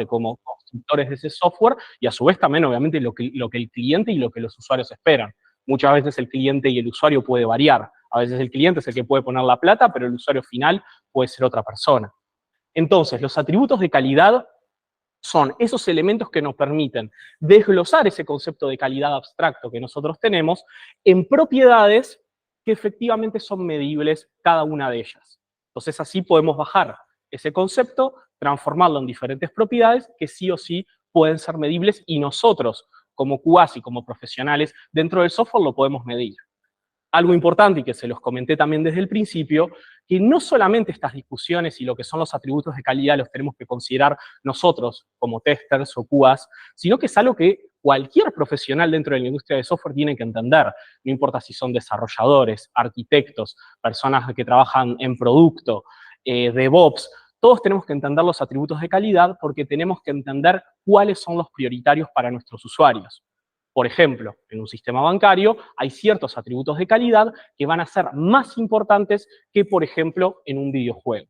como constructores de ese software y a su vez también obviamente lo que el cliente y lo que los usuarios esperan. Muchas veces el cliente y el usuario puede variar. A veces el cliente es el que puede poner la plata, pero el usuario final puede ser otra persona. Entonces, los atributos de calidad son esos elementos que nos permiten desglosar ese concepto de calidad abstracto que nosotros tenemos en propiedades que efectivamente son medibles cada una de ellas. Entonces, así podemos bajar ese concepto, transformarlo en diferentes propiedades que sí o sí pueden ser medibles y nosotros, como QAs y como profesionales dentro del software, lo podemos medir. Algo importante y que se los comenté también desde el principio, que no solamente estas discusiones y lo que son los atributos de calidad los tenemos que considerar nosotros como testers o QAs, sino que es algo que cualquier profesional dentro de la industria de software tiene que entender. No importa si son desarrolladores, arquitectos, personas que trabajan en producto, DevOps, todos tenemos que entender los atributos de calidad porque tenemos que entender cuáles son los prioritarios para nuestros usuarios. Por ejemplo, en un sistema bancario hay ciertos atributos de calidad que van a ser más importantes que, por ejemplo, en un videojuego.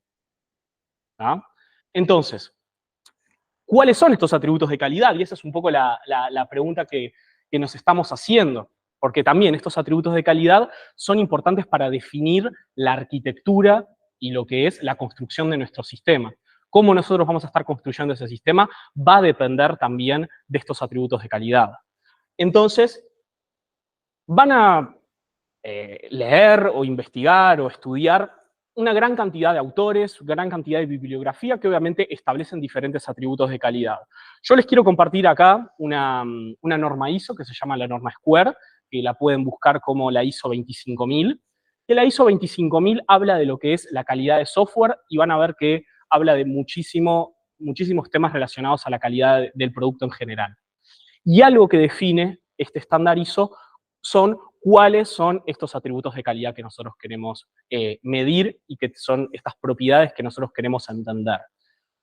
¿Ah? Entonces, ¿cuáles son estos atributos de calidad? Y esa es un poco la pregunta que nos estamos haciendo, porque también estos atributos de calidad son importantes para definir la arquitectura y lo que es la construcción de nuestro sistema. Cómo nosotros vamos a estar construyendo ese sistema va a depender también de estos atributos de calidad. Entonces, van a leer o investigar o estudiar una gran cantidad de autores, gran cantidad de bibliografía que obviamente establecen diferentes atributos de calidad. Yo les quiero compartir acá una norma ISO que se llama la norma Square, que la pueden buscar como la ISO 25000, que la ISO 25000 habla de lo que es la calidad de software y van a ver que habla de muchísimos temas relacionados a la calidad del producto en general. Y algo que define este estándar ISO son cuáles son estos atributos de calidad que nosotros queremos medir y que son estas propiedades que nosotros queremos entender.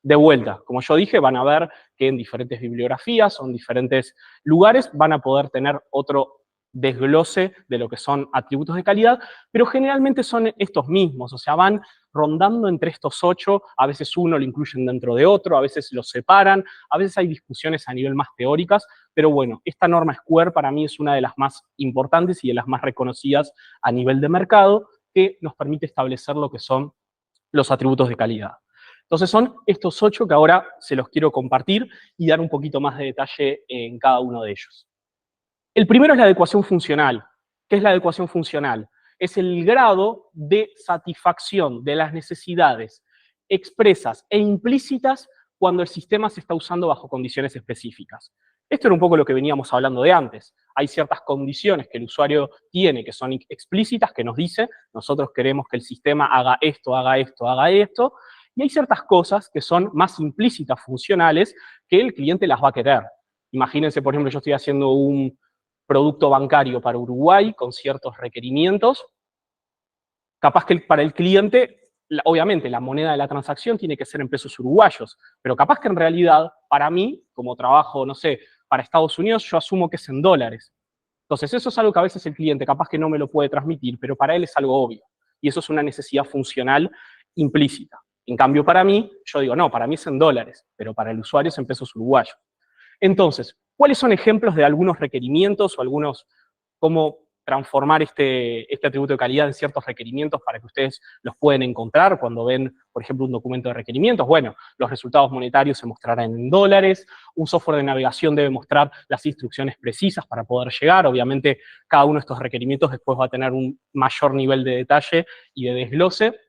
De vuelta, como yo dije, van a ver que en diferentes bibliografías o en diferentes lugares van a poder tener otro desglose de lo que son atributos de calidad, pero generalmente son estos mismos, o sea, van rondando entre estos 8, a veces uno lo incluyen dentro de otro, a veces los separan, a veces hay discusiones a nivel más teóricas, pero bueno, esta norma Square para mí es una de las más importantes y de las más reconocidas a nivel de mercado, que nos permite establecer lo que son los atributos de calidad. Entonces son estos 8 que ahora se los quiero compartir y dar un poquito más de detalle en cada uno de ellos. El primero es la adecuación funcional. ¿Qué es la adecuación funcional? Es el grado de satisfacción de las necesidades expresas e implícitas cuando el sistema se está usando bajo condiciones específicas. Esto era un poco lo que veníamos hablando de antes. Hay ciertas condiciones que el usuario tiene que son explícitas, que nos dice, nosotros queremos que el sistema haga esto, haga esto, haga esto, y hay ciertas cosas que son más implícitas, funcionales, que el cliente las va a querer. Imagínense, por ejemplo, yo estoy haciendo un producto bancario para Uruguay con ciertos requerimientos. Capaz que para el cliente, obviamente, la moneda de la transacción tiene que ser en pesos uruguayos, pero capaz que en realidad, para mí, como trabajo, no sé, para Estados Unidos, yo asumo que es en dólares. Entonces, eso es algo que a veces el cliente capaz que no me lo puede transmitir, pero para él es algo obvio. Y eso es una necesidad funcional implícita. En cambio, para mí, yo digo, no, para mí es en dólares, pero para el usuario es en pesos uruguayos. Entonces, ¿cuáles son ejemplos de algunos requerimientos o algunos, cómo transformar este atributo de calidad en ciertos requerimientos para que ustedes los pueden encontrar cuando ven, por ejemplo, un documento de requerimientos? Bueno, los resultados monetarios se mostrarán en dólares, un software de navegación debe mostrar las instrucciones precisas para poder llegar, obviamente cada uno de estos requerimientos después va a tener un mayor nivel de detalle y de desglose.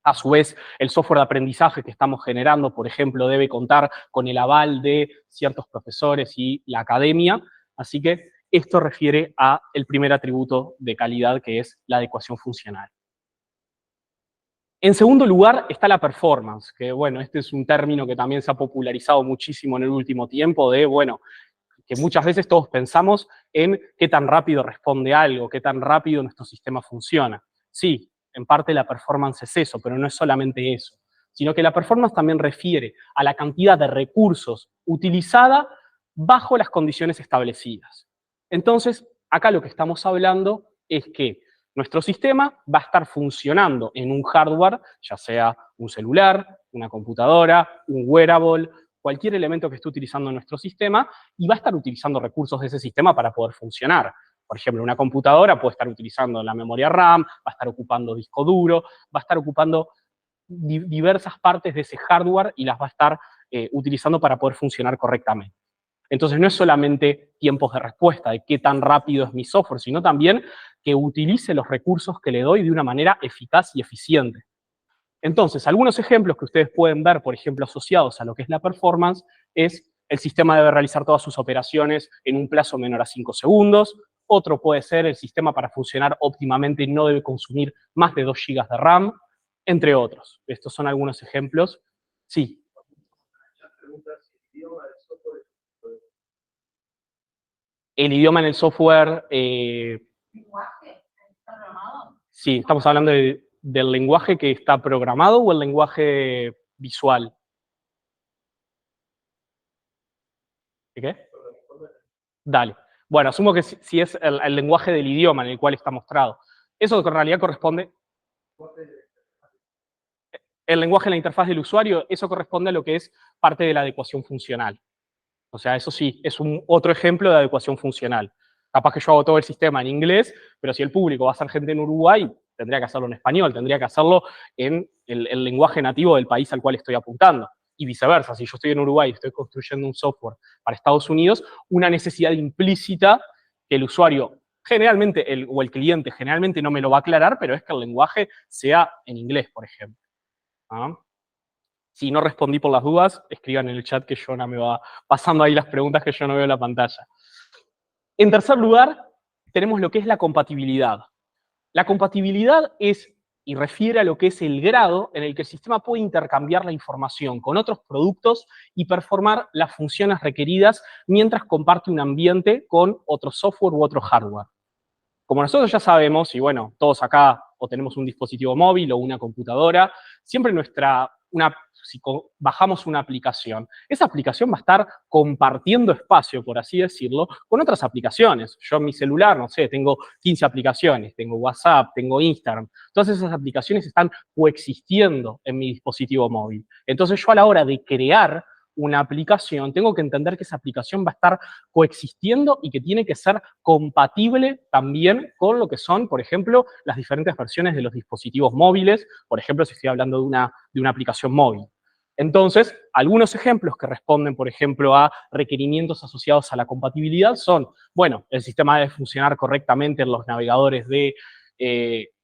A su vez, el software de aprendizaje que estamos generando, por ejemplo, debe contar con el aval de ciertos profesores y la academia. Así que esto refiere al primer atributo de calidad, que es la adecuación funcional. En segundo lugar está la performance, que bueno, este es un término que también se ha popularizado muchísimo en el último tiempo, de bueno, que muchas veces todos pensamos en qué tan rápido responde algo, qué tan rápido nuestro sistema funciona. Sí, en parte la performance es eso, pero no es solamente eso, sino que la performance también refiere a la cantidad de recursos utilizada bajo las condiciones establecidas. Entonces, acá lo que estamos hablando es que nuestro sistema va a estar funcionando en un hardware, ya sea un celular, una computadora, un wearable, cualquier elemento que esté utilizando nuestro sistema y va a estar utilizando recursos de ese sistema para poder funcionar. Por ejemplo, una computadora puede estar utilizando la memoria RAM, va a estar ocupando disco duro, va a estar ocupando diversas partes de ese hardware y las va a estar utilizando para poder funcionar correctamente. Entonces no es solamente tiempos de respuesta, de qué tan rápido es mi software, sino también que utilice los recursos que le doy de una manera eficaz y eficiente. Entonces, algunos ejemplos que ustedes pueden ver, por ejemplo, asociados a lo que es la performance, es el sistema debe realizar todas sus operaciones en un plazo menor a 5 segundos. Otro puede ser el sistema para funcionar óptimamente no debe consumir más de 2 GB de RAM, entre otros. Estos son algunos ejemplos. Sí. El idioma en el software... ¿lenguaje? ¿Está programado? Sí, estamos hablando del lenguaje que está programado o el lenguaje visual. ¿De qué? Dale. Bueno, asumo que si es el lenguaje del idioma en el cual está mostrado. Eso en realidad corresponde... El lenguaje en la interfaz del usuario, eso corresponde a lo que es parte de la adecuación funcional. O sea, eso sí, es otro ejemplo de adecuación funcional. Capaz que yo hago todo el sistema en inglés, pero si el público va a ser gente en Uruguay, tendría que hacerlo en español, tendría que hacerlo en el lenguaje nativo del país al cual estoy apuntando. Y viceversa, si yo estoy en Uruguay y estoy construyendo un software para Estados Unidos, una necesidad implícita que el usuario generalmente, o el cliente generalmente no me lo va a aclarar, pero es que el lenguaje sea en inglés, por ejemplo. ¿Ah? Si no respondí por las dudas, escriban en el chat que Jonah me va pasando ahí las preguntas que yo no veo en la pantalla. En tercer lugar, tenemos lo que es la compatibilidad. La compatibilidad es y refiere a lo que es el grado en el que el sistema puede intercambiar la información con otros productos y performar las funciones requeridas mientras comparte un ambiente con otro software u otro hardware. Como nosotros ya sabemos, y bueno, todos acá o tenemos un dispositivo móvil o una computadora, siempre si bajamos una aplicación, esa aplicación va a estar compartiendo espacio, por así decirlo, con otras aplicaciones. Yo en mi celular, no sé, tengo 15 aplicaciones, tengo WhatsApp, tengo Instagram. Todas esas aplicaciones están coexistiendo en mi dispositivo móvil. Entonces yo a la hora de crear una aplicación, tengo que entender que esa aplicación va a estar coexistiendo y que tiene que ser compatible también con lo que son, por ejemplo, las diferentes versiones de los dispositivos móviles, por ejemplo, si estoy hablando de una aplicación móvil. Entonces, algunos ejemplos que responden, por ejemplo, a requerimientos asociados a la compatibilidad son, bueno, el sistema debe funcionar correctamente en los navegadores de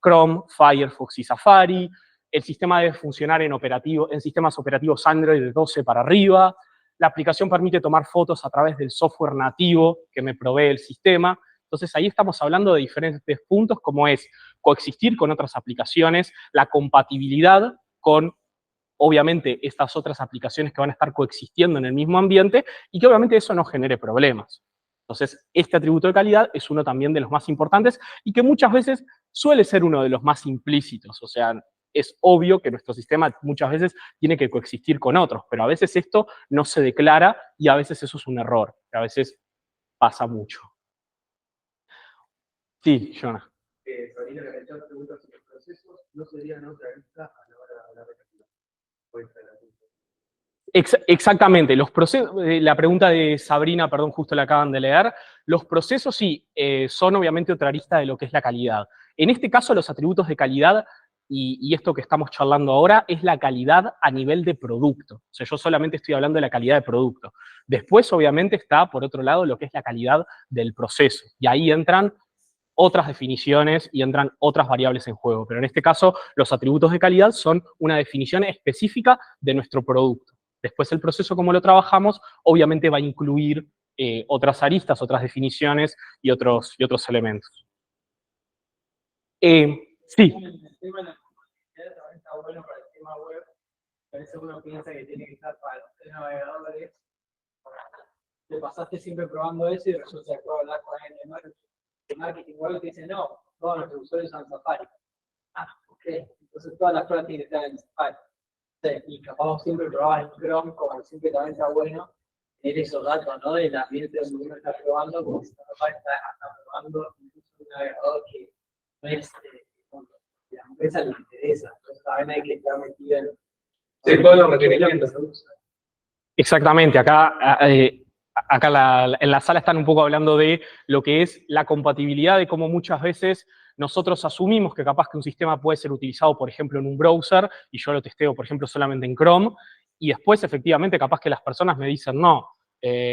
Chrome, Firefox y Safari. El sistema debe funcionar en sistemas operativos Android de 12 para arriba. La aplicación permite tomar fotos a través del software nativo que me provee el sistema. Entonces ahí estamos hablando de diferentes puntos como es coexistir con otras aplicaciones, la compatibilidad con, obviamente, estas otras aplicaciones que van a estar coexistiendo en el mismo ambiente y que obviamente eso no genere problemas. Entonces, este atributo de calidad es uno también de los más importantes y que muchas veces suele ser uno de los más implícitos. O sea, es obvio que nuestro sistema muchas veces tiene que coexistir con otros, pero a veces esto no se declara y a veces eso es un error, que a veces pasa mucho. Sí, Jonah. Sabrina, que te preguntas si los procesos no serían otra lista a la hora de hablar de calidad. Exactamente, los procesos, la pregunta de Sabrina, perdón, justo la acaban de leer, los procesos sí, son obviamente otra lista de lo que es la calidad. En este caso, los atributos de calidad, y esto que estamos charlando ahora, es la calidad a nivel de producto. O sea, yo solamente estoy hablando de la calidad de producto. Después, obviamente, está, por otro lado, lo que es la calidad del proceso. Y ahí entran otras definiciones y entran otras variables en juego. Pero en este caso, los atributos de calidad son una definición específica de nuestro producto. Después el proceso, como lo trabajamos, obviamente va a incluir otras aristas, otras definiciones y otros elementos. Sí. El tema de la compatibilidad también está bueno para el tema web. A veces uno piensa que tiene que estar para los navegadores. Te pasaste siempre probando eso y resulta que puedo hablar con alguien de marketing web que dice, no, todos nuestros usuarios usan Safari. Ah, ok. Entonces todas las pruebas tienen que estar en Safari. Sí, y capaz siempre probabas en Chrome, como siempre también está bueno tener esos datos, ¿no? Del ambiente donde uno está probando, como si Safari está probando incluso un navegador que no es la empresa le interesa. Entonces también hay que estar metido en... Sí, todos los requerimientos. Exactamente, acá en la sala están un poco hablando de lo que es la compatibilidad, de cómo muchas veces nosotros asumimos que capaz que un sistema puede ser utilizado, por ejemplo, en un browser, y yo lo testeo, por ejemplo, solamente en Chrome, y después, efectivamente, capaz que las personas me dicen, no,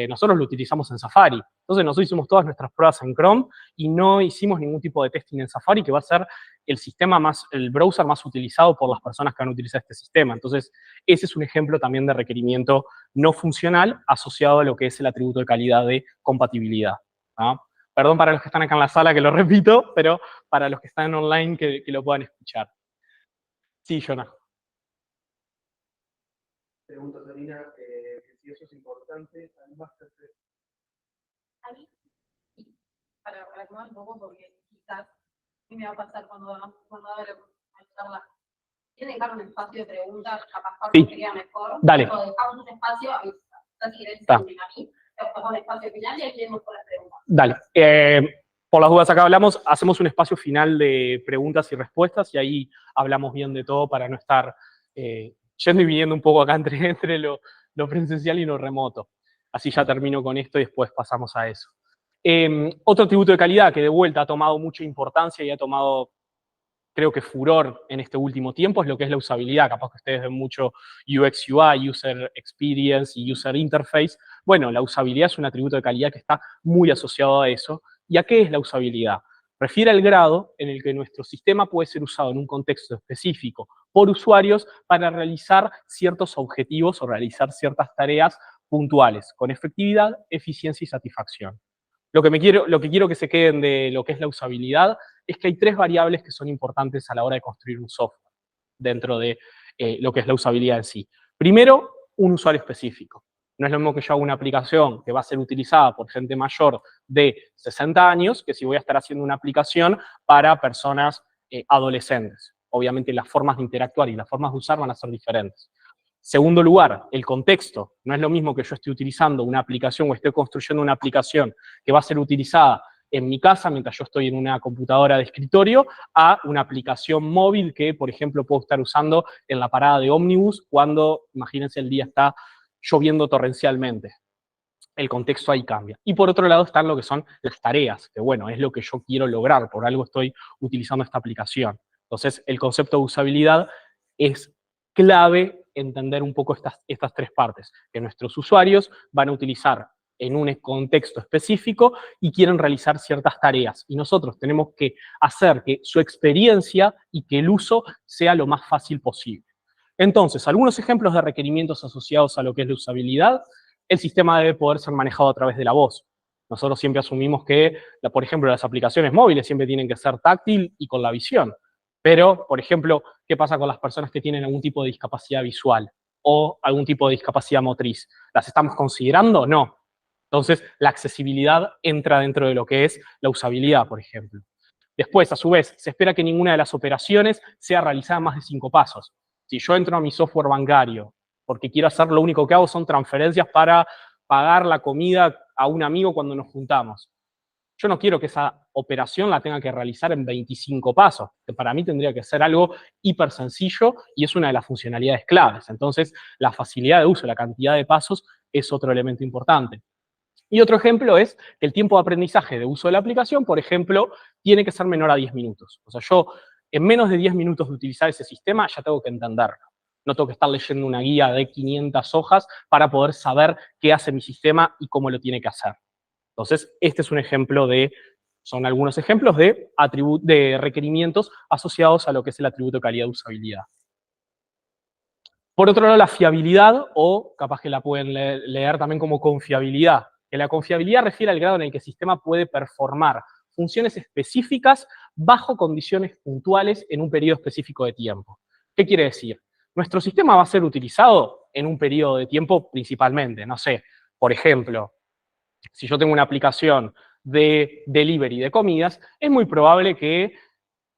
nosotros lo utilizamos en Safari. Entonces nosotros hicimos todas nuestras pruebas en Chrome y no hicimos ningún tipo de testing en Safari, que va a ser el browser más utilizado por las personas que van a utilizar este sistema. Entonces, ese es un ejemplo también de requerimiento no funcional asociado a lo que es el atributo de calidad de compatibilidad. ¿Ah? Perdón para los que están acá en la sala que lo repito, pero para los que están online que lo puedan escuchar. Sí, Jonah. Pregunta Sarina, que si eso es importante, además Ahí, para acomodar un poco, porque quizás ¿qué me va a pasar cuando abra la charla? ¿Quieren dejar un espacio de preguntas? Capaz Sí. que queda mejor. Dale. O dejamos un espacio, si querés, Está. a mí, dejamos un espacio final y ahí leemos con las preguntas. Dale. Por las dudas acá hablamos, hacemos un espacio final de preguntas y respuestas y ahí hablamos bien de todo para no estar yendo y viniendo un poco acá entre lo presencial y lo remoto. Así ya termino con esto y después pasamos a eso. Otro atributo de calidad que de vuelta ha tomado mucha importancia y ha tomado, creo que furor en este último tiempo, es lo que es la usabilidad. Capaz que ustedes ven mucho UX, UI, User Experience y User Interface. Bueno, la usabilidad es un atributo de calidad que está muy asociado a eso. ¿Y a qué es la usabilidad? Refiere al grado en el que nuestro sistema puede ser usado en un contexto específico por usuarios para realizar ciertos objetivos o realizar ciertas tareas puntuales, con efectividad, eficiencia y satisfacción. Lo que quiero que se queden de lo que es la usabilidad es que hay tres variables que son importantes a la hora de construir un software dentro de lo que es la usabilidad en sí. Primero, un usuario específico. No es lo mismo que yo haga una aplicación que va a ser utilizada por gente mayor de 60 años que si voy a estar haciendo una aplicación para personas adolescentes. Obviamente las formas de interactuar y las formas de usar van a ser diferentes. Segundo lugar, el contexto. No es lo mismo que yo esté utilizando una aplicación o esté construyendo una aplicación que va a ser utilizada en mi casa mientras yo estoy en una computadora de escritorio a una aplicación móvil que, por ejemplo, puedo estar usando en la parada de ómnibus cuando, imagínense, el día está lloviendo torrencialmente. El contexto ahí cambia. Y por otro lado están lo que son las tareas, que bueno, es lo que yo quiero lograr, por algo estoy utilizando esta aplicación. Entonces, el concepto de usabilidad es clave entender un poco estas tres partes, que nuestros usuarios van a utilizar en un contexto específico y quieren realizar ciertas tareas. Y nosotros tenemos que hacer que su experiencia y que el uso sea lo más fácil posible. Entonces, algunos ejemplos de requerimientos asociados a lo que es la usabilidad. El sistema debe poder ser manejado a través de la voz. Nosotros siempre asumimos que, por ejemplo, las aplicaciones móviles siempre tienen que ser táctil y con la visión. Pero, por ejemplo, ¿qué pasa con las personas que tienen algún tipo de discapacidad visual o algún tipo de discapacidad motriz? ¿Las estamos considerando? No. Entonces, la accesibilidad entra dentro de lo que es la usabilidad, por ejemplo. Después, a su vez, se espera que ninguna de las operaciones sea realizada en más de 5 pasos. Si yo entro a mi software bancario porque quiero hacer, lo único que hago son transferencias para pagar la comida a un amigo cuando nos juntamos. Yo no quiero que esa operación la tenga que realizar en 25 pasos, que para mí tendría que ser algo hiper sencillo y es una de las funcionalidades claves. Entonces, la facilidad de uso, la cantidad de pasos es otro elemento importante. Y otro ejemplo es que el tiempo de aprendizaje de uso de la aplicación, por ejemplo, tiene que ser menor a 10 minutos. O sea, yo en menos de 10 minutos de utilizar ese sistema ya tengo que entenderlo. No tengo que estar leyendo una guía de 500 hojas para poder saber qué hace mi sistema y cómo lo tiene que hacer. Entonces, este es un ejemplo son algunos ejemplos de requerimientos asociados a lo que es el atributo de calidad de usabilidad. Por otro lado, la fiabilidad, o capaz que la pueden leer también como confiabilidad, que la confiabilidad refiere al grado en el que el sistema puede performar funciones específicas bajo condiciones puntuales en un periodo específico de tiempo. ¿Qué quiere decir? Nuestro sistema va a ser utilizado en un periodo de tiempo principalmente, no sé, por ejemplo, si yo tengo una aplicación de delivery de comidas, es muy probable que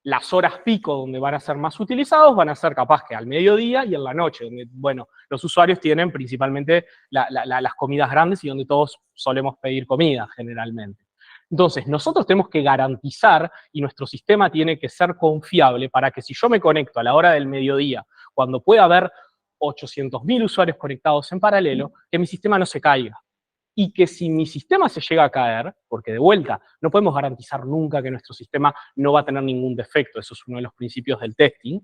las horas pico donde van a ser más utilizados van a ser capaz que al mediodía y en la noche, donde, bueno, los usuarios tienen principalmente las comidas grandes y donde todos solemos pedir comida generalmente. Entonces, nosotros tenemos que garantizar y nuestro sistema tiene que ser confiable para que si yo me conecto a la hora del mediodía, cuando pueda haber 800.000 usuarios conectados en paralelo, que mi sistema no se caiga. Y que si mi sistema se llega a caer, porque de vuelta, no podemos garantizar nunca que nuestro sistema no va a tener ningún defecto, eso es uno de los principios del testing,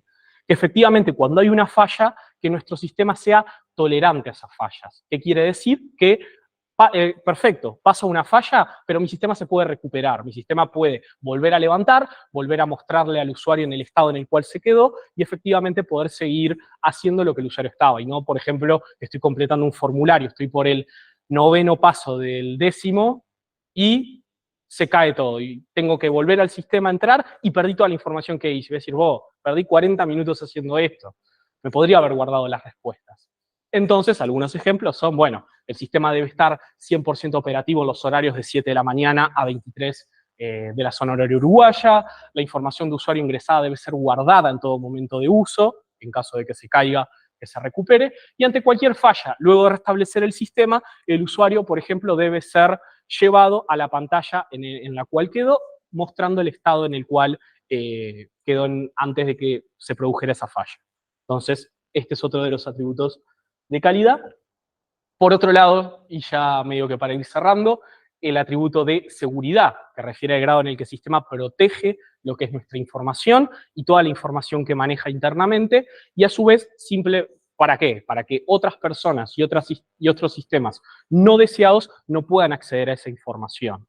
que efectivamente cuando hay una falla, que nuestro sistema sea tolerante a esas fallas. ¿Qué quiere decir? Que, perfecto, pasa una falla, pero mi sistema se puede recuperar, mi sistema puede volver a levantar, volver a mostrarle al usuario en el estado en el cual se quedó y efectivamente poder seguir haciendo lo que el usuario estaba. Y no, por ejemplo, estoy completando un formulario, estoy por el 9º paso del 10º y se cae todo. Y tengo que volver al sistema a entrar y perdí toda la información que hice. Voy a decir, perdí 40 minutos haciendo esto. Me podría haber guardado las respuestas. Entonces, algunos ejemplos son, bueno, el sistema debe estar 100% operativo en los horarios de 7 de la mañana a 23 de la zona horaria uruguaya. La información de usuario ingresada debe ser guardada en todo momento de uso, en caso de que se caiga, que se recupere, y ante cualquier falla, luego de restablecer el sistema, el usuario, por ejemplo, debe ser llevado a la pantalla en la cual quedó, mostrando el estado en el cual quedó antes de que se produjera esa falla. Entonces, este es otro de los atributos de calidad. Por otro lado, y ya medio que para ir cerrando, el atributo de seguridad, que refiere al grado en el que el sistema protege lo que es nuestra información y toda la información que maneja internamente, y a su vez, ¿para qué? Para que otras personas y otros sistemas no deseados no puedan acceder a esa información.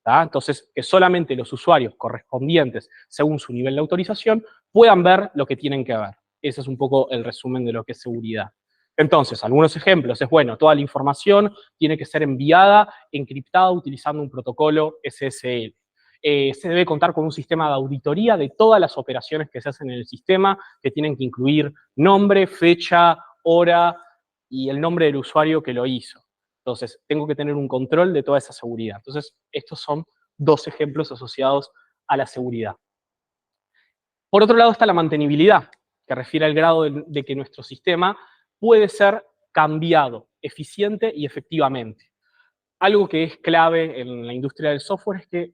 ¿tá? Entonces, que solamente los usuarios correspondientes, según su nivel de autorización, puedan ver lo que tienen que ver. Ese es un poco el resumen de lo que es seguridad. Entonces, algunos ejemplos es, bueno, toda la información tiene que ser enviada, encriptada, utilizando un protocolo SSL. Se debe contar con un sistema de auditoría de todas las operaciones que se hacen en el sistema, que tienen que incluir nombre, fecha, hora y el nombre del usuario que lo hizo. Entonces, tengo que tener un control de toda esa seguridad. Entonces, estos son 2 ejemplos asociados a la seguridad. Por otro lado está la mantenibilidad, que refiere al grado de que nuestro sistema puede ser cambiado eficiente y efectivamente. Algo que es clave en la industria del software es que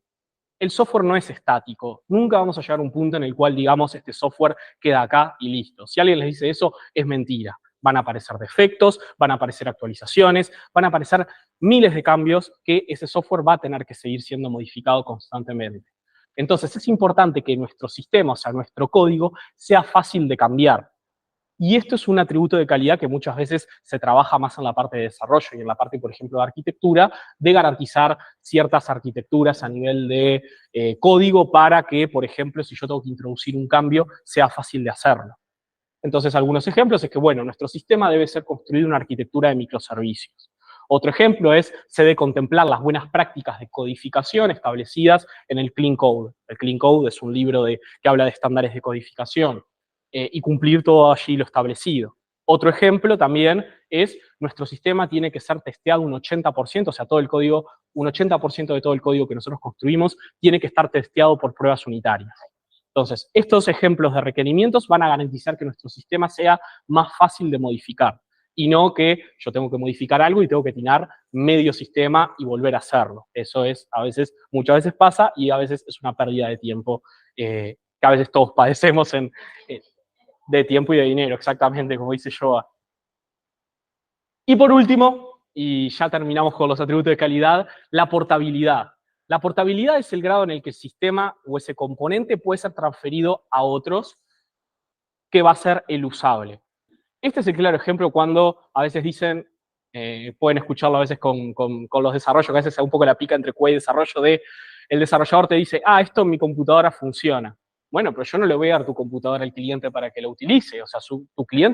el software no es estático. Nunca vamos a llegar a un punto en el cual digamos este software queda acá y listo. Si alguien les dice eso, es mentira. Van a aparecer defectos, van a aparecer actualizaciones, van a aparecer miles de cambios que ese software va a tener que seguir siendo modificado constantemente. Entonces es importante que nuestro sistema, o sea, nuestro código, sea fácil de cambiar. Y esto es un atributo de calidad que muchas veces se trabaja más en la parte de desarrollo y en la parte, por ejemplo, de arquitectura, de garantizar ciertas arquitecturas a nivel de código para que, por ejemplo, si yo tengo que introducir un cambio, sea fácil de hacerlo. Entonces, algunos ejemplos es que, bueno, nuestro sistema debe ser construido en una arquitectura de microservicios. Otro ejemplo es, se debe contemplar las buenas prácticas de codificación establecidas en el Clean Code. El Clean Code es un libro que habla de estándares de codificación. Y cumplir todo allí lo establecido. Otro ejemplo también es, nuestro sistema tiene que ser testeado un 80%, o sea, todo el código, un 80% de todo el código que nosotros construimos tiene que estar testeado por pruebas unitarias. Entonces, estos ejemplos de requerimientos van a garantizar que nuestro sistema sea más fácil de modificar, y no que yo tengo que modificar algo y tengo que tirar medio sistema y volver a hacerlo. Eso es, muchas veces pasa, y a veces es una pérdida de tiempo que a veces todos padecemos de tiempo y de dinero, exactamente, como dice Joa. Y por último, y ya terminamos con los atributos de calidad, la portabilidad. La portabilidad es el grado en el que el sistema o ese componente puede ser transferido a otros, que va a ser el usable. Este es el claro ejemplo cuando a veces dicen, pueden escucharlo a veces con los desarrollos, que a veces hay un poco la pica entre QA y desarrollo, el desarrollador te dice, esto en mi computadora funciona. Bueno, pero yo no le voy a dar tu computadora al cliente para que lo utilice. O sea,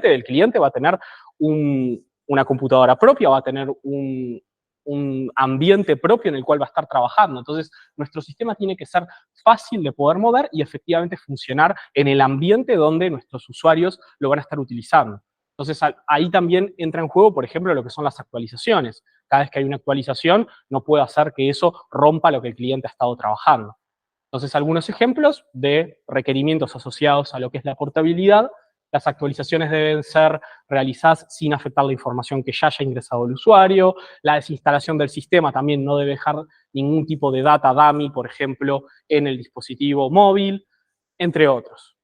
el cliente va a tener una computadora propia, va a tener un ambiente propio en el cual va a estar trabajando. Entonces, nuestro sistema tiene que ser fácil de poder mover y efectivamente funcionar en el ambiente donde nuestros usuarios lo van a estar utilizando. Entonces, ahí también entra en juego, por ejemplo, lo que son las actualizaciones. Cada vez que hay una actualización, no puedo hacer que eso rompa lo que el cliente ha estado trabajando. Entonces, algunos ejemplos de requerimientos asociados a lo que es la portabilidad. Las actualizaciones deben ser realizadas sin afectar la información que ya haya ingresado el usuario. La desinstalación del sistema también no debe dejar ningún tipo de data dummy, por ejemplo, en el dispositivo móvil, entre otros.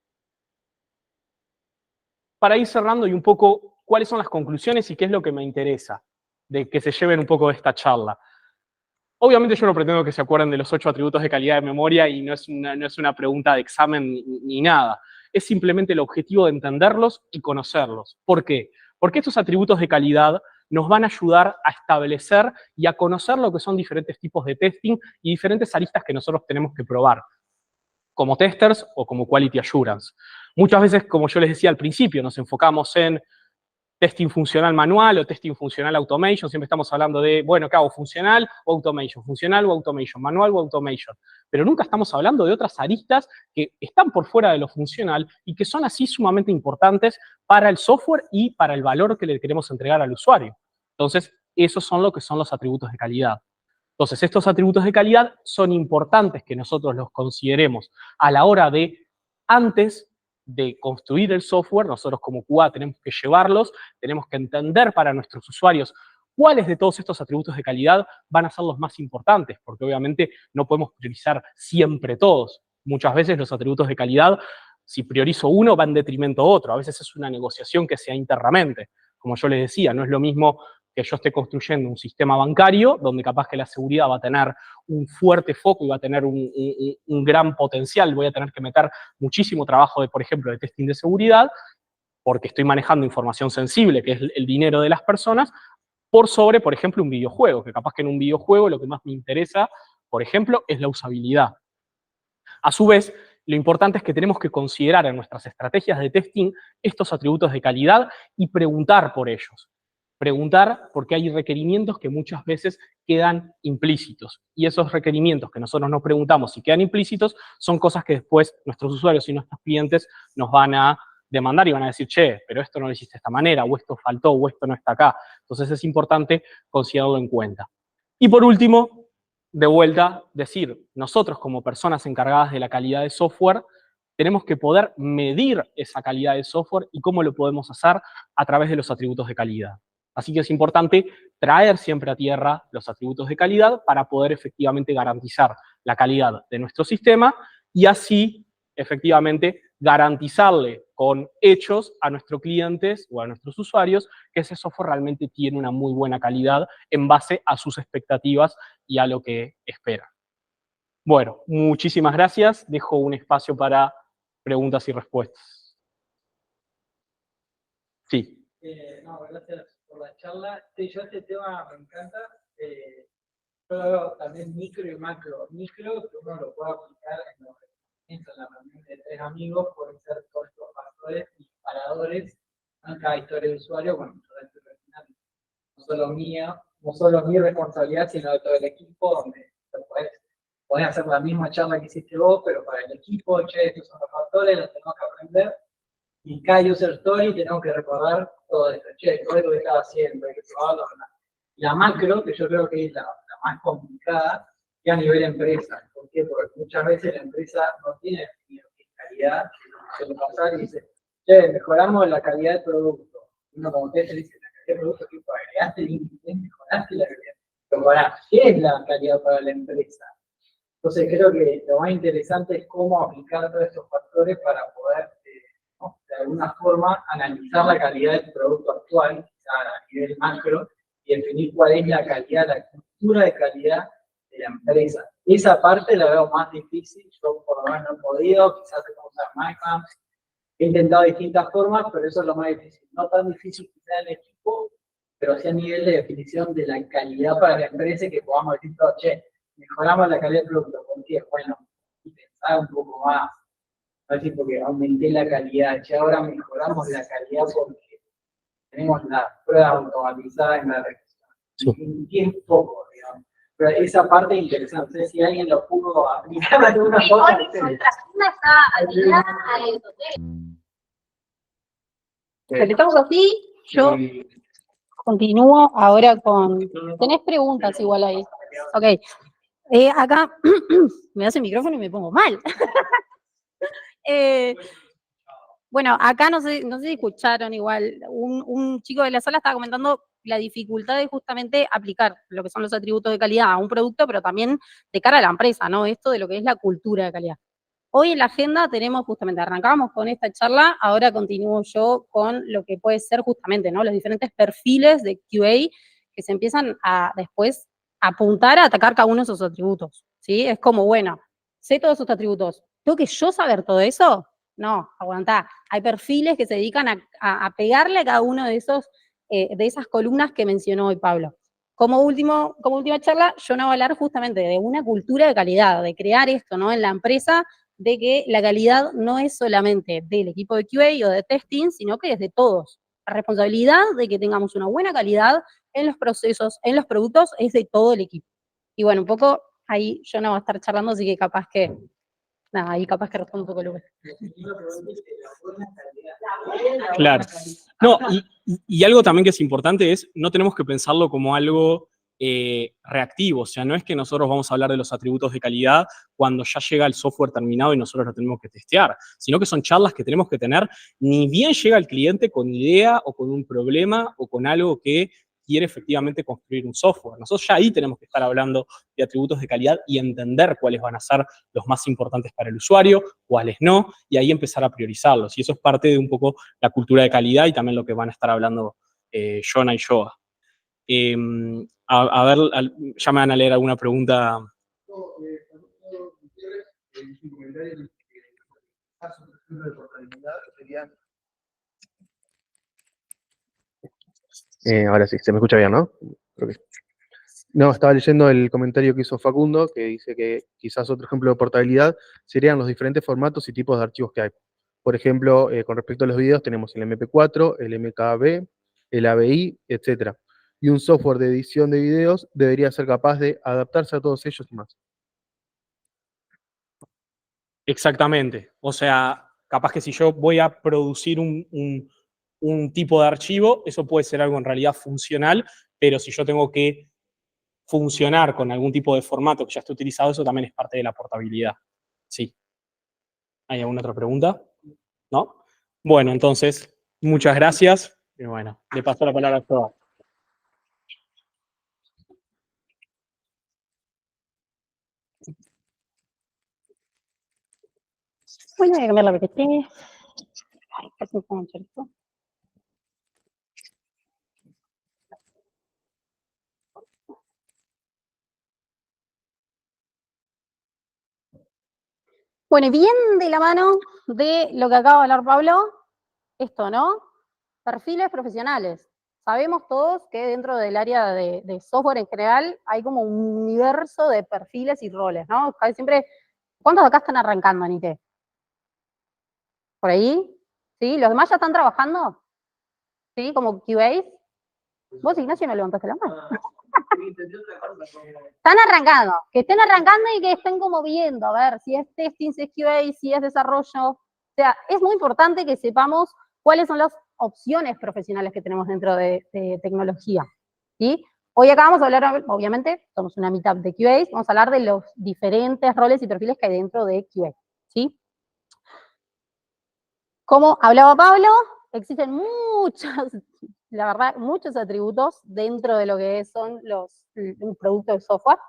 Para ir cerrando y un poco cuáles son las conclusiones y qué es lo que me interesa de que se lleven un poco de esta charla. Obviamente yo no pretendo que se acuerden de los 8 atributos de calidad de memoria y no es una pregunta de examen ni nada. Es simplemente el objetivo de entenderlos y conocerlos. ¿Por qué? Porque estos atributos de calidad nos van a ayudar a establecer y a conocer lo que son diferentes tipos de testing y diferentes aristas que nosotros tenemos que probar, como testers o como quality assurance. Muchas veces, como yo les decía al principio, nos enfocamos en testing funcional manual o testing funcional automation, siempre estamos hablando de, bueno, ¿qué hago? Funcional o automation, manual o automation. Pero nunca estamos hablando de otras aristas que están por fuera de lo funcional y que son así sumamente importantes para el software y para el valor que le queremos entregar al usuario. Entonces, esos son lo que son los atributos de calidad. Entonces, estos atributos de calidad son importantes que nosotros los consideremos a la hora de, antes de construir el software, nosotros como QA tenemos que llevarlos, tenemos que entender para nuestros usuarios cuáles de todos estos atributos de calidad van a ser los más importantes, porque obviamente no podemos priorizar siempre todos. Muchas veces los atributos de calidad, si priorizo uno, va en detrimento a otro. A veces es una negociación que se da internamente. Como yo les decía, no es lo mismo que yo esté construyendo un sistema bancario, donde capaz que la seguridad va a tener un fuerte foco y va a tener un gran potencial, voy a tener que meter muchísimo trabajo, por ejemplo, de testing de seguridad, porque estoy manejando información sensible, que es el dinero de las personas, por sobre, por ejemplo, un videojuego, que capaz que en un videojuego lo que más me interesa, por ejemplo, es la usabilidad. A su vez, lo importante es que tenemos que considerar en nuestras estrategias de testing estos atributos de calidad y preguntar por ellos. Preguntar porque hay requerimientos que muchas veces quedan implícitos. Y esos requerimientos que nosotros nos preguntamos y quedan implícitos son cosas que después nuestros usuarios y nuestros clientes nos van a demandar y van a decir, che, pero esto no lo hiciste de esta manera, o esto faltó, o esto no está acá. Entonces es importante considerarlo en cuenta. Y por último, de vuelta, decir, nosotros como personas encargadas de la calidad de software, tenemos que poder medir esa calidad de software y cómo lo podemos hacer a través de los atributos de calidad. Así que es importante traer siempre a tierra los atributos de calidad para poder efectivamente garantizar la calidad de nuestro sistema y así efectivamente garantizarle con hechos a nuestros clientes o a nuestros usuarios que ese software realmente tiene una muy buena calidad en base a sus expectativas y a lo que esperan. Bueno, muchísimas gracias. Dejo un espacio para preguntas y respuestas. Sí. No, gracias por la charla. Sí, yo este tema me encanta. Yo lo veo también micro y macro. Micro, que uno lo puede aplicar en la reunión de 3 amigos, pueden ser todos estos factores y paradores en cada historia de usuario. Bueno, no solo mi responsabilidad, sino de todo el equipo, donde podés hacer la misma charla que hiciste vos, pero para el equipo, che, estos son los factores, los tenemos que aprender. Y cada user story tenemos que recordar todo esto. Che, todo lo que estaba haciendo, hay que probarlo. La macro, que yo creo que es la más complicada, y a nivel empresa. ¿Por qué? Porque muchas veces la empresa no tiene definido qué calidad, suele pasar y dice, che, mejoramos la calidad del producto. Uno como te dice, la calidad del producto, tipo, agregaste el índice, mejoraste la calidad. Pero para, ¿qué es la calidad para la empresa? Entonces creo que lo más interesante es cómo aplicar todos estos factores para poder, ¿no?, de alguna forma, analizar la calidad del producto actual, a nivel macro, y definir cuál es la calidad, la cultura de calidad de la empresa. Esa parte la veo más difícil, yo por lo menos no he podido, quizás he usar MyFam, he intentado distintas formas, pero eso es lo más difícil. No tan difícil quizás en el equipo, pero sí a nivel de definición de la calidad para la empresa, que podamos decir todo, che, mejoramos la calidad del producto. ¿Por qué? Bueno, y pensar un poco más. No decir porque aumenté la calidad, che, ahora mejoramos la calidad porque tenemos la prueba automatizada en la región. Sí. En tiempo, digamos. Pero esa parte es interesante. No sé si alguien lo pudo aplicar a alguna cosa. Estamos así, yo continúo ahora con... ¿Tenés preguntas igual ahí? Ok. Acá me hace el micrófono y me pongo mal. Bueno, acá no sé si escucharon igual, un chico de la sala estaba comentando la dificultad de justamente aplicar lo que son los atributos de calidad a un producto, pero también de cara a la empresa, ¿no? Esto de lo que es la cultura de calidad. Hoy en la agenda tenemos justamente, arrancamos con esta charla, ahora continúo yo con lo que puede ser justamente, ¿no? Los diferentes perfiles de QA que se empiezan a después apuntar a atacar cada uno de sus atributos, ¿sí? Es como, bueno, sé todos sus atributos, ¿tengo que yo saber todo eso? No, aguantá. Hay perfiles que se dedican a pegarle a cada uno de esas columnas que mencionó hoy Pablo. Como última charla, yo no voy a hablar justamente de una cultura de calidad, de crear esto, ¿no? En la empresa, de que la calidad no es solamente del equipo de QA o de testing, sino que es de todos. La responsabilidad de que tengamos una buena calidad en los procesos, en los productos, es de todo el equipo. Y bueno, un poco ahí yo no voy a estar charlando, así que capaz que, nada, ahí capaz que respondo un poco Lucas. Claro. No, y algo también que es importante es, no tenemos que pensarlo como algo reactivo, o sea, no es que nosotros vamos a hablar de los atributos de calidad cuando ya llega el software terminado y nosotros lo tenemos que testear, sino que son charlas que tenemos que tener, ni bien llega el cliente con idea o con un problema o con algo que quiere efectivamente construir un software. Nosotros ya ahí tenemos que estar hablando de atributos de calidad y entender cuáles van a ser los más importantes para el usuario, cuáles no, y ahí empezar a priorizarlos. Y eso es parte de un poco la cultura de calidad y también lo que van a estar hablando Jonah y Joa. A ver, ya me van a leer alguna pregunta. Un comentario de casos de portabilidad serían. Ahora sí, se me escucha bien, ¿no? Creo que... No, estaba leyendo el comentario que hizo Facundo, que dice que quizás otro ejemplo de portabilidad serían los diferentes formatos y tipos de archivos que hay. Por ejemplo, con respecto a los videos, tenemos el MP4, el MKB, el AVI, etc. Y un software de edición de videos debería ser capaz de adaptarse a todos ellos y más. Exactamente. O sea, capaz que si yo voy a producir un tipo de archivo, eso puede ser algo en realidad funcional, pero si yo tengo que funcionar con algún tipo de formato que ya esté utilizado, eso también es parte de la portabilidad. Sí. ¿Hay alguna otra pregunta? ¿No? Bueno, entonces, muchas gracias. Y bueno, le paso la palabra a todos. Bueno, voy a cambiar la PPT. Ay, casi me pongo un chorito. Bueno, y bien de la mano de lo que acaba de hablar Pablo, esto, ¿no? Perfiles profesionales. Sabemos todos que dentro del área de software en general hay como un universo de perfiles y roles, ¿no? Casi siempre, ¿cuántos de acá están arrancando en IT? ¿Por ahí? ¿Sí? ¿Los demás ya están trabajando? ¿Sí? ¿Como QAs? Vos, Ignacio, no levantaste la mano. Están arrancando, que estén arrancando y que estén como viendo, a ver, si es testing, si es QA, si es desarrollo. O sea, es muy importante que sepamos cuáles son las opciones profesionales que tenemos dentro de tecnología, ¿sí? Hoy acá vamos a hablar, obviamente, somos una meetup de QA, vamos a hablar de los diferentes roles y perfiles que hay dentro de QA, ¿sí? Como hablaba Pablo, existen la verdad, muchos atributos dentro de lo que son un producto de software.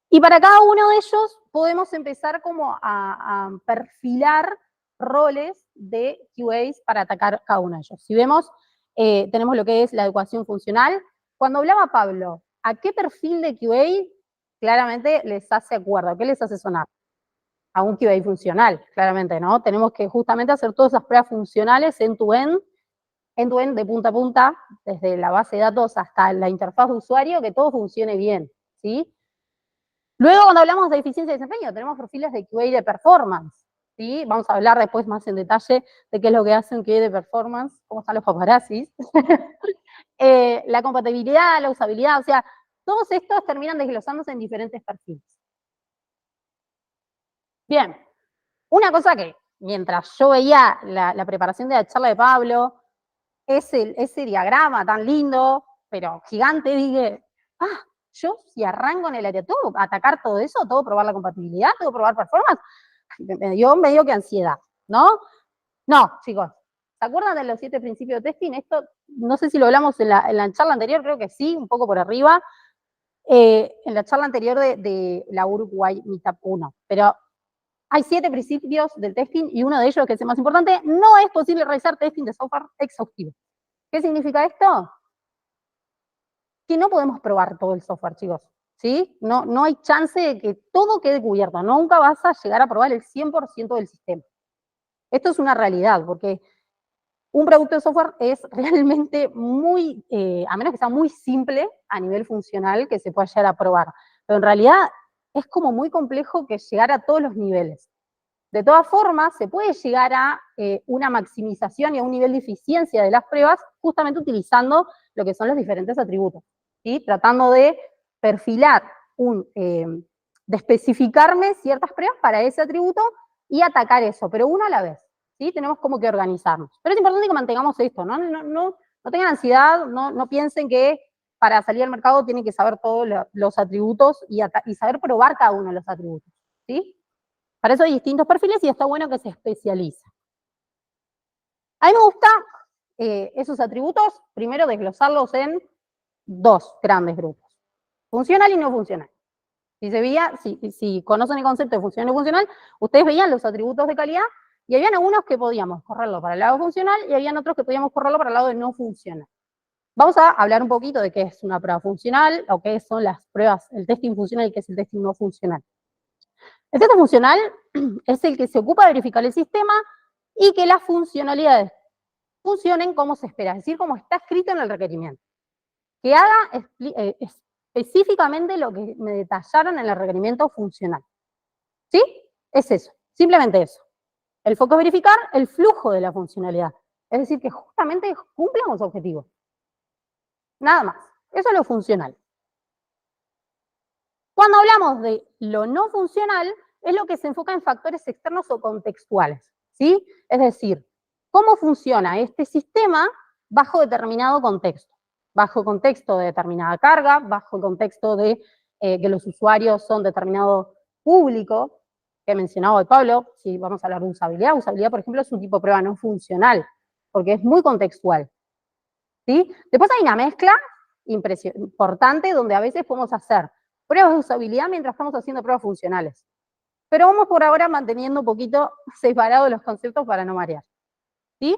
Y para cada uno de ellos podemos empezar como a perfilar roles de QAs para atacar cada uno de ellos. Si vemos, tenemos lo que es la adecuación funcional. Cuando hablaba Pablo, ¿a qué perfil de QA claramente les hace acuerdo? ¿Qué les hace sonar? A un QA funcional, claramente, ¿no? Tenemos que justamente hacer todas esas pruebas funcionales end-to-end de punta a punta, desde la base de datos hasta la interfaz de usuario, que todo funcione bien, ¿sí? Luego, cuando hablamos de eficiencia y desempeño, tenemos perfiles de QA de performance, ¿sí? Vamos a hablar después más en detalle de qué es lo que hace un QA de performance, cómo están los paparazzis, la compatibilidad, la usabilidad, o sea, todos estos terminan desglosándose en diferentes perfiles. Bien, una cosa que, mientras yo veía la preparación de la charla de Pablo, ese diagrama tan lindo, pero gigante, dije, yo si arranco en el área, ¿tengo que atacar todo eso? ¿Tengo que probar la compatibilidad? ¿Tengo que probar performance? Me dio que ansiedad, ¿no? No, chicos, ¿se acuerdan de los 7 principios de testing? Esto, no sé si lo hablamos en la charla anterior, creo que sí, un poco por arriba, en la charla anterior de la Uruguay Meetup 1, pero hay 7 principios del testing y uno de ellos, que es el más importante, no es posible realizar testing de software exhaustivo. ¿Qué significa esto? Que no podemos probar todo el software, chicos, ¿sí? No hay chance de que todo quede cubierto. Nunca vas a llegar a probar el 100% del sistema. Esto es una realidad, porque un producto de software es realmente muy, a menos que sea muy simple a nivel funcional, que se pueda llegar a probar. Pero en realidad es como muy complejo que llegar a todos los niveles. De todas formas, se puede llegar a una maximización y a un nivel de eficiencia de las pruebas justamente utilizando lo que son los diferentes atributos, ¿sí? Tratando de perfilar, de especificarme ciertas pruebas para ese atributo y atacar eso, pero uno a la vez, ¿sí? Tenemos como que organizarnos. Pero es importante que mantengamos esto, no tengan ansiedad, no piensen que para salir al mercado tienen que saber todos los atributos y saber probar cada uno de los atributos, ¿sí? Para eso hay distintos perfiles y está bueno que se especialice. A mí me gusta esos atributos, primero desglosarlos en 2 grandes grupos, funcional y no funcional. Si conocen el concepto de funcional y no funcional, ustedes veían los atributos de calidad y habían algunos que podíamos correrlo para el lado funcional y habían otros que podíamos correrlo para el lado de no funcional. Vamos a hablar un poquito de qué es una prueba funcional o qué son las pruebas, el testing funcional y qué es el testing no funcional. El testing funcional es el que se ocupa de verificar el sistema y que las funcionalidades funcionen como se espera, es decir, como está escrito en el requerimiento. Que haga específicamente lo que me detallaron en el requerimiento funcional. ¿Sí? Es eso, simplemente eso. El foco es verificar el flujo de la funcionalidad, es decir, que justamente cumplan con su objetivo. Nada más, eso es lo funcional. Cuando hablamos de lo no funcional, es lo que se enfoca en factores externos o contextuales, ¿sí? Es decir, cómo funciona este sistema bajo determinado contexto. Bajo el contexto de determinada carga, bajo el contexto de que los usuarios son determinado público, que mencionaba hoy Pablo, si vamos a hablar de usabilidad. Usabilidad, por ejemplo, es un tipo de prueba no funcional, porque es muy contextual, ¿sí? Después hay una mezcla importante donde a veces podemos hacer pruebas de usabilidad mientras estamos haciendo pruebas funcionales. Pero vamos por ahora manteniendo un poquito separados los conceptos para no marear, ¿sí?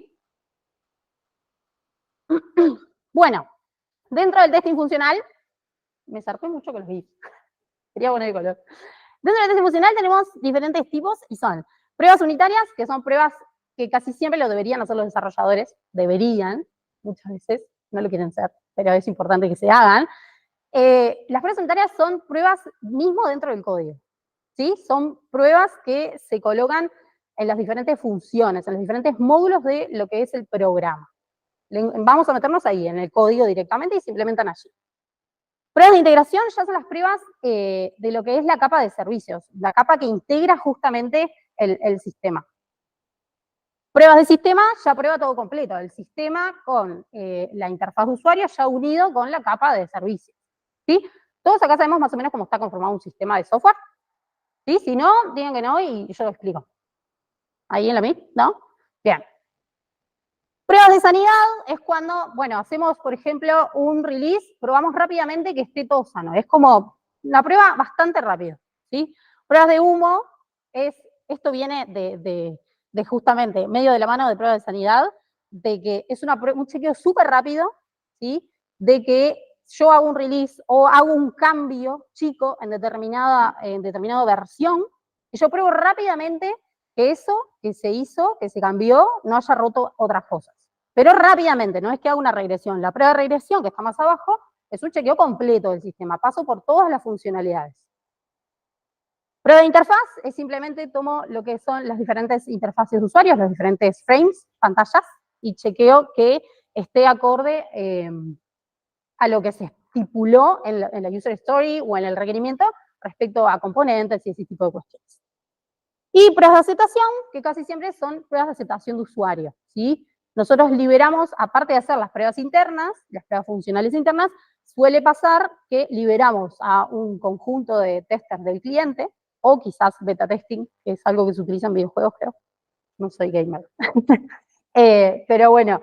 Bueno, dentro del testing funcional, me zarpé mucho con los GIFs, quería poner el color. Dentro del testing funcional tenemos diferentes tipos y son pruebas unitarias, que son pruebas que casi siempre lo deberían hacer los desarrolladores, deberían, muchas veces no lo quieren hacer, pero es importante que se hagan. Las pruebas unitarias son pruebas mismo dentro del código, ¿sí? Son pruebas que se colocan en las diferentes funciones, en los diferentes módulos de lo que es el programa. Vamos a meternos ahí, en el código directamente y se implementan allí. Pruebas de integración ya son las pruebas de lo que es la capa de servicios, la capa que integra justamente el sistema. Pruebas de sistema, ya prueba todo completo, el sistema con la interfaz de usuario ya unido con la capa de servicios, ¿sí? Todos acá sabemos más o menos cómo está conformado un sistema de software, ¿sí? Si no, digan que no y yo lo explico. ¿Ahí en la MIT? ¿No? Bien. Pruebas de sanidad es cuando, bueno, hacemos, por ejemplo, un release, probamos rápidamente que esté todo sano. Es como una prueba bastante rápida, ¿sí? Pruebas de humo, esto viene de justamente medio de la mano de pruebas de sanidad, de que es un chequeo súper rápido, ¿sí? De que yo hago un release o hago un cambio chico en determinada versión, y yo pruebo rápidamente que eso que se hizo, que se cambió, no haya roto otras cosas. Pero rápidamente, no es que haga una regresión. La prueba de regresión, que está más abajo, es un chequeo completo del sistema. Paso por todas las funcionalidades. Prueba de interfaz es simplemente tomo lo que son las diferentes interfaces de usuarios, los diferentes frames, pantallas, y chequeo que esté acorde a lo que se estipuló en la user story o en el requerimiento respecto a componentes y ese tipo de cuestiones. Y pruebas de aceptación, que casi siempre son pruebas de aceptación de usuario, ¿sí? Nosotros liberamos, aparte de hacer las pruebas internas, las pruebas funcionales internas, suele pasar que liberamos a un conjunto de testers del cliente, o quizás beta testing, que es algo que se utiliza en videojuegos, creo. No soy gamer. Pero bueno,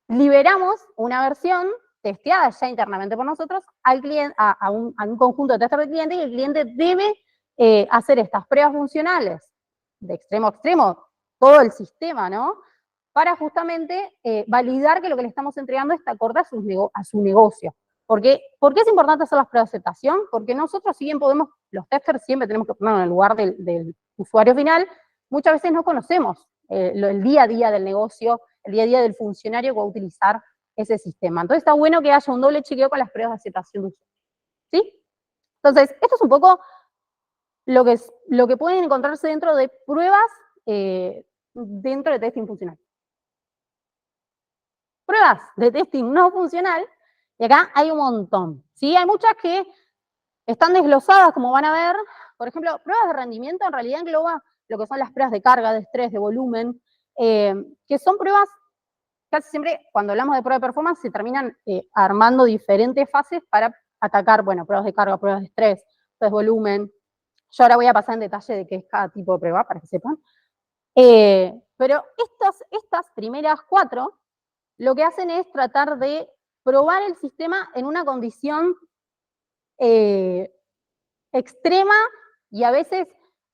liberamos una versión testeada ya internamente por nosotros al cliente, a un conjunto de testers del cliente, y el cliente debe hacer estas pruebas funcionales de extremo a extremo, todo el sistema, ¿no? Para justamente validar que lo que le estamos entregando está acorde a su negocio. ¿Por qué es importante hacer las pruebas de aceptación? Porque nosotros, si bien podemos, los testers siempre tenemos que ponernos en el lugar del usuario final, muchas veces no conocemos el día a día del negocio, el día a día del funcionario que va a utilizar ese sistema. Entonces está bueno que haya un doble chequeo con las pruebas de aceptación de usuario. ¿Sí? Entonces, esto es un poco lo que pueden encontrarse dentro de pruebas dentro de testing funcional. Pruebas de testing no funcional, y acá hay un montón. ¿Sí? Hay muchas que están desglosadas, como van a ver. Por ejemplo, pruebas de rendimiento en realidad engloba lo que son las pruebas de carga, de estrés, de volumen, que son pruebas, casi siempre cuando hablamos de prueba de performance se terminan armando diferentes fases para atacar, bueno, pruebas de carga, pruebas de estrés, pruebas de volumen. Yo ahora voy a pasar en detalle de qué es cada tipo de prueba, para que sepan. Pero estas primeras 4 lo que hacen es tratar de probar el sistema en una condición extrema y a veces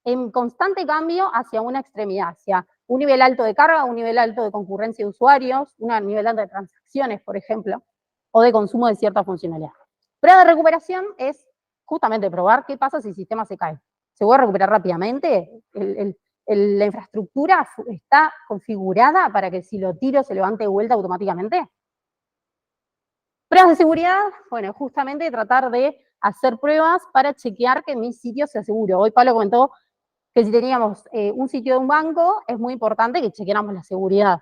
en constante cambio hacia una extremidad, hacia un nivel alto de carga, un nivel alto de concurrencia de usuarios, un nivel alto de transacciones, por ejemplo, o de consumo de cierta funcionalidad. Prueba de recuperación es justamente probar qué pasa si el sistema se cae. ¿Se puede recuperar rápidamente? ¿La infraestructura está configurada para que si lo tiro se levante de vuelta automáticamente? Pruebas de seguridad, bueno, justamente tratar de hacer pruebas para chequear que mi sitio sea seguro. Hoy Pablo comentó que si teníamos un sitio de un banco, es muy importante que chequeáramos la seguridad,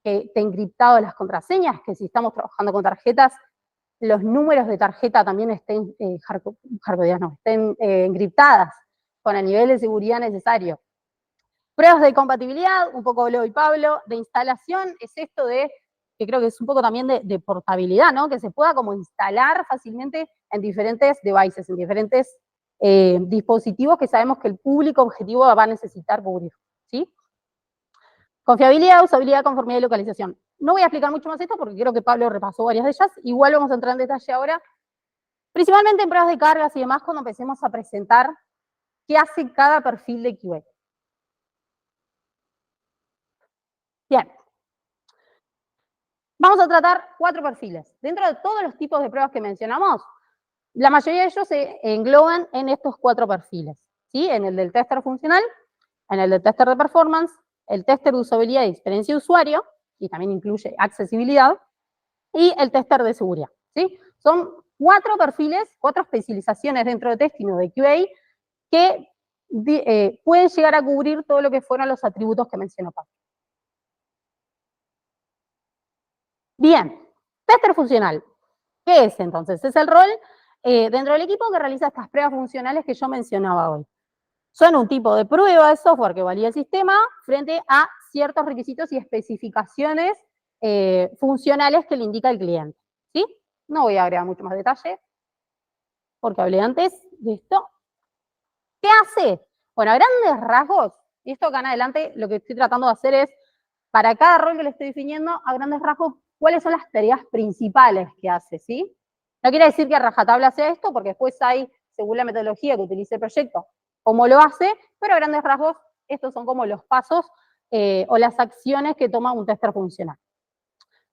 que esté encriptado las contraseñas, que si estamos trabajando con tarjetas, los números de tarjeta también estén, estén encriptadas con el nivel de seguridad necesario. Pruebas de compatibilidad, un poco habló hoy Pablo, de instalación, es esto de, que creo que es un poco también de portabilidad, ¿no? Que se pueda como instalar fácilmente en diferentes devices, en diferentes dispositivos que sabemos que el público objetivo va a necesitar cubrir, ¿sí? Confiabilidad, usabilidad, conformidad y localización. No voy a explicar mucho más esto porque creo que Pablo repasó varias de ellas, igual vamos a entrar en detalle ahora, principalmente en pruebas de cargas y demás cuando empecemos a presentar qué hace cada perfil de QA. Bien. Vamos a tratar 4 perfiles. Dentro de todos los tipos de pruebas que mencionamos, la mayoría de ellos se engloban en estos 4 perfiles, ¿sí? En el del tester funcional, en el del tester de performance, el tester de usabilidad y experiencia de usuario, y también incluye accesibilidad, y el tester de seguridad, ¿sí? Son 4 perfiles, 4 especializaciones dentro de testing o de QA que pueden llegar a cubrir todo lo que fueron los atributos que mencionó Pablo. Bien, tester funcional. ¿Qué es entonces? Es el rol dentro del equipo que realiza estas pruebas funcionales que yo mencionaba hoy. Son un tipo de prueba de software que valida el sistema frente a ciertos requisitos y especificaciones funcionales que le indica el cliente. ¿Sí? No voy a agregar mucho más detalle porque hablé antes de esto. ¿Qué hace? Bueno, a grandes rasgos, y esto acá en adelante lo que estoy tratando de hacer es, para cada rol que le estoy definiendo, a grandes rasgos, cuáles son las tareas principales que hace, ¿sí? No quiere decir que a rajatabla sea esto, porque después hay, según la metodología que utilice el proyecto, cómo lo hace, pero a grandes rasgos, estos son como los pasos o las acciones que toma un tester funcional.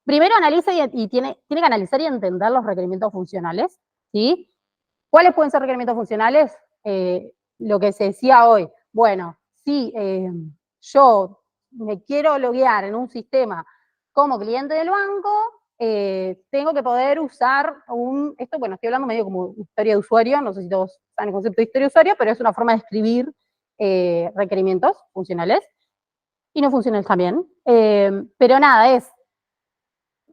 Primero analiza y tiene que analizar y entender los requerimientos funcionales, ¿sí? ¿Cuáles pueden ser requerimientos funcionales? Lo que se decía hoy, bueno, si yo me quiero loguear en un sistema como cliente del banco, tengo que poder usar esto, bueno, estoy hablando medio como historia de usuario, no sé si todos saben el concepto de historia de usuario, pero es una forma de escribir requerimientos funcionales, y no funcionales también, pero nada, es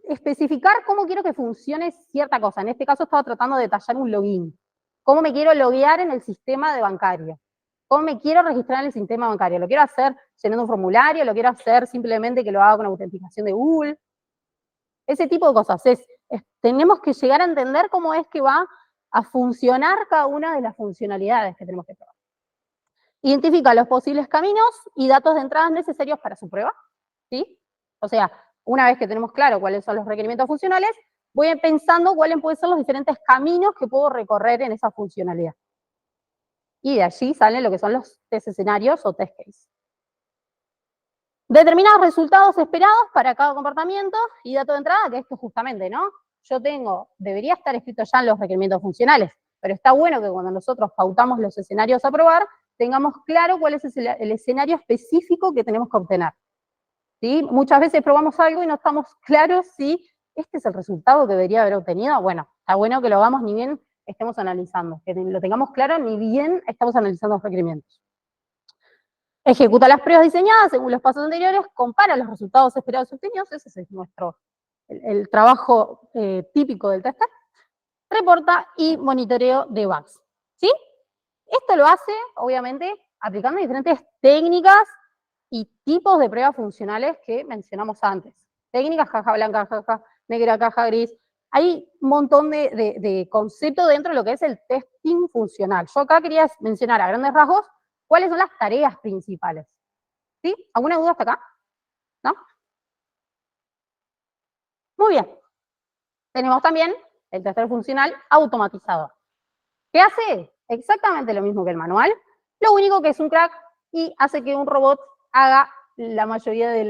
especificar cómo quiero que funcione cierta cosa. En este caso estaba tratando de detallar un login. ¿Cómo me quiero loguear en el sistema de bancario? ¿Cómo me quiero registrar en el sistema bancario? ¿Lo quiero hacer llenando un formulario? ¿Lo quiero hacer simplemente que lo haga con autenticación de Google? Ese tipo de cosas. Tenemos que llegar a entender cómo es que va a funcionar cada una de las funcionalidades que tenemos que probar. Identifica los posibles caminos y datos de entrada necesarios para su prueba, ¿sí? O sea, una vez que tenemos claro cuáles son los requerimientos funcionales, voy pensando cuáles pueden ser los diferentes caminos que puedo recorrer en esa funcionalidad. Y de allí salen lo que son los test escenarios o test case. Determinados resultados esperados para cada comportamiento y dato de entrada, que esto justamente, ¿no? Debería estar escrito ya en los requerimientos funcionales, pero está bueno que cuando nosotros pautamos los escenarios a probar, tengamos claro cuál es el escenario específico que tenemos que obtener. ¿Sí? Muchas veces probamos algo y no estamos claros si este es el resultado que debería haber obtenido. Bueno, está bueno que lo hagamos ni bien estemos analizando, que lo tengamos claro ni bien estamos analizando los requerimientos. Ejecuta las pruebas diseñadas según los pasos anteriores, compara los resultados esperados y obtenidos, ese es el trabajo típico del tester, reporta y monitoreo de bugs. ¿Sí? Esto lo hace, obviamente, aplicando diferentes técnicas y tipos de pruebas funcionales que mencionamos antes. Técnicas, caja blanca, caja negra, caja gris. Hay un montón de conceptos dentro de lo que es el testing funcional. Yo acá quería mencionar a grandes rasgos cuáles son las tareas principales. ¿Sí? ¿Alguna duda hasta acá? ¿No? Muy bien. Tenemos también el tester funcional automatizador. ¿Qué hace? Exactamente lo mismo que el manual, lo único que es un crack y hace que un robot haga la mayoría de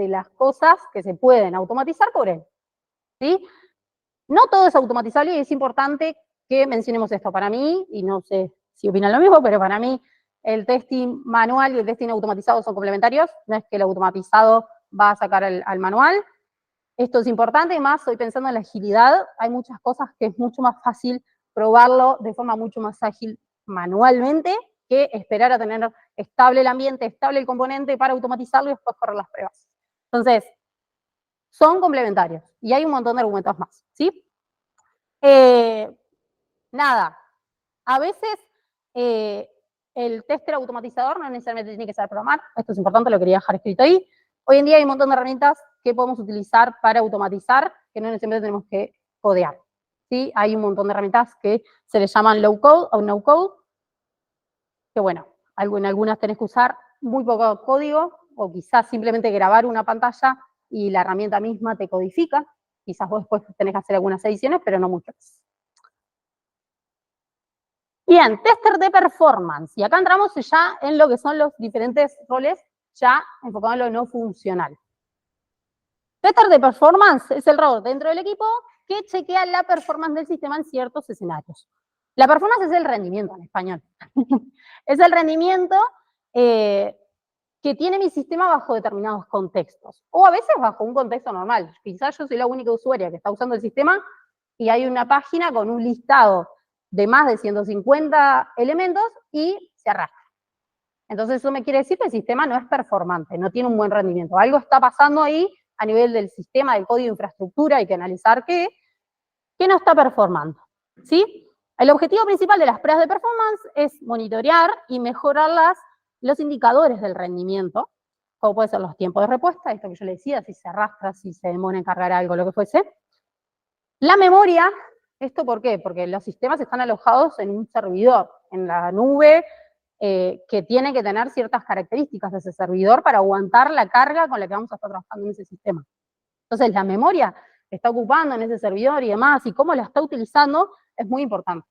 las cosas que se pueden automatizar por él. ¿Sí? No todo es automatizable y es importante que mencionemos esto. Para mí, y no sé si opinan lo mismo, pero para mí el testing manual y el testing automatizado son complementarios. No es que el automatizado va a sacar al manual. Esto es importante, y más estoy pensando en la agilidad. Hay muchas cosas que es mucho más fácil probarlo de forma mucho más ágil manualmente que esperar a tener estable el ambiente, estable el componente para automatizarlo y después correr las pruebas. Entonces, son complementarios y hay un montón de argumentos más, ¿sí? Nada, a veces el tester automatizador no necesariamente tiene que saber programar, esto es importante, lo quería dejar escrito ahí. Hoy en día hay un montón de herramientas que podemos utilizar para automatizar, que no necesariamente tenemos que codear. ¿Sí? Hay un montón de herramientas que se les llaman low code o no code, que bueno, en algunas tenés que usar muy poco código, o quizás simplemente grabar una pantalla y la herramienta misma te codifica. Quizás vos después tenés que hacer algunas ediciones, pero no muchas. Bien, tester de performance. Y acá entramos ya en lo que son los diferentes roles, ya enfocado en lo no funcional. Tester de performance es el rol dentro del equipo que chequea la performance del sistema en ciertos escenarios. La performance es el rendimiento en español. Es el rendimiento que tiene mi sistema bajo determinados contextos. O a veces bajo un contexto normal. Quizás yo soy la única usuaria que está usando el sistema y hay una página con un listado de más de 150 elementos y se arrastra. Entonces eso me quiere decir que el sistema no es performante, no tiene un buen rendimiento. Algo está pasando ahí a nivel del sistema, del código de infraestructura, hay que analizar qué no está performando. ¿Sí? El objetivo principal de las pruebas de performance es monitorear y mejorar los indicadores del rendimiento, como pueden ser los tiempos de respuesta, esto que yo le decía, si se arrastra, si se demora en cargar algo, lo que fuese. La memoria, ¿esto por qué? Porque los sistemas están alojados en un servidor, en la nube, que tiene que tener ciertas características de ese servidor para aguantar la carga con la que vamos a estar trabajando en ese sistema. Entonces, la memoria que está ocupando en ese servidor y demás, y cómo la está utilizando, es muy importante.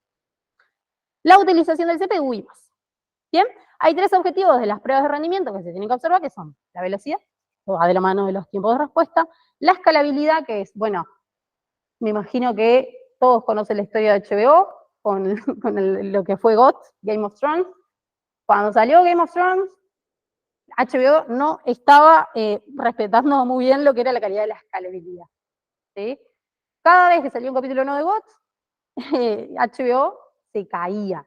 La utilización del CPU y más. Bien, hay tres objetivos de las pruebas de rendimiento que se tienen que observar, que son la velocidad, que va de la mano de los tiempos de respuesta, la escalabilidad, que es, bueno, me imagino que todos conocen la historia de HBO, con lo que fue GOT, Game of Thrones. Cuando salió Game of Thrones, HBO no estaba respetando muy bien lo que era la calidad de la escalabilidad. ¿Sí? Cada vez que salía un capítulo nuevo de GOT, HBO se caía.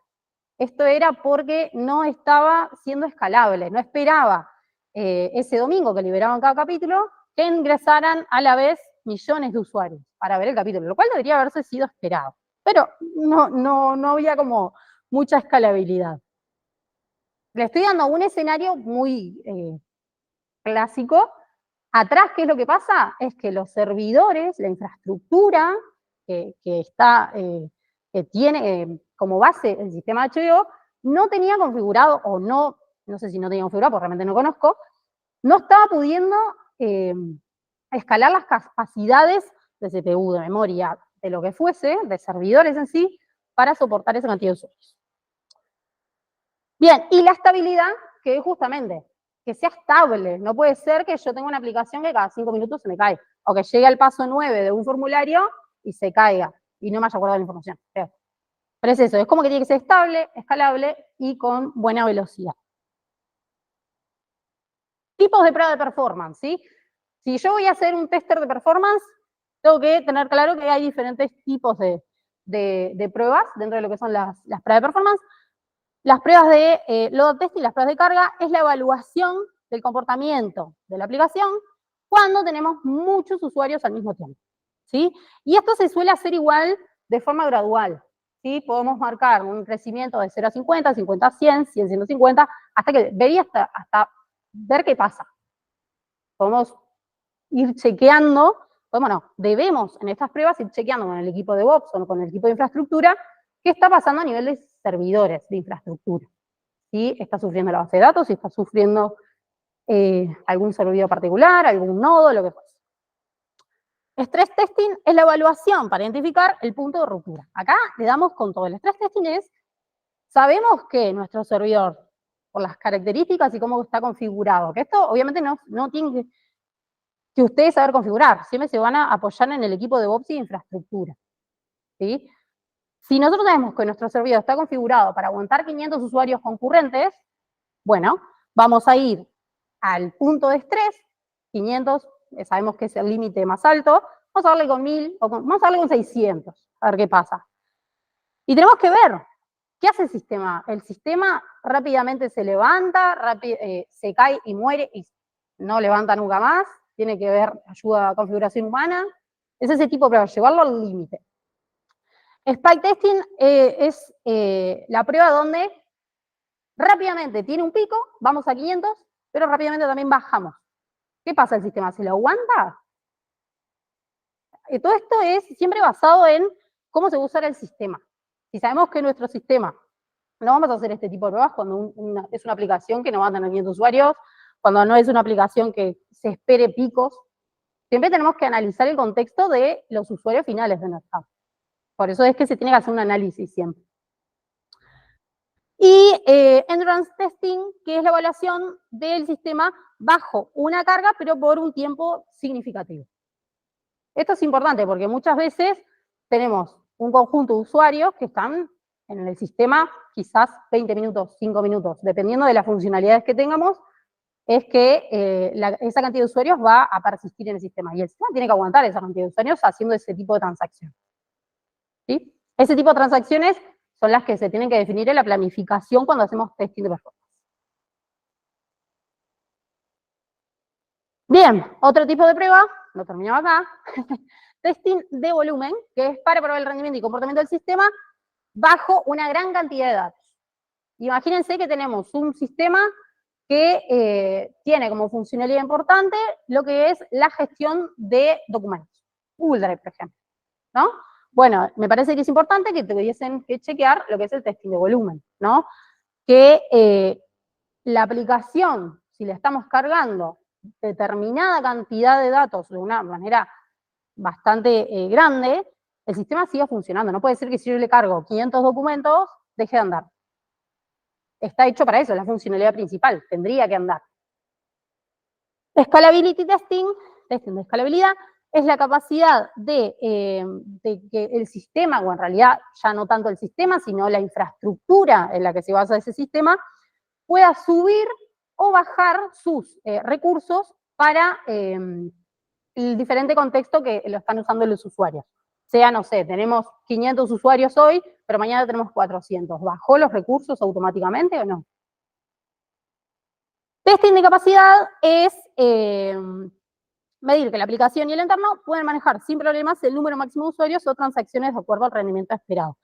Esto era porque no estaba siendo escalable, no esperaba ese domingo que liberaban cada capítulo, que ingresaran a la vez millones de usuarios para ver el capítulo, lo cual debería haberse sido esperado. Pero no había como mucha escalabilidad. Le estoy dando un escenario muy clásico. Atrás, ¿qué es lo que pasa? Es que los servidores, la infraestructura que tiene como base el sistema HBO, no tenía configurado, o no sé si no tenía configurado, porque realmente no conozco, no estaba pudiendo escalar las capacidades de CPU, de memoria, de lo que fuese, de servidores en sí, para soportar esa cantidad de usuarios. Bien, y la estabilidad, que es justamente que sea estable. No puede ser que yo tenga una aplicación que cada 5 minutos se me cae, o que llegue al paso 9 de un formulario y se caiga, y no me haya guardado la información. Pero es eso, es como que tiene que ser estable, escalable y con buena velocidad. Tipos de prueba de performance, ¿sí? Si yo voy a hacer un tester de performance, tengo que tener claro que hay diferentes tipos de pruebas dentro de lo que son las pruebas de performance. Las pruebas de load testing, las pruebas de carga, es la evaluación del comportamiento de la aplicación cuando tenemos muchos usuarios al mismo tiempo, ¿sí? Y esto se suele hacer igual de forma gradual, ¿sí? Podemos marcar un crecimiento de 0 a 50, 50 a 100, 100 a 150, hasta que vería hasta ver qué pasa. Podemos ir chequeando, bueno, debemos en estas pruebas ir chequeando con el equipo de DevOps o con el equipo de infraestructura qué está pasando a nivel de servidores de infraestructura. Si está sufriendo la base de datos, si está sufriendo algún servidor particular, algún nodo, lo que fuese. Stress testing es la evaluación para identificar el punto de ruptura. Acá le damos con todo. El stress testing es, sabemos que nuestro servidor, por las características y cómo está configurado, que esto obviamente no tiene que ustedes saber configurar, siempre se van a apoyar en el equipo de DevOps y de infraestructura, ¿sí? Si nosotros sabemos que nuestro servidor está configurado para aguantar 500 usuarios concurrentes, bueno, vamos a ir al punto de estrés, 500, sabemos que es el límite más alto, vamos a darle con 1000, vamos a darle con 600, a ver qué pasa. Y tenemos que ver, ¿qué hace el sistema? El sistema rápidamente se levanta, se cae y muere y no levanta nunca más, tiene que ver ayuda a configuración humana, es ese tipo de prueba, llevarlo al límite. Spike testing es la prueba donde rápidamente tiene un pico, vamos a 500, pero rápidamente también bajamos. ¿Qué pasa el sistema? ¿Se lo aguanta? Todo esto es siempre basado en cómo se va a usar el sistema. Si sabemos que nuestro sistema, no vamos a hacer este tipo de pruebas cuando es una aplicación que no va a tener 500 usuarios, cuando no es una aplicación que se espere picos, siempre tenemos que analizar el contexto de los usuarios finales de nuestra app. Por eso es que se tiene que hacer un análisis siempre. Y endurance testing, que es la evaluación del sistema bajo una carga, pero por un tiempo significativo. Esto es importante porque muchas veces tenemos un conjunto de usuarios que están en el sistema quizás 20 minutos, 5 minutos, dependiendo de las funcionalidades que tengamos, es que esa cantidad de usuarios va a persistir en el sistema. Y el sistema tiene que aguantar esa cantidad de usuarios haciendo ese tipo de transacciones. ¿Sí? Ese tipo de transacciones son las que se tienen que definir en la planificación cuando hacemos testing de performance. Bien, otro tipo de prueba, lo terminamos acá, testing de volumen, que es para probar el rendimiento y comportamiento del sistema bajo una gran cantidad de datos. Imagínense que tenemos un sistema que tiene como funcionalidad importante lo que es la gestión de documentos. Google Drive, por ejemplo, ¿no? Bueno, me parece que es importante que tuviesen que chequear lo que es el testing de volumen, ¿no? Que la aplicación, si le estamos cargando determinada cantidad de datos de una manera bastante grande, el sistema siga funcionando. No puede ser que si yo le cargo 500 documentos, deje de andar. Está hecho para eso, es la funcionalidad principal, tendría que andar. Scalability testing, testing de escalabilidad, es la capacidad de que el sistema, o en realidad ya no tanto el sistema, sino la infraestructura en la que se basa ese sistema, pueda subir o bajar sus recursos para el diferente contexto que lo están usando los usuarios. Sea, no sé, tenemos 500 usuarios hoy, pero mañana tenemos 400. ¿Bajó los recursos automáticamente o no? Testing de capacidad es medir que la aplicación y el entorno pueden manejar sin problemas el número máximo de usuarios o transacciones de acuerdo al rendimiento esperado.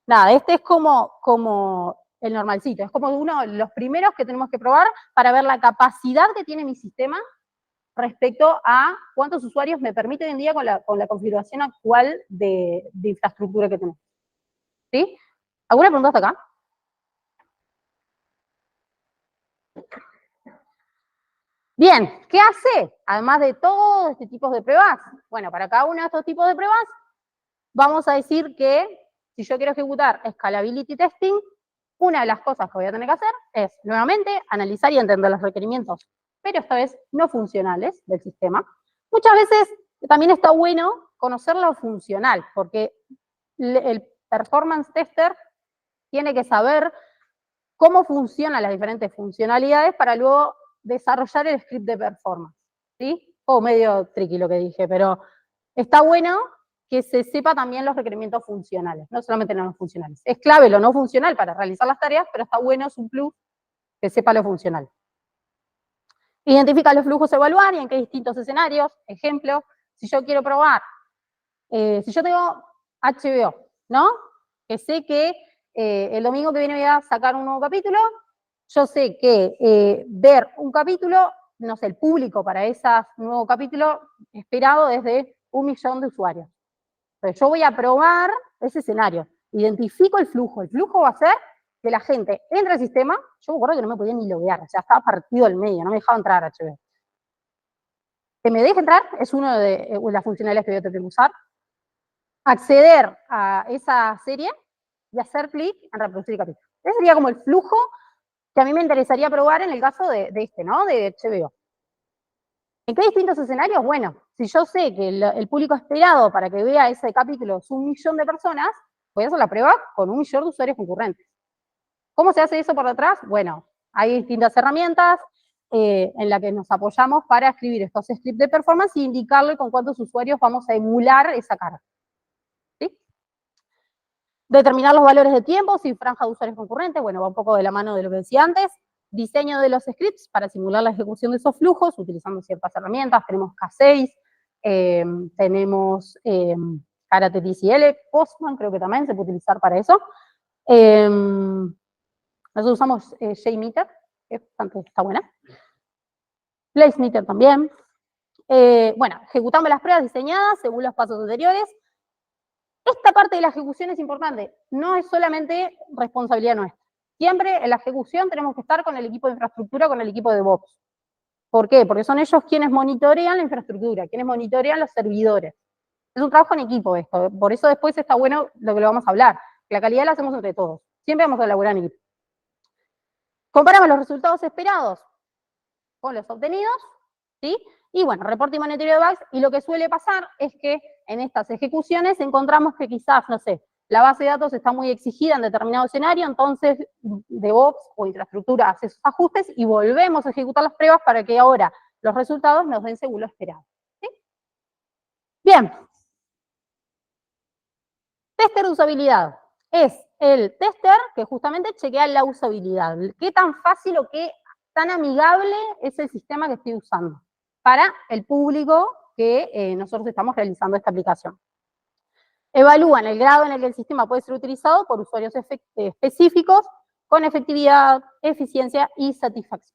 Nada, este es como el normalcito, es como uno de los primeros que tenemos que probar para ver la capacidad que tiene mi sistema respecto a cuántos usuarios me permite hoy en día con la configuración actual de infraestructura que tenemos. ¿Sí? ¿Alguna pregunta hasta acá? Bien, ¿qué hace? Además de todos este tipo de pruebas, bueno, para cada uno de estos tipos de pruebas, vamos a decir que si yo quiero ejecutar Scalability Testing, una de las cosas que voy a tener que hacer es, nuevamente, analizar y entender los requerimientos, pero esta vez no funcionales del sistema. Muchas veces también está bueno conocer lo funcional, porque el performance tester tiene que saber cómo funcionan las diferentes funcionalidades para luego desarrollar el script de performance, ¿sí? Medio tricky lo que dije, pero está bueno que se sepa también los requerimientos funcionales, no solamente los no funcionales. Es clave lo no funcional para realizar las tareas, pero está bueno, es un plus, que sepa lo funcional. Identifica los flujos a evaluar y en qué distintos escenarios. Ejemplo, si yo quiero probar, si yo tengo HBO, ¿no? Que sé que el domingo que viene voy a sacar un nuevo capítulo, yo sé que ver un capítulo, no sé, el público para ese nuevo capítulo esperado es de 1 millón de usuarios. Entonces yo voy a probar ese escenario, identifico el flujo va a ser que la gente entre al sistema, yo me acuerdo que no me podía ni loguear, o sea, estaba partido al medio, no me dejaba entrar a HBO. Que me deje entrar es una de las funcionalidades que voy a tener que usar. Acceder a esa serie y hacer clic en reproducir el capítulo. Ese sería como el flujo que a mí me interesaría probar en el caso de este, ¿no? De HBO. ¿En qué distintos escenarios? Bueno, si yo sé que el público esperado para que vea ese capítulo es 1 millón de personas, voy a hacer la prueba con 1 millón de usuarios concurrentes. ¿Cómo se hace eso por detrás? Bueno, hay distintas herramientas en las que nos apoyamos para escribir estos scripts de performance y indicarle con cuántos usuarios vamos a emular esa carga. ¿Sí? Determinar los valores de tiempo, si franja de usuarios concurrentes, bueno, va un poco de la mano de lo que decía antes. Diseño de los scripts para simular la ejecución de esos flujos, utilizando ciertas herramientas. Tenemos K6, tenemos Karate TCL, Postman creo que también se puede utilizar para eso. Nosotros usamos JMeter, que está buena. PlaceMeter también. Bueno, ejecutamos las pruebas diseñadas según los pasos anteriores. Esta parte de la ejecución es importante, no es solamente responsabilidad nuestra. Siempre en la ejecución tenemos que estar con el equipo de infraestructura, con el equipo de DevOps. ¿Por qué? Porque son ellos quienes monitorean la infraestructura, quienes monitorean los servidores. Es un trabajo en equipo esto, por eso después está bueno lo que lo vamos a hablar. La calidad la hacemos entre todos, siempre vamos a elaborar en equipo. Comparamos los resultados esperados con los obtenidos, ¿sí? Y bueno, reporte y monitoreo de bugs, y lo que suele pasar es que en estas ejecuciones encontramos que quizás, no sé, la base de datos está muy exigida en determinado escenario, entonces DevOps o infraestructura hace esos ajustes y volvemos a ejecutar las pruebas para que ahora los resultados nos den según lo esperado. ¿Sí? Bien. Tester de usabilidad. Es el tester que justamente chequea la usabilidad. Qué tan fácil o qué tan amigable es el sistema que estoy usando para el público que nosotros estamos realizando esta aplicación. Evalúan el grado en el que el sistema puede ser utilizado por usuarios específicos con efectividad, eficiencia y satisfacción.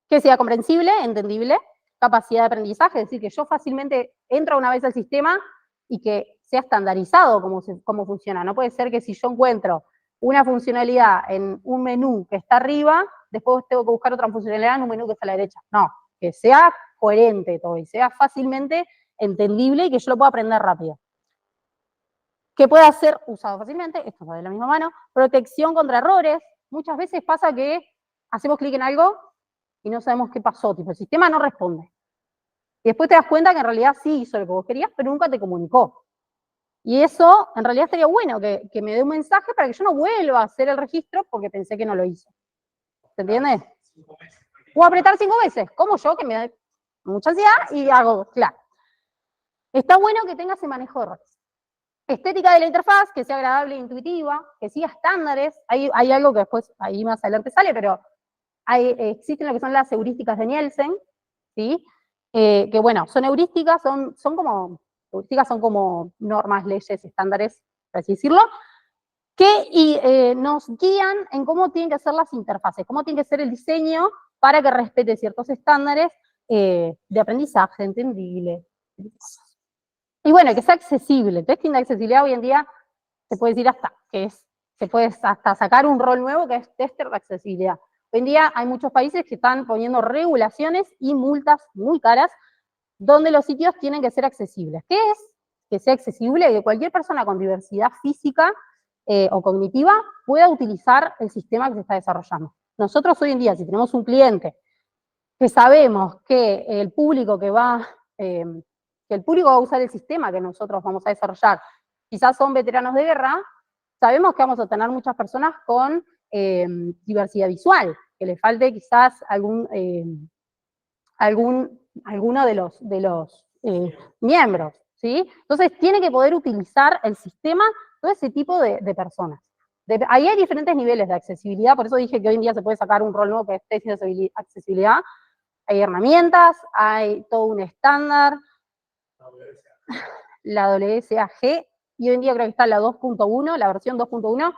Que sea comprensible, entendible, capacidad de aprendizaje, es decir, que yo fácilmente entro una vez al sistema y que sea estandarizado cómo funciona. No puede ser que si yo encuentro una funcionalidad en un menú que está arriba, después tengo que buscar otra funcionalidad en un menú que está a la derecha. No, que sea coherente todo y sea fácilmente entendible y que yo lo pueda aprender rápido. Que pueda ser usado fácilmente, esto va de la misma mano. Protección contra errores. Muchas veces pasa que hacemos clic en algo y no sabemos qué pasó, tipo el sistema no responde. Y después te das cuenta que en realidad sí hizo lo que vos querías, pero nunca te comunicó. Y eso, en realidad estaría bueno, que me dé un mensaje para que yo no vuelva a hacer el registro porque pensé que no lo hizo. ¿Se entiende? O apretar 5 veces, como yo, que me da mucha ansiedad y hago, claro. Está bueno que tenga ese manejo de errores. Estética de la interfaz, que sea agradable e intuitiva, que siga estándares. Hay algo que después, ahí más adelante sale, pero existen lo que son las heurísticas de Nielsen, ¿sí? Que bueno, son heurísticas, son como normas, leyes, estándares, por así decirlo, que nos guían en cómo tienen que ser las interfaces, cómo tiene que ser el diseño para que respete ciertos estándares de aprendizaje, entendible. Y bueno, que sea accesible. El testing de accesibilidad hoy en día se puede decir se puede hasta sacar un rol nuevo que es tester de accesibilidad. Hoy en día hay muchos países que están poniendo regulaciones y multas muy caras donde los sitios tienen que ser accesibles. ¿Qué es? Que sea accesible, que cualquier persona con diversidad física o cognitiva pueda utilizar el sistema que se está desarrollando. Nosotros hoy en día, si tenemos un cliente que sabemos que el público que va a usar el sistema que nosotros vamos a desarrollar, quizás son veteranos de guerra, sabemos que vamos a tener muchas personas con diversidad visual, que les falte quizás alguno de los miembros, ¿sí? Entonces tiene que poder utilizar el sistema todo ese tipo de personas. Ahí hay diferentes niveles de accesibilidad, por eso dije que hoy en día se puede sacar un rol nuevo que es tesis de accesibilidad. Hay herramientas, hay todo un estándar, la WSAG, y hoy en día creo que está la 2.1, la versión 2.1,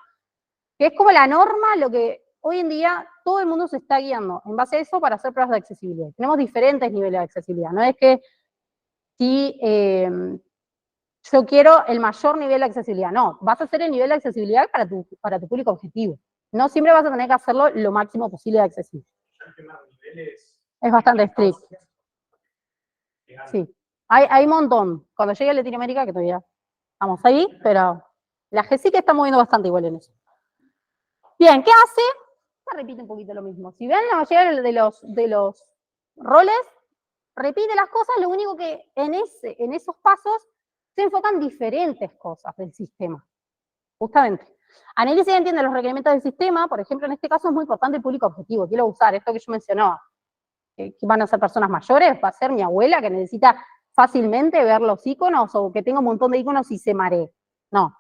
que es como la norma, lo que hoy en día todo el mundo se está guiando en base a eso para hacer pruebas de accesibilidad. Tenemos diferentes niveles de accesibilidad, no es que si yo quiero el mayor nivel de accesibilidad, no, vas a hacer el nivel de accesibilidad para tu público objetivo. No siempre vas a tener que hacerlo lo máximo posible de accesible. Es bastante estricto. Sí, hay un montón. Cuando llegue a Latinoamérica, que todavía estamos ahí, pero la GESIC está moviendo bastante igual en eso. Bien, ¿qué hace? Se repite un poquito lo mismo. Si ven, la mayoría de los roles repite las cosas, lo único que en esos pasos se enfocan diferentes cosas del sistema. Justamente. Analiza y entiende los requerimientos del sistema, por ejemplo, en este caso es muy importante el público objetivo. Quiero usar esto que yo mencionaba. Que van a ser personas mayores, va a ser mi abuela que necesita fácilmente ver los iconos o que tenga un montón de iconos y se maree. No.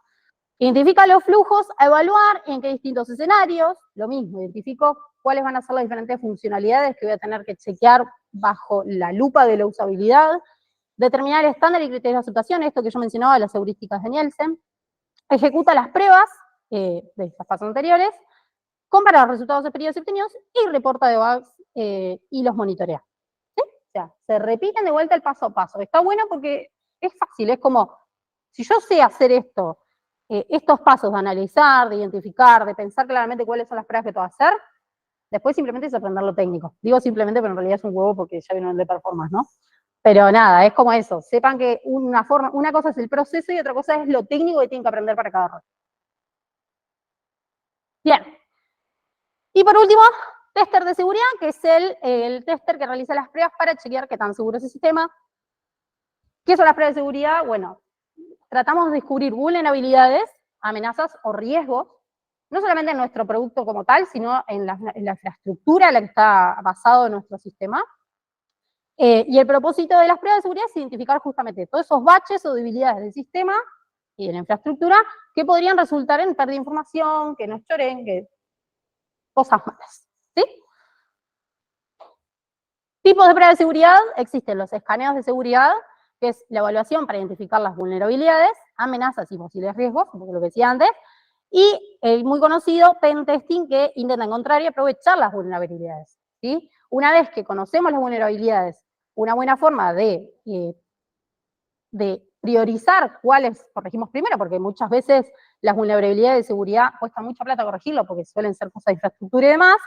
Identifica los flujos a evaluar en qué distintos escenarios, lo mismo, identifico cuáles van a ser las diferentes funcionalidades que voy a tener que chequear bajo la lupa de la usabilidad, determinar el estándar y criterios de aceptación, esto que yo mencionaba, las heurísticas de Nielsen, ejecuta las pruebas de estas fases anteriores, compara los resultados de periodos obtenidos y reporta de bugs y los monitorea. ¿Sí? O sea, se repiten de vuelta el paso a paso. Está bueno porque es fácil, es como, si yo sé hacer esto, estos pasos de analizar, de identificar, de pensar claramente cuáles son las pruebas que tengo que hacer, después simplemente es aprender lo técnico. Digo simplemente, pero en realidad es un huevo porque ya vino el de performance, ¿no? Pero nada, es como eso. Sepan que una cosa es el proceso y otra cosa es lo técnico que tienen que aprender para cada rol. Bien. Y por último, tester de seguridad, que es el tester que realiza las pruebas para chequear qué tan seguro es el sistema. ¿Qué son las pruebas de seguridad? Bueno, tratamos de descubrir vulnerabilidades, amenazas o riesgos, no solamente en nuestro producto como tal, sino en la infraestructura en la que está basado nuestro sistema. Y el propósito de las pruebas de seguridad es identificar justamente todos esos baches o debilidades del sistema y de la infraestructura que podrían resultar en pérdida de información, que nos choren, que cosas malas. ¿Sí? Tipos de pruebas de seguridad, existen los escaneos de seguridad, que es la evaluación para identificar las vulnerabilidades, amenazas y posibles riesgos, como lo que decía antes, y el muy conocido pen testing, que intenta encontrar y aprovechar las vulnerabilidades. ¿Sí? Una vez que conocemos las vulnerabilidades, una buena forma de priorizar cuáles corregimos primero, porque muchas veces las vulnerabilidades de seguridad cuesta mucha plata corregirlo, porque suelen ser cosas de infraestructura y demás.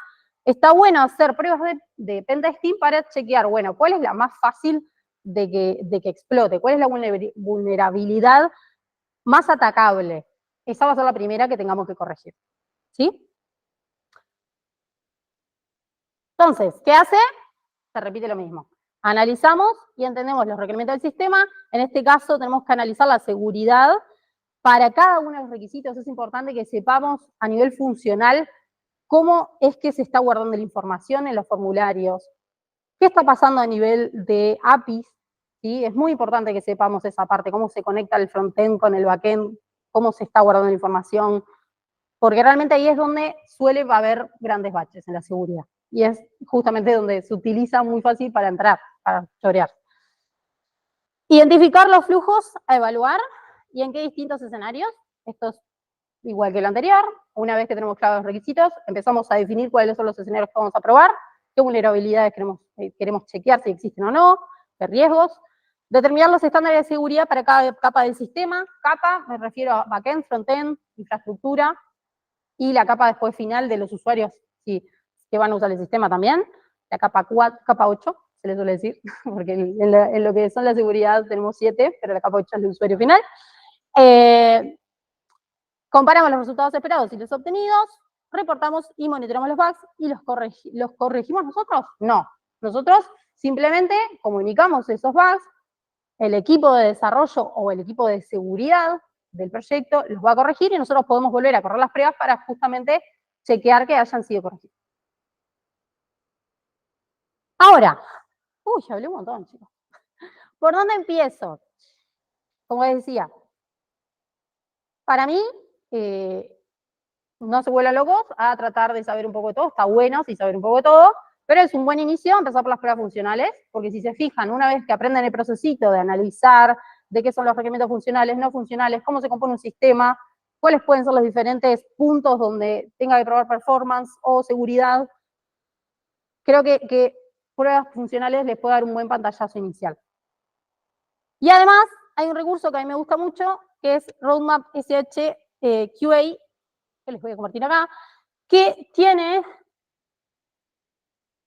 Está bueno hacer pruebas de pentesting para chequear, bueno, cuál es la más fácil de que explote, cuál es la vulnerabilidad más atacable. Esa va a ser la primera que tengamos que corregir. ¿Sí? Entonces, ¿qué hace? Se repite lo mismo. Analizamos y entendemos los requerimientos del sistema. En este caso tenemos que analizar la seguridad. Para cada uno de los requisitos es importante que sepamos a nivel funcional cómo es que se está guardando la información en los formularios, qué está pasando a nivel de APIs, ¿sí? Es muy importante que sepamos esa parte, cómo se conecta el frontend con el backend, cómo se está guardando la información, porque realmente ahí es donde suele haber grandes baches en la seguridad. Y es justamente donde se utiliza muy fácil para entrar, para chorear. Identificar los flujos a evaluar y en qué distintos escenarios. Esto es igual que lo anterior. Una vez que tenemos claros los requisitos, empezamos a definir cuáles son los escenarios que vamos a probar, qué vulnerabilidades queremos chequear si existen o no, qué riesgos. Determinar los estándares de seguridad para cada capa del sistema. Capa, me refiero a backend, frontend, infraestructura, y la capa después final de los usuarios que van a usar el sistema también. La capa 8, se le suele decir, porque en lo que son la seguridad tenemos 7, pero la capa 8 es el usuario final. Comparamos los resultados esperados y los obtenidos, reportamos y monitoreamos los bugs y los corregimos nosotros. No, nosotros simplemente comunicamos esos bugs, el equipo de desarrollo o el equipo de seguridad del proyecto los va a corregir y nosotros podemos volver a correr las pruebas para justamente chequear que hayan sido corregidos. Ahora, hablé un montón, chicos. ¿Por dónde empiezo? Como les decía, para mí, no se vuelvan locos a tratar de saber un poco de todo, está bueno sí saber un poco de todo, pero es un buen inicio empezar por las pruebas funcionales, porque si se fijan, una vez que aprenden el procesito de analizar de qué son los requerimientos funcionales, no funcionales, cómo se compone un sistema, cuáles pueden ser los diferentes puntos donde tenga que probar performance o seguridad, creo que pruebas funcionales les puede dar un buen pantallazo inicial. Y además, hay un recurso que a mí me gusta mucho, que es Roadmap SH QA, que les voy a compartir acá, que tiene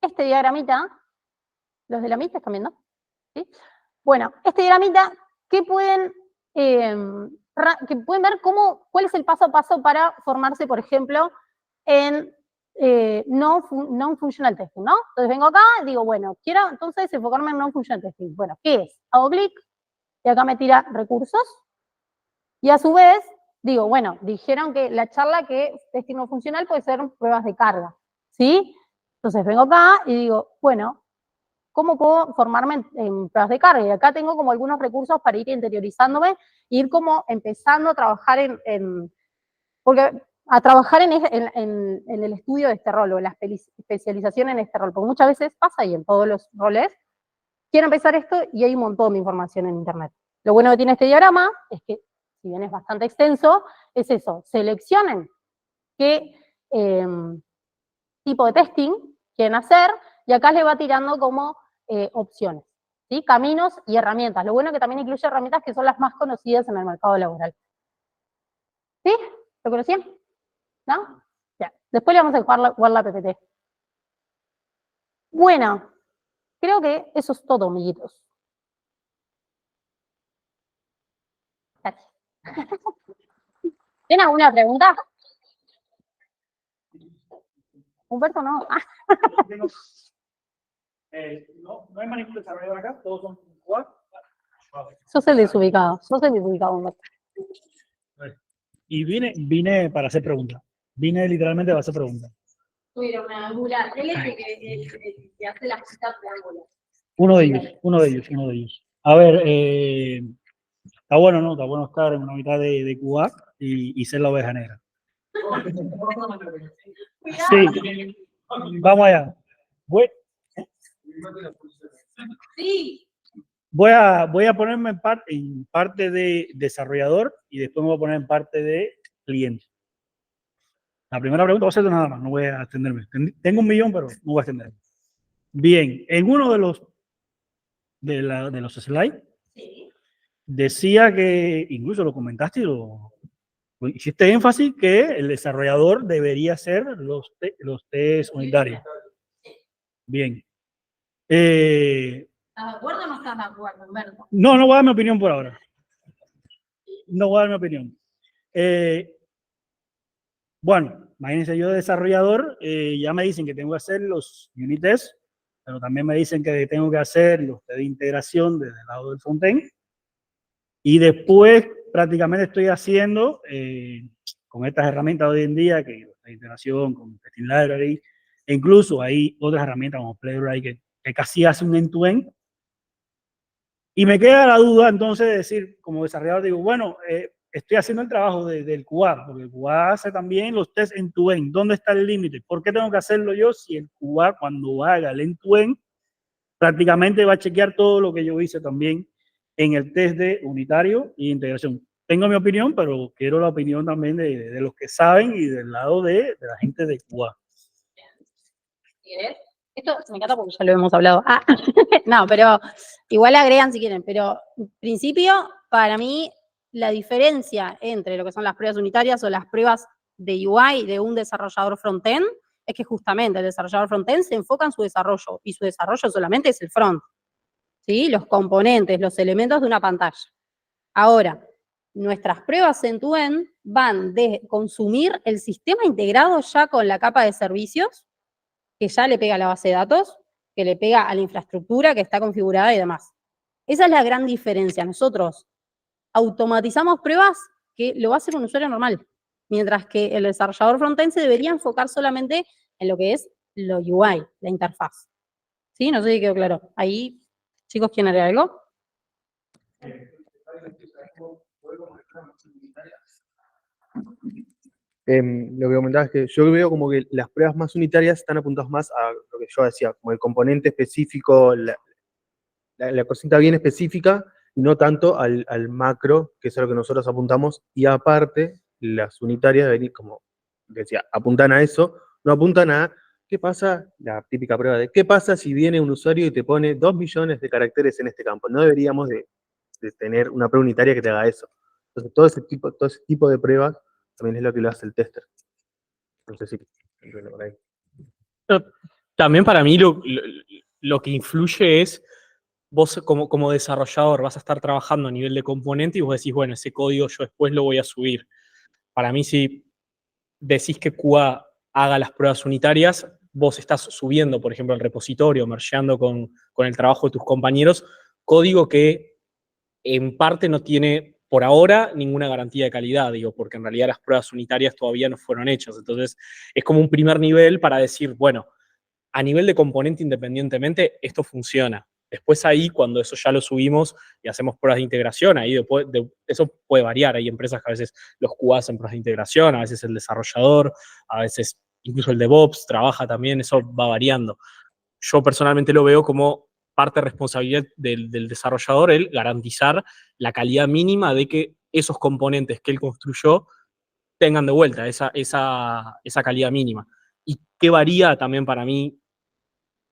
este diagramita. ¿Los de la MIT están viendo? ¿Sí? Bueno, este diagramita que pueden ver cuál es el paso a paso para formarse, por ejemplo, en non-functional testing, ¿no? Entonces vengo acá y digo, bueno, quiero entonces enfocarme en non-functional testing. Bueno, ¿qué es? Hago clic y acá me tira recursos. Y a su vez, digo, bueno, dijeron que la charla que testing no funcional puede ser pruebas de carga, ¿sí? Entonces vengo acá y digo, bueno, ¿cómo puedo formarme en pruebas de carga? Y acá tengo como algunos recursos para ir interiorizándome e ir como empezando a trabajar en el estudio de este rol o la especialización en este rol, porque muchas veces pasa y en todos los roles, quiero empezar esto y hay un montón de información en internet. Lo bueno que tiene este diagrama es que, si bien es bastante extenso, es eso, seleccionen qué tipo de testing quieren hacer y acá les va tirando como opciones, ¿sí? Caminos y herramientas. Lo bueno es que también incluye herramientas que son las más conocidas en el mercado laboral. ¿Sí? ¿Lo conocían? ¿No? Ya. Después le vamos a jugar la PPT. Bueno, creo que eso es todo, amiguitos. Gracias. ¿Tienen alguna pregunta? Humberto, no. No hay ningún desarrollador acá, todos son QA. Sos el desubicado, Humberto. Y vine para hacer preguntas. Vine literalmente para hacer preguntas. Tuvieron una angular. Él es el que hace las citas de angular. Uno de ellos. A ver, está bueno, ¿no? Está bueno estar en una mitad de QA y ser la oveja negra. Sí, vamos allá. Sí. Voy a ponerme en parte de desarrollador y después me voy a poner en parte de cliente. La primera pregunta va a ser nada más, no voy a extenderme. Tengo 1 millón, pero no voy a extenderme. Bien, en uno de los slides decía que, incluso lo comentaste y lo hiciste énfasis, que el desarrollador debería hacer los test unitarios. Bien. ¿Estás de acuerdo o no estás de acuerdo, Humberto? No voy a dar mi opinión por ahora. No voy a dar mi opinión. Bueno, imagínense, yo de desarrollador, ya me dicen que tengo que hacer los unit tests, pero también me dicen que tengo que hacer los test de integración desde el lado del frontend. Y después prácticamente estoy haciendo, con estas herramientas de hoy en día, que la integración con Testing Library, e incluso hay otras herramientas como Playwright que casi hace un end-to-end. Y me queda la duda entonces de decir, como desarrollador, digo, bueno, estoy haciendo el trabajo del QA, porque el QA hace también los tests end-to-end. ¿Dónde está el límite? ¿Por qué tengo que hacerlo yo si el QA, cuando haga el end-to-end, prácticamente va a chequear todo lo que yo hice también en el test de unitario y integración? Tengo mi opinión, pero quiero la opinión también de los que saben y del lado de la gente de QA. ¿Quieres? Esto me encanta porque ya lo hemos hablado. No, pero igual agregan si quieren, pero en principio, para mí, la diferencia entre lo que son las pruebas unitarias o las pruebas de UI de un desarrollador frontend es que justamente el desarrollador frontend se enfoca en su desarrollo y su desarrollo solamente es el front, ¿sí? Los componentes, los elementos de una pantalla. Ahora, nuestras pruebas end-to-end van de consumir el sistema integrado ya con la capa de servicios, que ya le pega a la base de datos, que le pega a la infraestructura que está configurada y demás. Esa es la gran diferencia. Nosotros automatizamos pruebas que lo va a hacer un usuario normal, mientras que el desarrollador frontend se debería enfocar solamente en lo que es lo UI, la interfaz. ¿Sí? No sé si quedó claro. Ahí, chicos, ¿quieren agregar algo? Lo que comentaba es que yo veo como que las pruebas más unitarias están apuntadas más a lo que yo decía, como el componente específico, la cosita bien específica, y no tanto al macro, que es a lo que nosotros apuntamos, y aparte, las unitarias deberían, como decía, apuntan a eso, no apuntan a qué pasa, la típica prueba de qué pasa si viene un usuario y te pone 2 millones de caracteres en este campo. No deberíamos de tener una prueba unitaria que te haga eso. Entonces, todo ese tipo de pruebas también es lo que lo hace el tester. No sé si entiendo por ahí. También para mí lo que influye es, vos como desarrollador vas a estar trabajando a nivel de componente y vos decís, bueno, ese código yo después lo voy a subir. Para mí, si decís que QA haga las pruebas unitarias, vos estás subiendo, por ejemplo, al repositorio, mergeando con el trabajo de tus compañeros, código que en parte no tiene por ahora ninguna garantía de calidad, digo, porque en realidad las pruebas unitarias todavía no fueron hechas. Entonces, es como un primer nivel para decir, bueno, a nivel de componente independientemente, esto funciona. Después ahí, cuando eso ya lo subimos y hacemos pruebas de integración, ahí después eso puede variar. Hay empresas que a veces los QA hacen pruebas de integración, a veces el desarrollador, a veces incluso el DevOps trabaja también, eso va variando. Yo personalmente lo veo como parte de responsabilidad del desarrollador el garantizar la calidad mínima de que esos componentes que él construyó tengan de vuelta esa calidad mínima. ¿Y qué varía también para mí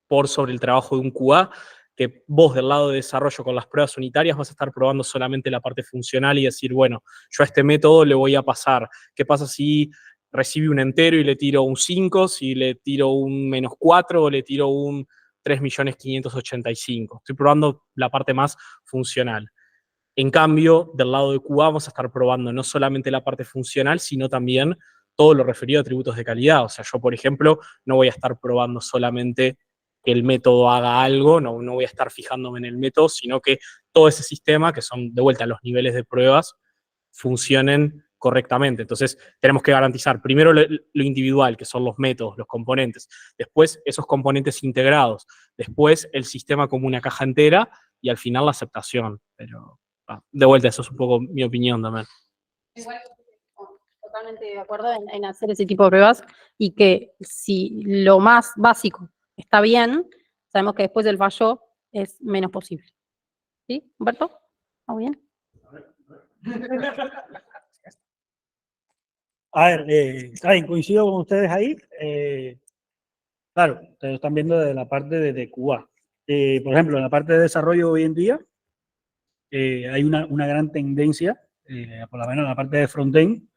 por sobre el trabajo de un QA? Que vos del lado de desarrollo con las pruebas unitarias vas a estar probando solamente la parte funcional y decir, bueno, yo a este método le voy a pasar. ¿Qué pasa si recibe un entero y le tiro un 5, si le tiro un -4 o le tiro un 3.585.000? Estoy probando la parte más funcional. En cambio, del lado de QA vamos a estar probando no solamente la parte funcional, sino también todo lo referido a atributos de calidad. O sea, yo, por ejemplo, no voy a estar probando solamente que el método haga algo, no voy a estar fijándome en el método, sino que todo ese sistema, que son de vuelta los niveles de pruebas, funcionen correctamente. Entonces, tenemos que garantizar primero lo individual, que son los métodos, los componentes, después esos componentes integrados, después el sistema como una caja entera y al final la aceptación. Pero de vuelta, eso es un poco mi opinión también. Igual, totalmente de acuerdo en hacer ese tipo de pruebas y que si lo más básico está bien, sabemos que después del fallo es menos posible. ¿Sí, Humberto? ¿Está bien? A ver, está bien, coincido con ustedes ahí. Claro, ustedes están viendo desde la parte de QA. Por ejemplo, en la parte de desarrollo hoy en día hay una gran tendencia, por lo menos en la parte de frontend,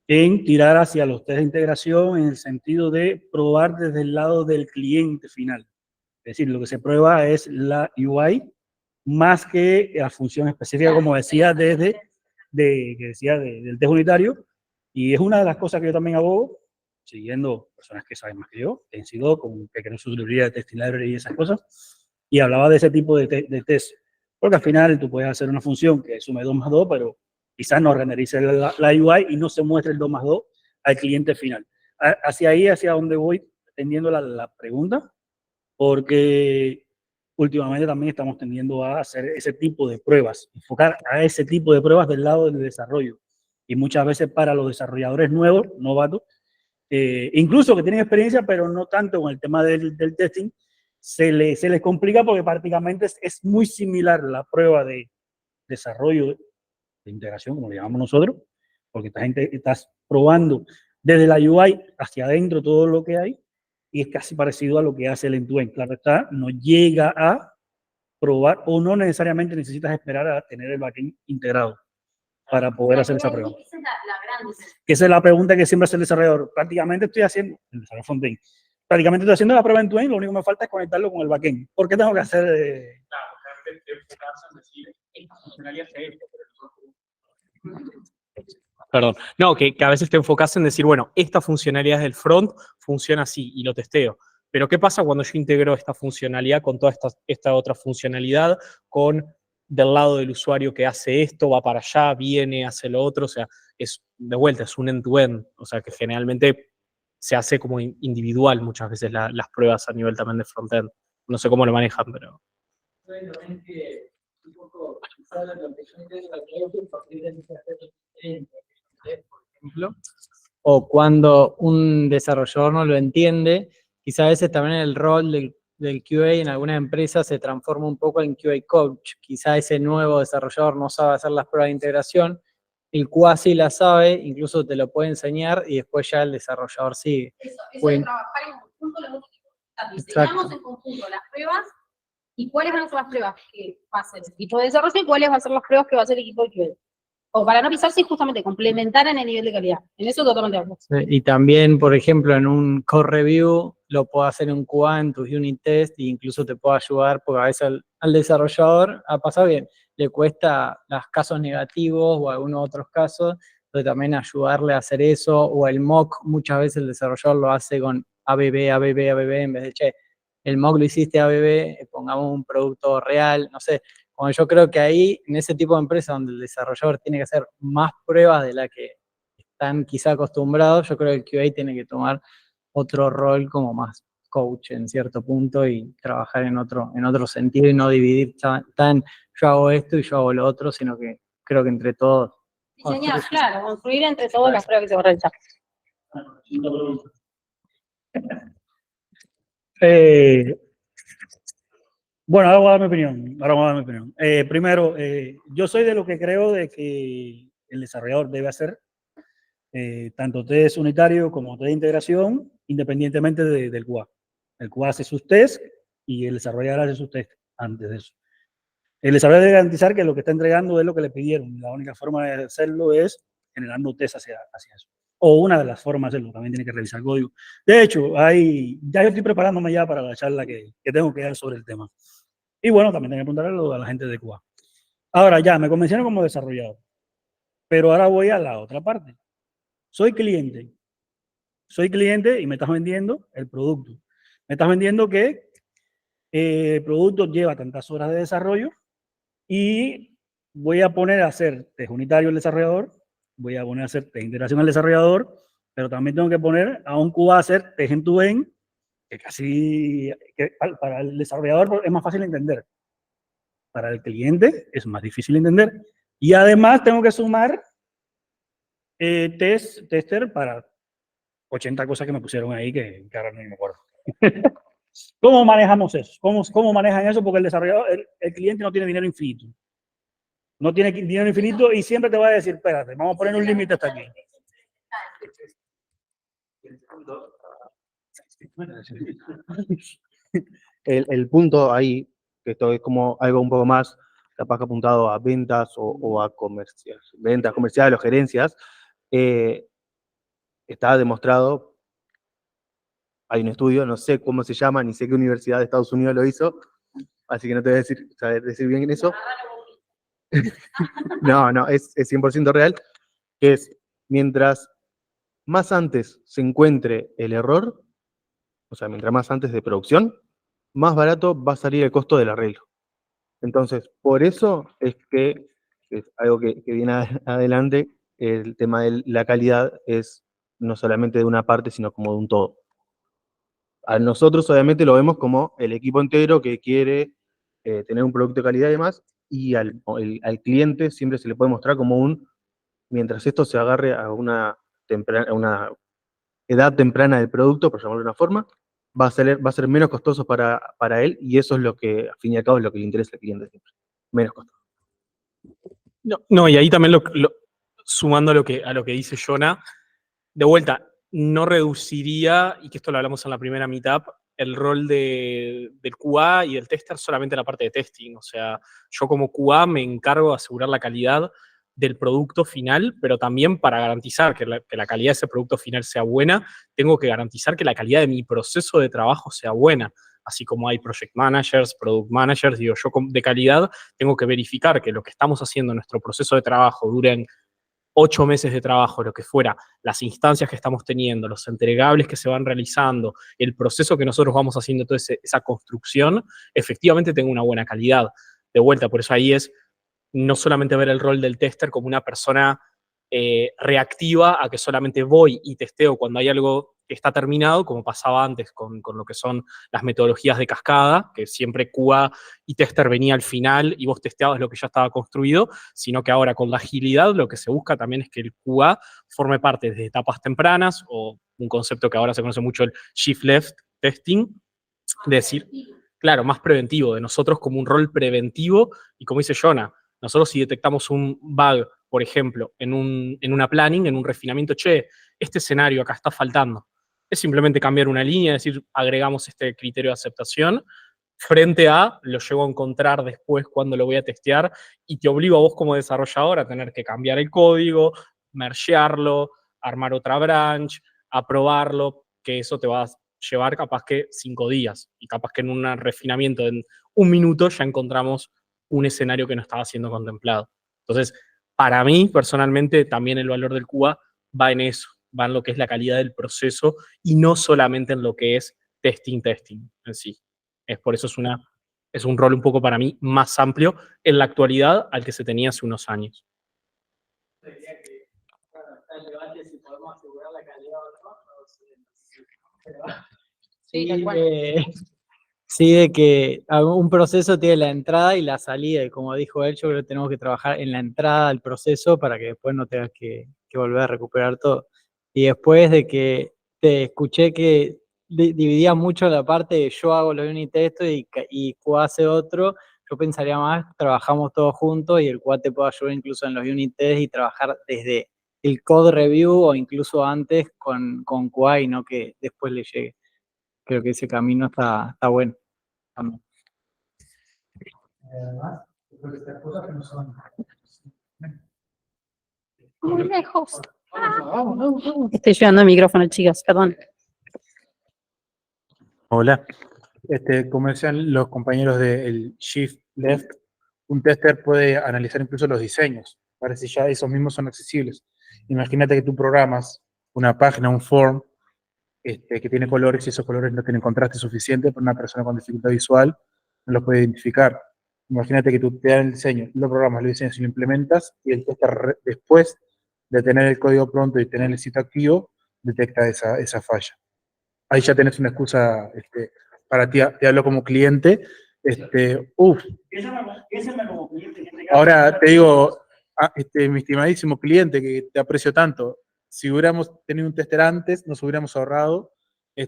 en tirar hacia los test de integración en el sentido de probar desde el lado del cliente final. Es decir, lo que se prueba es la UI más que la función específica, como decía, del test unitario. Y es una de las cosas que yo también abogo, siguiendo personas que saben más que yo, que han sido con que creen su librería de testing library y esas cosas, y hablaba de ese tipo de test. Porque al final tú puedes hacer una función que sume 2 más 2, pero quizás no renderice la UI y no se muestre el 2 más 2 al cliente final. Hacia ahí, hacia donde voy, tendiendo la pregunta, porque últimamente también estamos tendiendo a hacer ese tipo de pruebas, enfocar a ese tipo de pruebas del lado del desarrollo. Y muchas veces para los desarrolladores nuevos, novatos, incluso que tienen experiencia, pero no tanto con el tema del testing, se les complica porque prácticamente es muy similar la prueba de desarrollo de integración, como le llamamos nosotros, porque estás probando desde la UI hacia adentro todo lo que hay, y es casi parecido a lo que hace el end-to-end. Claro está, no llega a probar o no necesariamente necesitas esperar a tener el backend integrado para poder hacer esa prueba. Esa es la gran diferencia. Esa es la pregunta que siempre hace el desarrollador. Prácticamente estoy haciendo, el desarrollador frontend, prácticamente estoy haciendo la prueba end-to-end, lo único que me falta es conectarlo con el backend. ¿Por qué tengo que hacer? Claro, enfocarse en decir, esta funcionalidad es esto, pero Perdón. No, que a veces te enfocas en decir, bueno, esta funcionalidad del front funciona así y lo testeo. Pero ¿qué pasa cuando yo integro esta funcionalidad con toda esta otra funcionalidad, con del lado del usuario que hace esto, va para allá, viene, hace lo otro? O sea, de vuelta, es un end-to-end. O sea, que generalmente se hace como individual muchas veces las pruebas a nivel también de frontend. No sé cómo lo manejan, pero... Bueno, es que un poco, quizás lo que yo entiendo es que hay que partir de muchas cosas diferentes, por ejemplo, o cuando un desarrollador no lo entiende, quizás a veces también el rol del QA en algunas empresas se transforma un poco en QA coach. Quizá ese nuevo desarrollador no sabe hacer las pruebas de integración, el QA sí la sabe, incluso te lo puede enseñar y después ya el desarrollador sigue. Eso Bueno. de trabajar en conjunto, los dos equipos. Diseñamos en conjunto las pruebas y cuáles van a ser las pruebas que va a hacer el equipo de desarrollo y cuáles van a ser las pruebas que va a hacer el equipo de QA. O para no pisarse y justamente complementar en el nivel de calidad. En eso totalmente de acuerdo. Y también, por ejemplo, en un code review lo puedo hacer en un QA, en tus unit test, e incluso te puedo ayudar, porque a veces al desarrollador, ha pasado bien, le cuesta los casos negativos o algunos otros casos, entonces también ayudarle a hacer eso, o el mock, muchas veces el desarrollador lo hace con ABB, ABB, ABB, en vez de, che, el mock lo hiciste ABB, pongamos un producto real, no sé. Como yo creo que ahí, en ese tipo de empresas donde el desarrollador tiene que hacer más pruebas de la que están quizá acostumbrados, yo creo que el QA tiene que tomar otro rol como más coach en cierto punto y trabajar en otro sentido y no dividir tan yo hago esto y yo hago lo otro, sino que creo que entre todos. Diseñar, claro, construir entre todos las pruebas que se van a realizar. Bueno, ahora voy a dar mi opinión. Primero, yo soy de lo que creo de que el desarrollador debe hacer tanto test unitario como test de integración, independientemente del QA. El QA hace sus tests y el desarrollador hace sus tests antes de eso. El desarrollador debe garantizar que lo que está entregando es lo que le pidieron. La única forma de hacerlo es generando test hacia eso. O una de las formas de hacerlo, también tiene que revisar el código. De hecho, ya yo estoy preparándome ya para la charla que tengo que dar sobre el tema. Y bueno, también tengo que preguntarle a la gente de QA. Ahora ya, me convencieron como desarrollador. Pero ahora voy a la otra parte. Soy cliente y me estás vendiendo el producto. Me estás vendiendo que el producto lleva tantas horas de desarrollo y voy a poner a hacer test unitario al desarrollador, voy a poner a hacer test de integración al desarrollador, pero también tengo que poner a un QA a hacer test end-to-end, que para el desarrollador es más fácil de entender. Para el cliente es más difícil de entender. Y además tengo que sumar tester para 80 cosas que me pusieron ahí que ahora no me acuerdo. ¿Cómo manejamos eso? ¿Cómo manejan eso? Porque el desarrollador, el cliente no tiene dinero infinito. No tiene dinero infinito y siempre te va a decir, espérate, vamos a poner un límite hasta aquí. El punto ahí, que esto es como algo un poco más capaz que apuntado a ventas o a ventas comerciales o gerencias, está demostrado, hay un estudio, no sé cómo se llama, ni sé qué universidad de Estados Unidos lo hizo, así que no te voy a saber decir bien eso. No, es 100% real, que es mientras más antes se encuentre el error, o sea, mientras más antes de producción, más barato va a salir el costo del arreglo. Entonces, por eso es que es algo que viene adelante, el tema de la calidad es no solamente de una parte, sino como de un todo. A nosotros obviamente lo vemos como el equipo entero que quiere tener un producto de calidad y demás, y al cliente siempre se le puede mostrar como mientras esto se agarre a una edad temprana del producto, por llamarlo de una forma, va a ser menos costoso para él, y eso es lo que, al fin y al cabo, es lo que le interesa al cliente siempre. Menos costoso. No, y ahí también sumando a lo que dice Jonah, de vuelta, no reduciría, y que esto lo hablamos en la primera meetup, el rol del QA y del tester solamente la parte de testing. O sea, yo como QA me encargo de asegurar la calidad del producto final, pero también para garantizar que la calidad de ese producto final sea buena, tengo que garantizar que la calidad de mi proceso de trabajo sea buena. Así como hay project managers, product managers, digo, yo de calidad tengo que verificar que lo que estamos haciendo en nuestro proceso de trabajo duren 8 meses de trabajo, lo que fuera, las instancias que estamos teniendo, los entregables que se van realizando, el proceso que nosotros vamos haciendo, toda esa construcción, efectivamente tenga una buena calidad. De vuelta, por eso ahí es no solamente ver el rol del tester como una persona reactiva a que solamente voy y testeo cuando hay algo que está terminado, como pasaba antes con lo que son las metodologías de cascada, que siempre QA y tester venía al final y vos testeabas lo que ya estaba construido, sino que ahora con la agilidad lo que se busca también es que el QA forme parte desde etapas tempranas, o un concepto que ahora se conoce mucho, el shift left testing, de decir, claro, más preventivo, de nosotros como un rol preventivo, y como dice Jonah, nosotros si detectamos un bug, por ejemplo, en una planning, en un refinamiento, che, este escenario acá está faltando, es simplemente cambiar una línea, es decir, agregamos este criterio de aceptación, frente a lo llego a encontrar después cuando lo voy a testear, y te obligo a vos como desarrollador a tener que cambiar el código, mergearlo, armar otra branch, aprobarlo, que eso te va a llevar capaz que 5 días, y capaz que en un refinamiento en 1 minuto ya encontramos un escenario que no estaba siendo contemplado. Entonces, para mí, personalmente, también el valor del QA va en eso, va en lo que es la calidad del proceso y no solamente en lo que es testing en sí. Por eso es un rol un poco para mí más amplio en la actualidad al que se tenía hace unos años. Yo diría que, bueno, está el debate si podemos asegurar la calidad o no, pero Sí, tal cual. sí de que un proceso tiene la entrada y la salida, y como dijo él, yo creo que tenemos que trabajar en la entrada del proceso para que después no tengas que volver a recuperar todo. Y después de que te escuché que dividías mucho la parte de yo hago los unit test y QA hace otro, yo pensaría más, trabajamos todos juntos y el QA te puede ayudar incluso en los unit test y trabajar desde el code review o incluso antes con QA y no que después le llegue. Creo que ese camino está bueno. Además, yo creo que estas cosas que no son. Muy lejos. Estoy llevando el micrófono, chicas, perdón. Hola. Como decían los compañeros del Shift Left, un tester puede analizar incluso los diseños, para ver si ya esos mismos son accesibles. Imagínate que tú programas una página, un form, que tiene colores y esos colores no tienen contraste suficiente para una persona con dificultad visual, no los puede identificar. Imagínate que tú te das el diseño, lo programas, lo diseñas y lo implementas, y el tester después de tener el código pronto y tener el sitio activo, detecta esa falla. Ahí ya tenés una excusa para ti, te hablo como cliente. Piénsame como cliente en este caso. Ahora te digo, mi estimadísimo cliente, que te aprecio tanto, si hubiéramos tenido un tester antes, nos hubiéramos ahorrado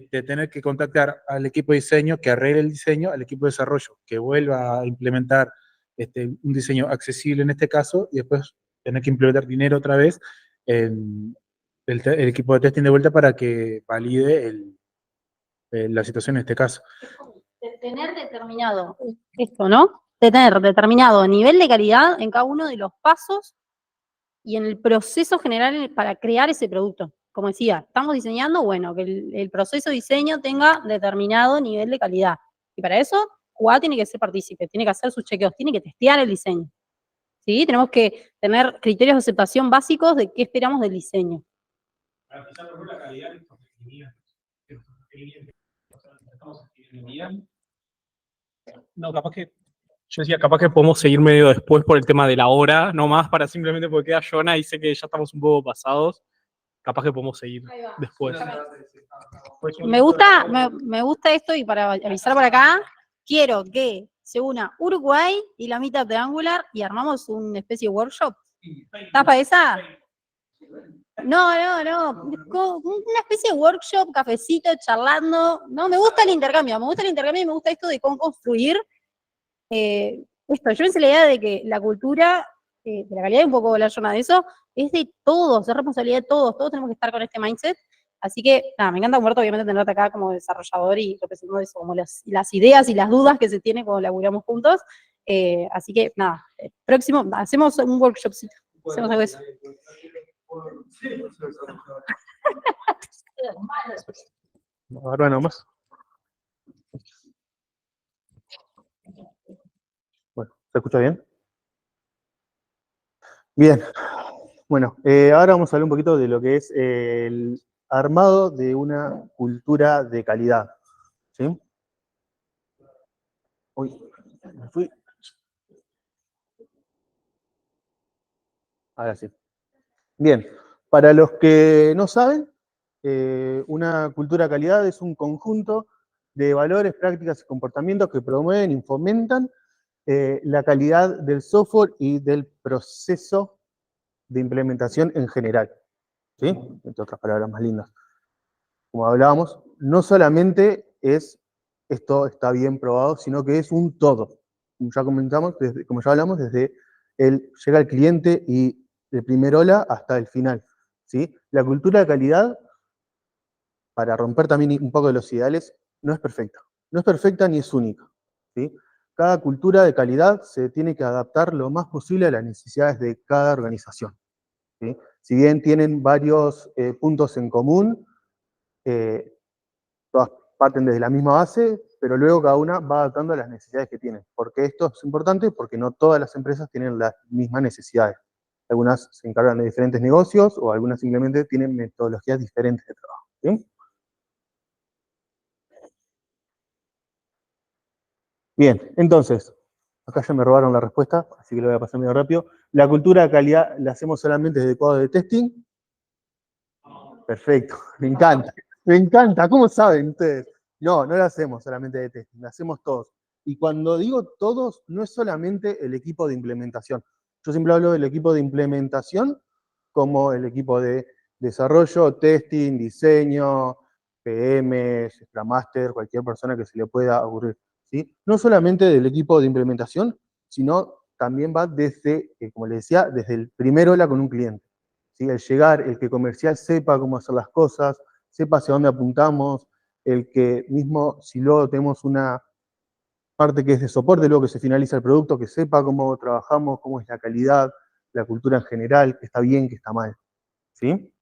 tener que contactar al equipo de diseño que arregle el diseño, al equipo de desarrollo que vuelva a implementar un diseño accesible en este caso, y después tener que implementar dinero otra vez en el equipo de testing de vuelta para que valide la situación en este caso. De tener determinado esto, ¿no? De tener determinado nivel de calidad en cada uno de los pasos y en el proceso general para crear ese producto. Como decía, estamos diseñando, bueno, que el proceso de diseño tenga determinado nivel de calidad. Y para eso, QA tiene que ser partícipe, tiene que hacer sus chequeos, tiene que testear el diseño. ¿Sí? Tenemos que tener criterios de aceptación básicos de qué esperamos del diseño. Garantizar la calidad de nuestros requerimientos. Estamos escribiendo bien. No, capaz que, yo decía, capaz que podemos seguir medio después por el tema de la hora, no más para simplemente porque queda Jonah y sé que ya estamos un poco pasados. Capaz que podemos seguir después. Me gusta esto, y para avisar por acá, quiero que se una Uruguay y la mitad de Angular y armamos una especie de workshop. ¿Estás para esa? No. Una especie de workshop, cafecito, charlando. No, me gusta el intercambio y me gusta esto de cómo construir esto. Yo pensé la idea de que la cultura, de la calidad, un poco hablar Jonah de eso, es de todos, es responsabilidad de todos tenemos que estar con este mindset. Así que, nada, me encanta, Humberto, obviamente tenerte acá como desarrollador y representando eso, como las ideas y las dudas que se tienen cuando laburamos juntos. Así que, nada, próximo, hacemos un workshop, hacemos algo de eso. Ahora nomás. Bueno, ¿se escucha bien? Bien. Bueno, ahora vamos a hablar un poquito de lo que es el armado de una cultura de calidad. ¿Sí? Uy, me fui. Ahora sí. Bien, para los que no saben, una cultura de calidad es un conjunto de valores, prácticas y comportamientos que promueven y fomentan la calidad del software y del proceso de implementación en general. ¿Sí? Entre otras palabras más lindas. Como hablábamos, no solamente es esto está bien probado, sino que es un todo. Como ya comentamos, como ya hablamos, desde llega el cliente y el primer hola hasta el final. ¿Sí? La cultura de calidad, para romper también un poco de los ideales, no es perfecta. No es perfecta ni es única. ¿Sí? Cada cultura de calidad se tiene que adaptar lo más posible a las necesidades de cada organización. ¿Sí? Si bien tienen varios puntos en común, todas parten desde la misma base, pero luego cada una va adaptando a las necesidades que tiene. ¿Por qué esto es importante? Porque no todas las empresas tienen las mismas necesidades. Algunas se encargan de diferentes negocios o algunas simplemente tienen metodologías diferentes de trabajo. ¿Sí? Bien, entonces, acá ya me robaron la respuesta, así que lo voy a pasar medio rápido. La cultura de calidad la hacemos solamente desde cuadro de testing. Perfecto, me encanta. Me encanta, ¿cómo saben ustedes? No, no la hacemos solamente de testing, la hacemos todos. Y cuando digo todos, no es solamente el equipo de implementación. Yo siempre hablo del equipo de implementación como el equipo de desarrollo, testing, diseño, PM, Scrum Master, cualquier persona que se le pueda ocurrir. ¿Sí? No solamente del equipo de implementación, sino también va desde, como les decía, desde el primer hola con un cliente. ¿Sí? El llegar, el que comercial sepa cómo hacer las cosas, sepa hacia dónde apuntamos, el que mismo, si luego tenemos una parte que es de soporte, luego que se finaliza el producto, que sepa cómo trabajamos, cómo es la calidad, la cultura en general, que está bien, que está mal. ¿Sí?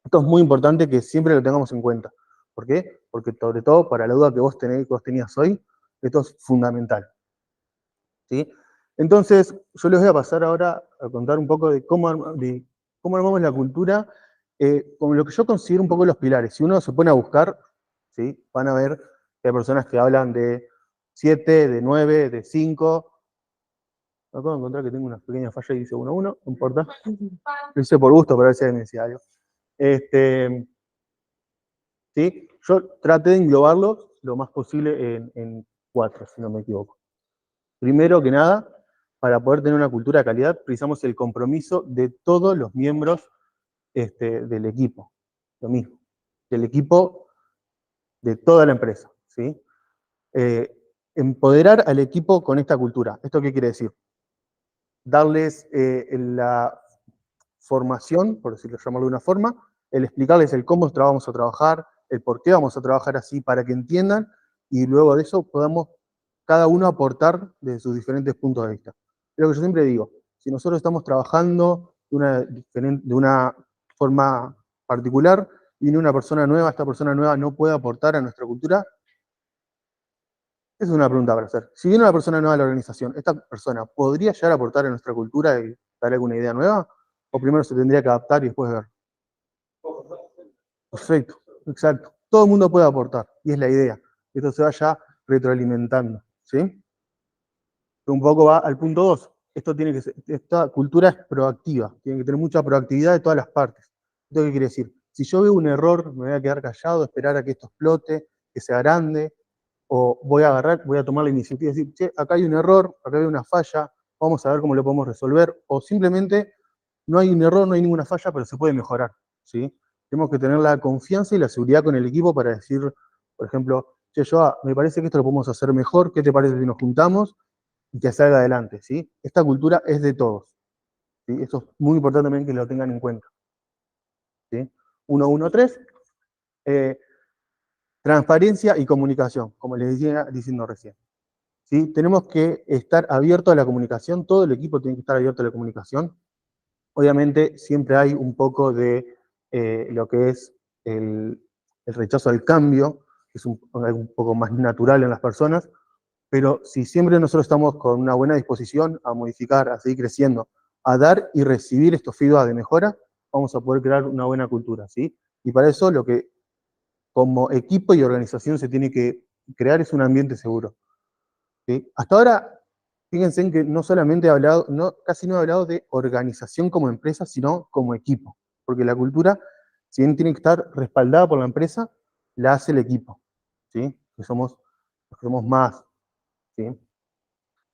Esto es muy importante que siempre lo tengamos en cuenta. ¿Por qué? Porque sobre todo para la duda que vos tenías hoy, esto es fundamental. ¿Sí? Entonces, yo les voy a pasar ahora a contar un poco de cómo armamos la cultura, con lo que yo considero un poco los pilares. Si uno se pone a buscar, ¿sí? Van a ver que hay personas que hablan de 7, de 9, de 5. Acabo de encontrar que tengo una pequeña falla y dice 1-1, no importa. Lo hice por gusto, para ver si alguien me decía algo. ¿Sí? Yo traté de englobarlo lo más posible en 4, si no me equivoco. Primero que nada, para poder tener una cultura de calidad, precisamos el compromiso de todos los miembros del equipo. Lo mismo, del equipo de toda la empresa. ¿Sí? Empoderar al equipo con esta cultura. ¿Esto qué quiere decir? Darles la formación, por decirlo, llamarlo de una forma, el explicarles el cómo vamos a trabajar, el por qué vamos a trabajar así, para que entiendan, y luego de eso podamos cada uno aportar desde sus diferentes puntos de vista. Es lo que yo siempre digo, si nosotros estamos trabajando de una forma particular, y viene una persona nueva, esta persona nueva no puede aportar a nuestra cultura, esa es una pregunta para hacer. Si viene una persona nueva a la organización, ¿esta persona podría llegar a aportar a nuestra cultura y dar alguna idea nueva? ¿O primero se tendría que adaptar y después ver? Perfecto, exacto. Todo el mundo puede aportar, y es la idea. Esto se vaya retroalimentando, ¿sí? Un poco va al punto 2. Esta cultura es proactiva, tiene que tener mucha proactividad de todas las partes. ¿Esto qué quiere decir? Si yo veo un error, me voy a quedar callado, esperar a que esto explote, que sea grande, o voy a tomar la iniciativa y decir, che, acá hay un error, acá hay una falla, vamos a ver cómo lo podemos resolver, o simplemente no hay un error, no hay ninguna falla, pero se puede mejorar, ¿sí? Tenemos que tener la confianza y la seguridad con el equipo para decir, por ejemplo, che, Joa, me parece que esto lo podemos hacer mejor, ¿qué te parece si nos juntamos? Y que salga adelante, ¿sí? Esta cultura es de todos, ¿sí? Eso es muy importante también que lo tengan en cuenta, ¿sí? 1-1-3, transparencia y comunicación, como les decía diciendo recién. ¿Sí? Tenemos que estar abiertos a la comunicación, todo el equipo tiene que estar abierto a la comunicación. Obviamente siempre hay un poco de lo que es el rechazo al cambio, que es algo un poco más natural en las personas, pero si siempre nosotros estamos con una buena disposición a modificar, a seguir creciendo, a dar y recibir estos feedback de mejora, vamos a poder crear una buena cultura, ¿sí? Y para eso lo que como equipo y organización se tiene que crear es un ambiente seguro, ¿sí? Hasta ahora, fíjense en que no solamente he hablado, casi no he hablado de organización como empresa, sino como equipo, porque la cultura, si bien tiene que estar respaldada por la empresa, la hace el equipo, ¿sí? Que somos más, ¿sí?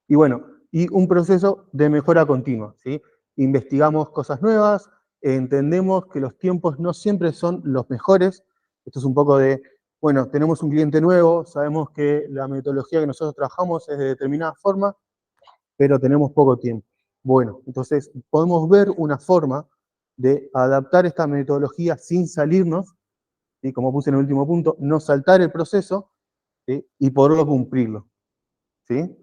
Y bueno, y un proceso de mejora continua, ¿sí? Investigamos cosas nuevas, entendemos que los tiempos no siempre son los mejores. Esto es un poco de, bueno, tenemos un cliente nuevo, sabemos que la metodología que nosotros trabajamos es de determinada forma, pero tenemos poco tiempo. Bueno, entonces podemos ver una forma de adaptar esta metodología sin salirnos, ¿sí? Como puse en el último punto, no saltar el proceso, ¿sí? Y poderlo cumplirlo, ¿sí?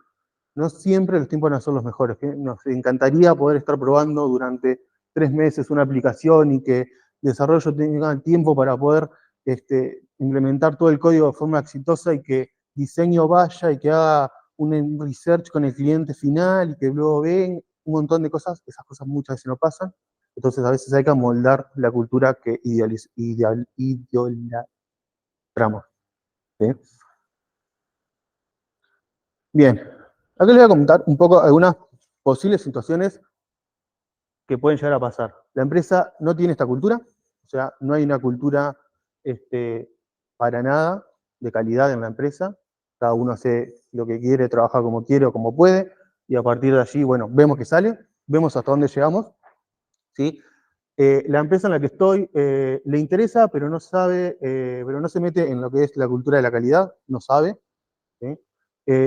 No siempre los tiempos van a ser los mejores. ¿Sí? Nos encantaría poder estar probando durante 3 meses una aplicación y que el desarrollo tenga el tiempo para poder implementar todo el código de forma exitosa y que diseño vaya y que haga un research con el cliente final y que luego ven un montón de cosas. Esas cosas muchas veces no pasan. Entonces a veces hay que moldar la cultura que idolatramos. ¿Sí? Bien, acá les voy a comentar un poco algunas posibles situaciones que pueden llegar a pasar. La empresa no tiene esta cultura, o sea, no hay una cultura para nada de calidad en la empresa. Cada uno hace lo que quiere, trabaja como quiere o como puede, y a partir de allí, bueno, vemos que sale, vemos hasta dónde llegamos, ¿sí? La empresa en la que estoy le interesa, pero no sabe, pero no se mete en lo que es la cultura de la calidad, no sabe, ¿sí?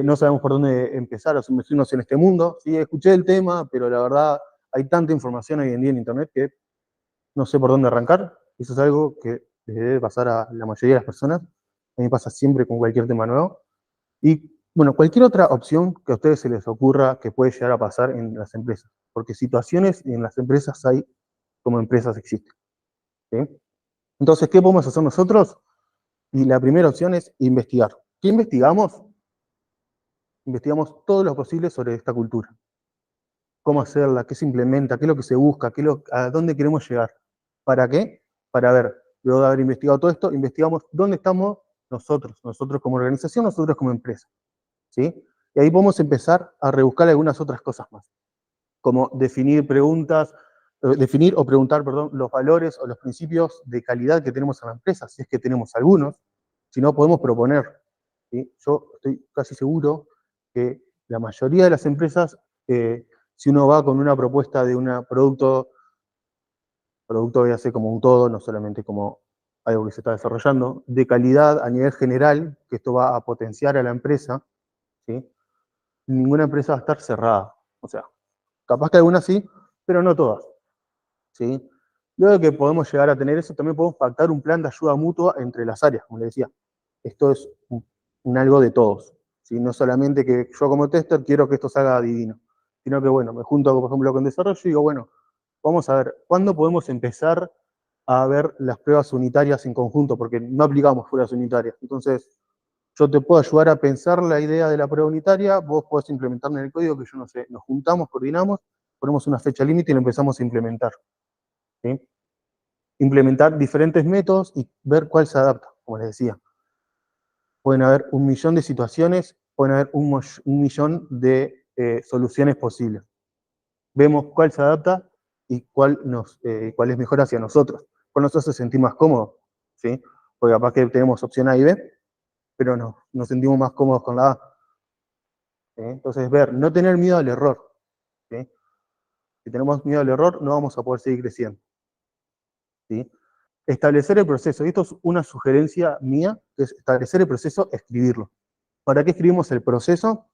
No sabemos por dónde empezar a sumergirnos en este mundo. ¿Sí? Escuché el tema, pero la verdad hay tanta información hoy en día en Internet que no sé por dónde arrancar. Eso es algo que les debe pasar a la mayoría de las personas. A mí me pasa siempre con cualquier tema nuevo. Y bueno, cualquier otra opción que a ustedes se les ocurra que puede llegar a pasar en las empresas. Porque situaciones en las empresas hay como empresas existen. ¿Sí? Entonces, ¿qué podemos hacer nosotros? Y la primera opción es investigar. ¿Qué investigamos? Investigamos todo lo posible sobre esta cultura. Cómo hacerla, qué se implementa, qué es lo que se busca, a dónde queremos llegar. ¿Para qué? Para ver, luego de haber investigado todo esto, investigamos dónde estamos nosotros como organización, nosotros como empresa. ¿Sí? Y ahí podemos empezar a rebuscar algunas otras cosas más, como definir o preguntar, perdón, los valores o los principios de calidad que tenemos en la empresa, si es que tenemos algunos, si no podemos proponer. ¿Sí? Yo estoy casi seguro que la mayoría de las empresas, si uno va con una propuesta de un producto voy a hacer como un todo, no solamente como algo que se está desarrollando, de calidad a nivel general, que esto va a potenciar a la empresa, ¿sí? Ninguna empresa va a estar cerrada. O sea, capaz que algunas sí, pero no todas. ¿Sí? Luego que podemos llegar a tener eso, también podemos pactar un plan de ayuda mutua entre las áreas, como les decía. Esto es un algo de todos. ¿Sí? No solamente que yo como tester quiero que esto salga divino, sino que, bueno, me junto, por ejemplo, con desarrollo y digo, bueno, vamos a ver, ¿cuándo podemos empezar a ver las pruebas unitarias en conjunto? Porque no aplicamos pruebas unitarias. Entonces, yo te puedo ayudar a pensar la idea de la prueba unitaria, vos podés implementarla en el código, que yo no sé, nos juntamos, coordinamos, ponemos una fecha límite y lo empezamos a implementar. ¿Sí? Implementar diferentes métodos y ver cuál se adapta, como les decía. Pueden haber 1.000.000 de situaciones, pueden haber 1.000.000 de soluciones posibles. Vemos cuál se adapta y cuál es mejor hacia nosotros. Con nosotros se sentir más cómodos, ¿sí? Porque capaz que tenemos opción A y B, pero nos sentimos más cómodos con la A. ¿Sí? Entonces, no tener miedo al error. ¿Sí? Si tenemos miedo al error, no vamos a poder seguir creciendo. ¿Sí? Establecer el proceso. Y esto es una sugerencia mía, que es establecer el proceso, escribirlo. ¿Para qué escribimos el proceso?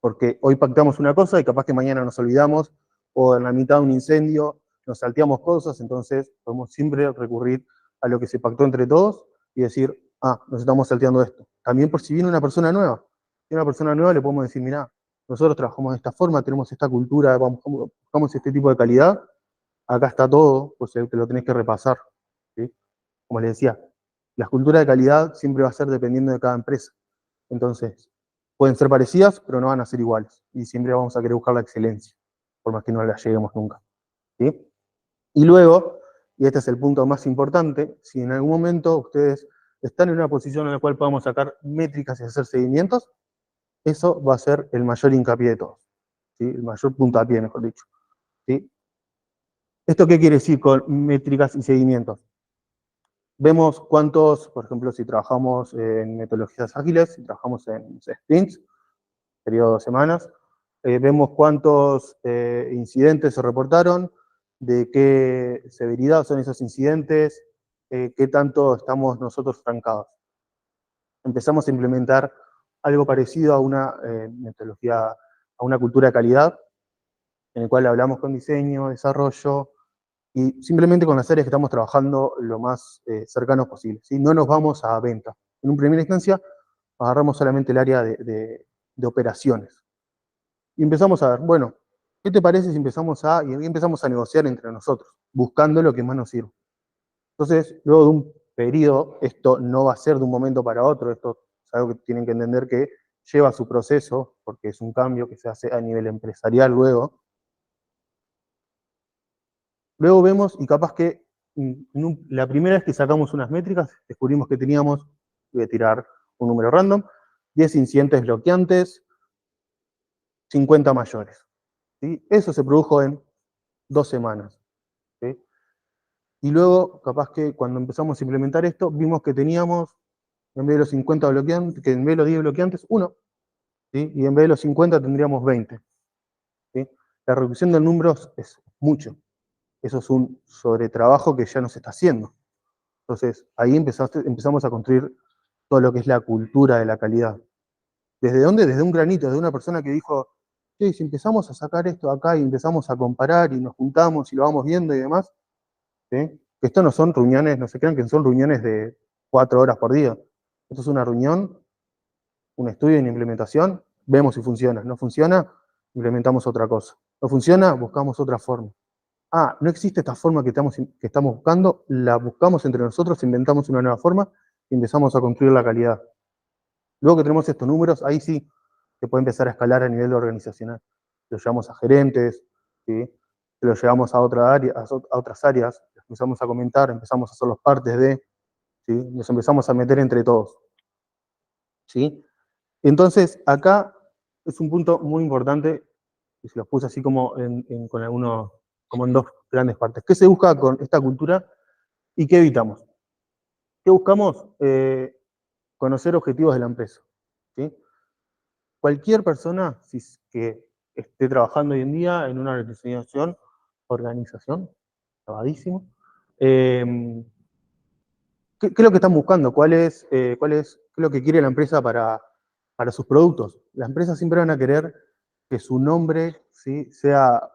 Porque hoy pactamos una cosa y capaz que mañana nos olvidamos, o en la mitad de un incendio nos salteamos cosas, entonces podemos siempre recurrir a lo que se pactó entre todos y decir, nos estamos salteando esto. También por si viene una persona nueva. Si una persona nueva le podemos decir, mirá, nosotros trabajamos de esta forma, tenemos esta cultura, buscamos este tipo de calidad, acá está todo, pues te lo tenés que repasar. ¿Sí? Como les decía, la cultura de calidad siempre va a ser dependiendo de cada empresa. Entonces, pueden ser parecidas, pero no van a ser iguales. Y siempre vamos a querer buscar la excelencia. por más que no la lleguemos nunca. ¿Sí? Y luego, y este es el punto más importante, si en algún momento ustedes están en una posición en la cual podamos sacar métricas y hacer seguimientos, eso va a ser el mayor hincapié de todos, ¿sí? El mayor puntapié, mejor dicho. ¿Sí? ¿Esto qué quiere decir con métricas y seguimientos? Vemos cuántos, por ejemplo, si trabajamos en metodologías ágiles, si trabajamos en sprints, periodo de semanas, vemos cuántos incidentes se reportaron, de qué severidad son esos incidentes, qué tanto estamos nosotros trancados. Empezamos a implementar algo parecido a una metodología, a una cultura de calidad, en el cual hablamos con diseño, desarrollo, y simplemente con las áreas que estamos trabajando lo más cercanos posible, ¿sí? No nos vamos a venta. En una primera instancia, agarramos solamente el área de operaciones. Y empezamos a ver, bueno, ¿qué te parece si empezamos a negociar entre nosotros, buscando lo que más nos sirve? Entonces, luego de un periodo, esto no va a ser de un momento para otro, esto es algo que tienen que entender que lleva su proceso, porque es un cambio que se hace a nivel empresarial luego. Luego vemos, y capaz que la primera vez que sacamos unas métricas, descubrimos que teníamos, voy a tirar un número random, 10 incidentes bloqueantes, 50 mayores. ¿Sí? Eso se produjo en 2 semanas. ¿Sí? Y luego, capaz que cuando empezamos a implementar esto, vimos que teníamos, en vez de los 50 bloqueantes, que en vez de los 10 bloqueantes, 1. ¿Sí? Y en vez de los 50 tendríamos 20. ¿Sí? La reducción del número es mucho. Eso es un sobretrabajo que ya no se está haciendo. Entonces, ahí empezamos a construir todo lo que es la cultura de la calidad. ¿Desde dónde? Desde un granito, desde una persona que dijo, sí, si empezamos a sacar esto acá y empezamos a comparar y nos juntamos y lo vamos viendo y demás, ¿sí? Que esto no son reuniones, no se crean que son reuniones de 4 horas por día. Esto es una reunión, un estudio y una implementación, vemos si funciona. No funciona, implementamos otra cosa. No funciona, buscamos otra forma. Ah, no existe esta forma que estamos buscando, la buscamos entre nosotros, inventamos una nueva forma y empezamos a construir la calidad. Luego que tenemos estos números, ahí sí se puede empezar a escalar a nivel organizacional. Lo llevamos a gerentes, ¿sí? Lo llevamos a otras áreas, empezamos a comentar, empezamos a hacer los partes de, ¿sí? Nos empezamos a meter entre todos. ¿Sí? Entonces, acá es un punto muy importante, y se los puse así como con algunos, como en 2 grandes partes. ¿Qué se busca con esta cultura y qué evitamos? ¿Qué buscamos? Conocer objetivos de la empresa. ¿Sí? Cualquier persona que esté trabajando hoy en día en una organización, acabadísimo, ¿qué es lo que están buscando? ¿Qué es lo que quiere la empresa para sus productos? Las empresas siempre van a querer que su nombre, ¿sí? sea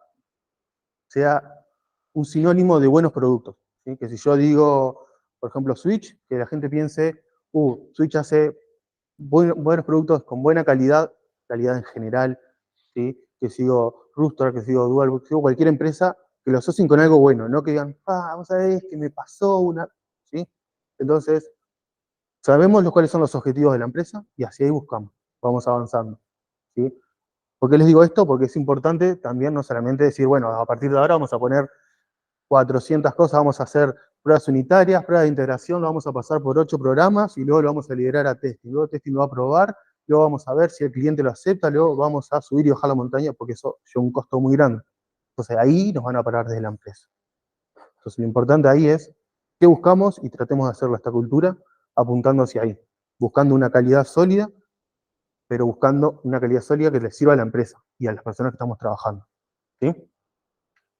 un sinónimo de buenos productos. ¿Sí? Que si yo digo, por ejemplo, Switch, que la gente piense, Switch hace buenos productos con buena calidad en general, ¿sí? Que sigo Rustor, que sigo Dual, que sigo cualquier empresa, que lo asocien con algo bueno, no que digan, vos sabés que me pasó una... ¿Sí? Entonces, sabemos cuáles son los objetivos de la empresa y hacia ahí buscamos, vamos avanzando. ¿Sí? ¿Por qué les digo esto? Porque es importante también no solamente decir, bueno, a partir de ahora vamos a poner 400 cosas, vamos a hacer pruebas unitarias, pruebas de integración, lo vamos a pasar por 8 programas y luego lo vamos a liderar a testing. Luego testing lo va a probar, luego vamos a ver si el cliente lo acepta, luego vamos a subir y bajar la montaña porque eso lleva un costo muy grande. Entonces ahí nos van a parar desde la empresa. Entonces lo importante ahí es qué buscamos y tratemos de hacerlo esta cultura apuntando hacia ahí, buscando una calidad sólida, pero buscando una calidad sólida que le sirva a la empresa y a las personas que estamos trabajando. ¿Sí?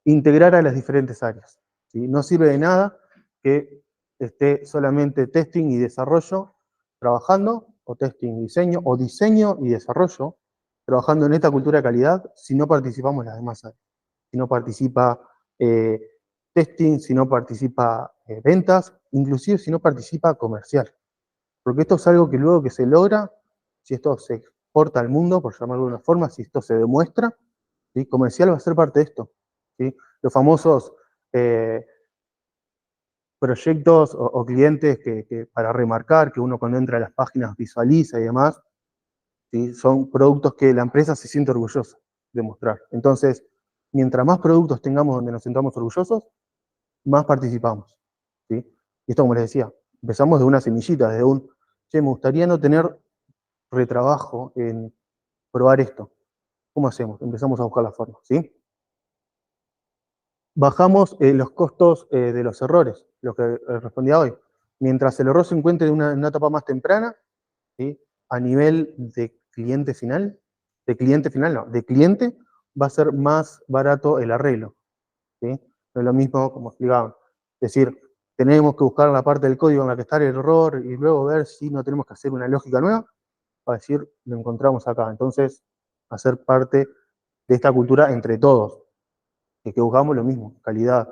Integrar a las diferentes áreas. ¿Sí? No sirve de nada que esté solamente testing y desarrollo trabajando, o testing y diseño, o diseño y desarrollo, trabajando en esta cultura de calidad si no participamos en las demás áreas. Si no participa testing, si no participa ventas, inclusive si no participa comercial. Porque esto es algo que luego que se logra, si esto se exporta al mundo, por llamarlo de una forma, si esto se demuestra, ¿sí? Comercial va a ser parte de esto. ¿Sí? Los famosos proyectos o clientes que para remarcar, que uno cuando entra a las páginas visualiza y demás, ¿sí? Son productos que la empresa se siente orgullosa de mostrar. Entonces, Mientras más productos tengamos donde nos sintamos orgullosos, más participamos, ¿sí? Y esto, como les decía, empezamos de una semillita, de un, che, me gustaría no tener retrabajo en probar esto. ¿Cómo hacemos? Empezamos a buscar la forma, ¿sí? Bajamos los costos de los errores, lo que respondía hoy. Mientras el error se encuentre en una etapa más temprana, ¿sí? A nivel de cliente final, de cliente, va a ser más barato el arreglo, ¿sí? No es lo mismo, como explicaban, es decir, tenemos que buscar la parte del código en la que está el error y luego ver si no tenemos que hacer una lógica nueva, para decir, lo encontramos acá. Entonces, hacer parte de esta cultura entre todos, que buscamos lo mismo, calidad,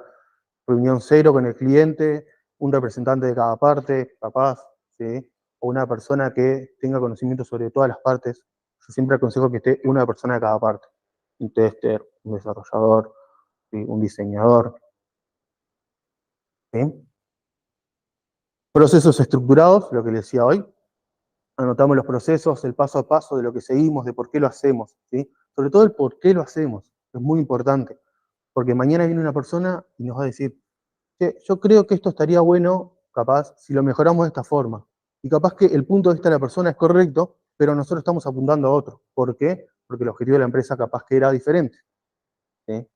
reunión cero con el cliente, un representante de cada parte, capaz, ¿sí? O una persona que tenga conocimiento sobre todas las partes. Yo siempre aconsejo que esté una persona de cada parte, un tester, un desarrollador, ¿sí? Un diseñador, ¿sí? Procesos estructurados, lo que les decía hoy, anotamos los procesos, el paso a paso de lo que seguimos, de por qué lo hacemos, ¿sí? Sobre todo el por qué lo hacemos, es muy importante, porque mañana viene una persona y nos va a decir, che, yo creo que esto estaría bueno, capaz, si lo mejoramos de esta forma. Y capaz que el punto de vista de la persona es correcto, pero nosotros estamos apuntando a otro. ¿Por qué? Porque el objetivo de la empresa capaz que era diferente, ¿sí?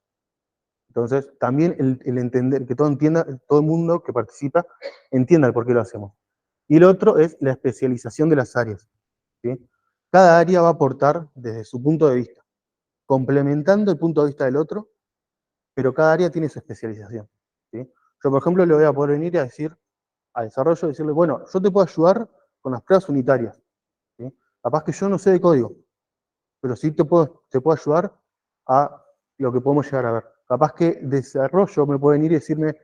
Entonces, también el entender, que todo entienda, todo el mundo que participa, entienda el por qué lo hacemos. Y el otro es la especialización de las áreas, ¿sí? Cada área va a aportar desde su punto de vista, complementando el punto de vista del otro, pero cada área tiene su especialización, ¿sí? Yo, por ejemplo, le voy a poder venir a decir a desarrollo, decirle, bueno, yo te puedo ayudar con las pruebas unitarias, ¿sí? Capaz que yo no sé de código, pero sí te puedo ayudar a lo que podemos llegar a ver. Capaz que desarrollo me puede venir y decirme,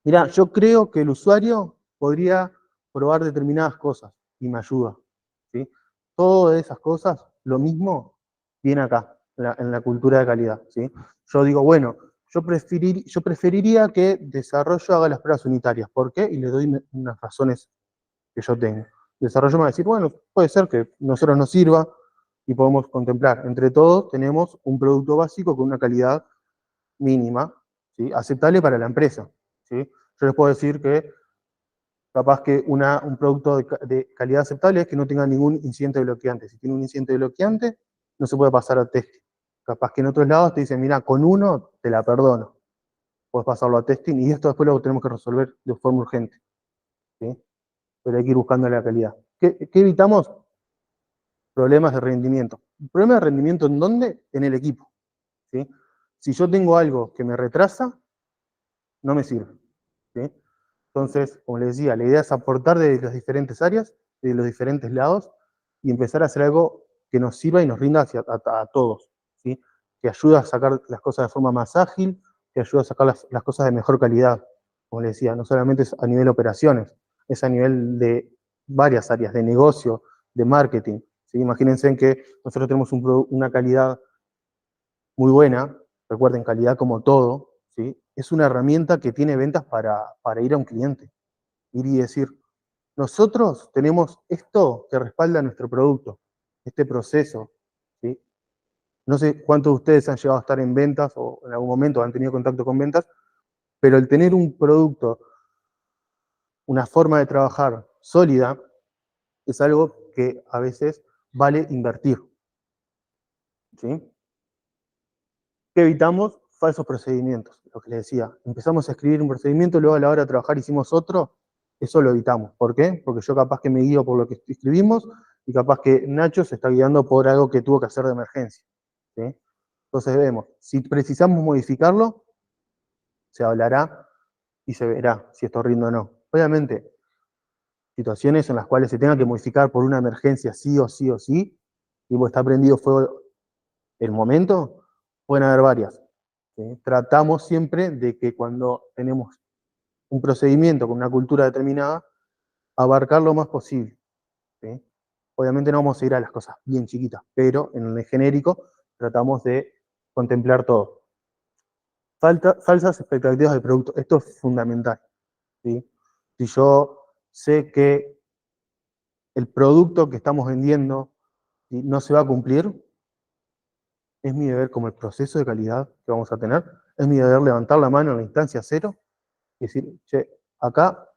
mira, yo creo que el usuario podría probar determinadas cosas y me ayuda, ¿sí? Todas esas cosas, lo mismo, viene acá, en la cultura de calidad, ¿sí? Yo digo, bueno, yo preferiría que desarrollo haga las pruebas unitarias. ¿Por qué? Y le doy unas razones que yo tengo. El desarrollo me va a decir, bueno, puede ser que a nosotros nos sirva y podemos contemplar. Entre todos, tenemos un producto básico con una calidad mínima, ¿sí? Aceptable para la empresa, ¿sí? Yo les puedo decir que capaz que un producto de calidad aceptable es que no tenga ningún incidente bloqueante. Si tiene un incidente bloqueante, no se puede pasar a testing. Capaz que en otros lados te dicen, mira, con uno te la perdono. Puedes pasarlo a testing y esto después lo tenemos que resolver de forma urgente, ¿sí? Pero hay que ir buscando la calidad. ¿Qué evitamos? Problemas de rendimiento. ¿Problemas de rendimiento en dónde? En el equipo, ¿sí? Si yo tengo algo que me retrasa, no me sirve, ¿sí? Entonces, como les decía, la idea es aportar de las diferentes áreas, de los diferentes lados, y empezar a hacer algo que nos sirva y nos rinda a todos, ¿sí? Que ayude a sacar las cosas de forma más ágil, que ayude a sacar las cosas de mejor calidad. Como les decía, no solamente es a nivel de operaciones, es a nivel de varias áreas, de negocio, de marketing, ¿sí? Imagínense que nosotros tenemos una calidad muy buena, recuerden, calidad como todo, ¿sí? Es una herramienta que tiene ventas para ir a un cliente, ir y decir, nosotros tenemos esto que respalda nuestro producto, este proceso, ¿sí? No sé cuántos de ustedes han llegado a estar en ventas o en algún momento han tenido contacto con ventas, pero el tener un producto, una forma de trabajar sólida, es algo que a veces vale invertir, ¿sí? ¿Qué evitamos? Falsos procedimientos, lo que les decía. Empezamos a escribir un procedimiento, luego a la hora de trabajar hicimos otro, eso lo evitamos. ¿Por qué? Porque yo capaz que me guío por lo que escribimos y capaz que Nacho se está guiando por algo que tuvo que hacer de emergencia, ¿sí? Entonces vemos, si precisamos modificarlo, se hablará y se verá si esto rinde o no. Obviamente, situaciones en las cuales se tenga que modificar por una emergencia sí o sí o sí, y está prendido fuego el momento, pueden haber varias. ¿Sí? Tratamos siempre de que cuando tenemos un procedimiento con una cultura determinada, abarcar lo más posible, ¿sí? Obviamente no vamos a ir a las cosas bien chiquitas, pero en el genérico tratamos de contemplar todo. Falsas expectativas del producto, esto es fundamental, ¿sí? Si yo sé que el producto que estamos vendiendo, ¿sí?, no se va a cumplir, es mi deber como el proceso de calidad que vamos a tener, es mi deber levantar la mano en la instancia 0 y decir, che, acá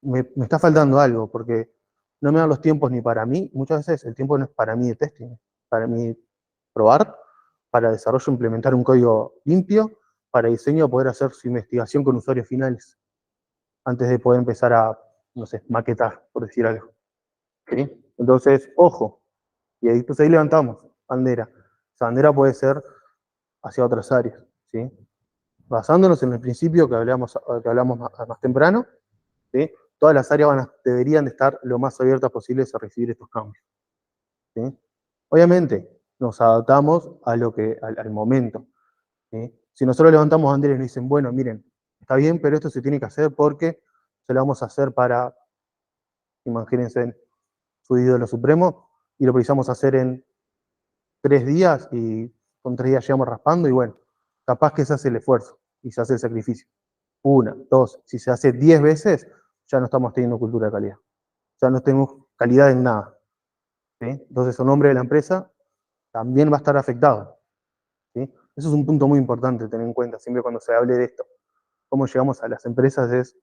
me está faltando algo, porque no me dan los tiempos ni para mí, muchas veces el tiempo no es para mí de testing, para mí probar, para desarrollo implementar un código limpio, para diseño poder hacer su investigación con usuarios finales, antes de poder empezar a, no sé, maquetar, por decir algo. ¿Sí? Entonces, ojo, y ahí, pues ahí levantamos bandera. Esa bandera puede ser hacia otras áreas, ¿sí? Basándonos en el principio que hablamos más temprano, ¿sí? Todas las áreas deberían de estar lo más abiertas posibles a recibir estos cambios, ¿sí? Obviamente, nos adaptamos a al momento, ¿sí? Si nosotros levantamos banderas y nos dicen, bueno, miren, está bien, pero esto se tiene que hacer porque se lo vamos a hacer para, imagínense, su ídolo supremo, y lo precisamos hacer en 3 días, y con 3 días llegamos raspando, y bueno, capaz que se hace el esfuerzo y se hace el sacrificio. 1, 2, si se hace 10 veces, ya no estamos teniendo cultura de calidad. Ya no tenemos calidad en nada, ¿sí? Entonces el nombre de la empresa también va a estar afectado, ¿sí? Eso es un punto muy importante tener en cuenta siempre cuando se hable de esto. Cómo llegamos a las empresas es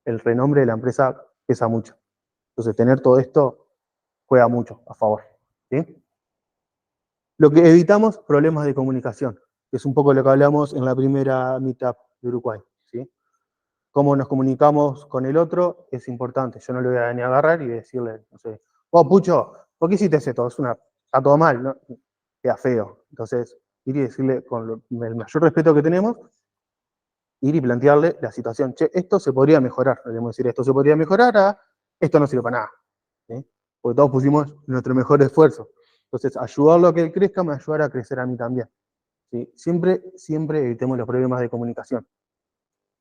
el renombre de la empresa pesa mucho. Entonces tener todo esto juega mucho a favor, ¿sí? Lo que evitamos, problemas de comunicación, que es un poco lo que hablamos en la primera meetup de Uruguay, ¿sí? Cómo nos comunicamos con el otro es importante. Yo no le voy a ni agarrar y decirle, no sé, oh, Pucho, ¿por qué hiciste esto? Está todo mal, ¿no? Queda feo. Entonces, ir y decirle con el mayor respeto que tenemos, ir y plantearle la situación. Che, esto se podría mejorar. Le debemos decir, esto se podría mejorar a esto no sirve para nada, ¿sí? Porque todos pusimos nuestro mejor esfuerzo. Entonces, ayudarlo a que él crezca me ayudará a crecer a mí también, ¿sí? Siempre evitemos los problemas de comunicación.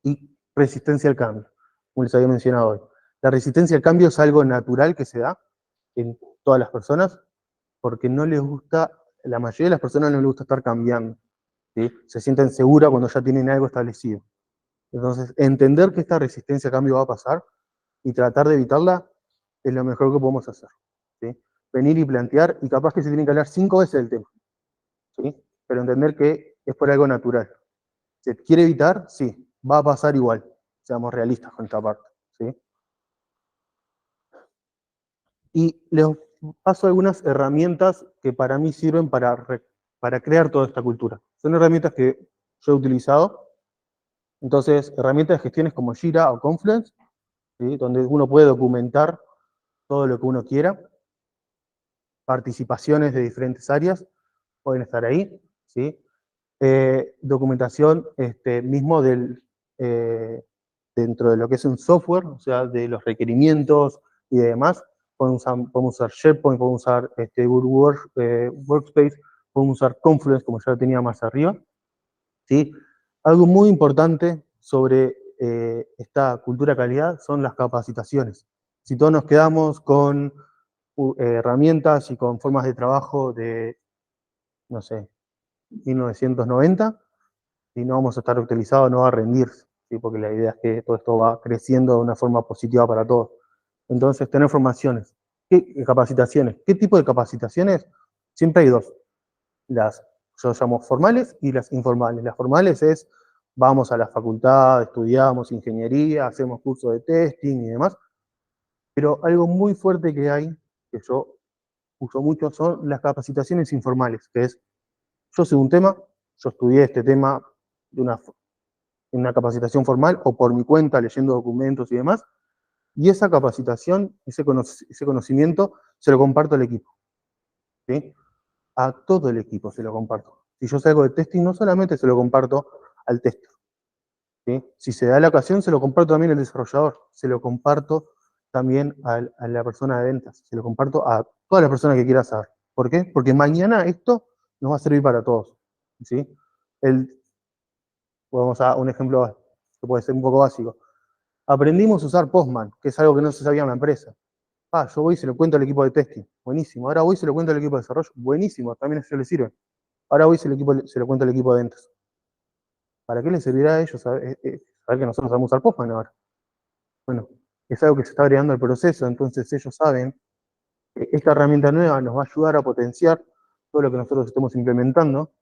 Y resistencia al cambio, como les había mencionado hoy. La resistencia al cambio es algo natural que se da en todas las personas, porque no les gusta, la mayoría de las personas no les gusta estar cambiando, ¿sí? Se sienten seguras cuando ya tienen algo establecido. Entonces, entender que esta resistencia al cambio va a pasar y tratar de evitarla es lo mejor que podemos hacer, ¿sí? Venir y plantear, y capaz que se tienen que hablar 5 veces del tema, ¿sí? Pero entender que es por algo natural. ¿Se quiere evitar? Sí, va a pasar igual. Seamos realistas con esta parte, ¿sí? Y les paso algunas herramientas que para mí sirven para crear toda esta cultura. Son herramientas que yo he utilizado. Entonces, herramientas de gestiones como Jira o Confluence, ¿sí? Donde uno puede documentar todo lo que uno quiera. Participaciones de diferentes áreas pueden estar ahí, ¿sí? Documentación mismo dentro de lo que es un software, o sea, de los requerimientos y demás. Podemos usar SharePoint, podemos usar Workspace, podemos usar Confluence, como ya lo tenía más arriba, ¿sí? Algo muy importante sobre esta cultura de calidad son las capacitaciones. Si todos nos quedamos con herramientas y con formas de trabajo de, no sé, 1990, y no vamos a estar utilizados, no va a rendirse, ¿sí? Porque la idea es que todo esto va creciendo de una forma positiva para todos. Entonces, tener formaciones, capacitaciones. ¿Qué tipo de capacitaciones? Siempre hay dos. Las, yo llamo formales y las informales. Las formales es, vamos a la facultad, estudiamos ingeniería, hacemos cursos de testing y demás, pero algo muy fuerte que hay, que yo uso mucho, son las capacitaciones informales, que es, yo sé un tema, yo estudié este tema de una capacitación formal o por mi cuenta leyendo documentos y demás, y esa capacitación, ese conocimiento se lo comparto al equipo, ¿sí? A todo el equipo se lo comparto. Si yo salgo de testing, no solamente se lo comparto al tester, ¿sí? Si se da la ocasión, se lo comparto también al desarrollador, se lo comparto también a la persona de ventas, se lo comparto a todas las personas que quiera saber. ¿Por qué? Porque mañana esto nos va a servir para todos, ¿sí? Vamos a un ejemplo que puede ser un poco básico. Aprendimos a usar Postman, que es algo que no se sabía en la empresa. Yo voy y se lo cuento al equipo de testing. Buenísimo. Ahora voy y se lo cuento al equipo de desarrollo. Buenísimo. También eso les sirve. Ahora voy y se lo cuento al equipo de ventas. ¿Para qué les servirá a ellos saber que nosotros sabemos usar Postman ahora? Bueno, es algo que se está agregando al proceso, entonces ellos saben que esta herramienta nueva nos va a ayudar a potenciar todo lo que nosotros estemos implementando,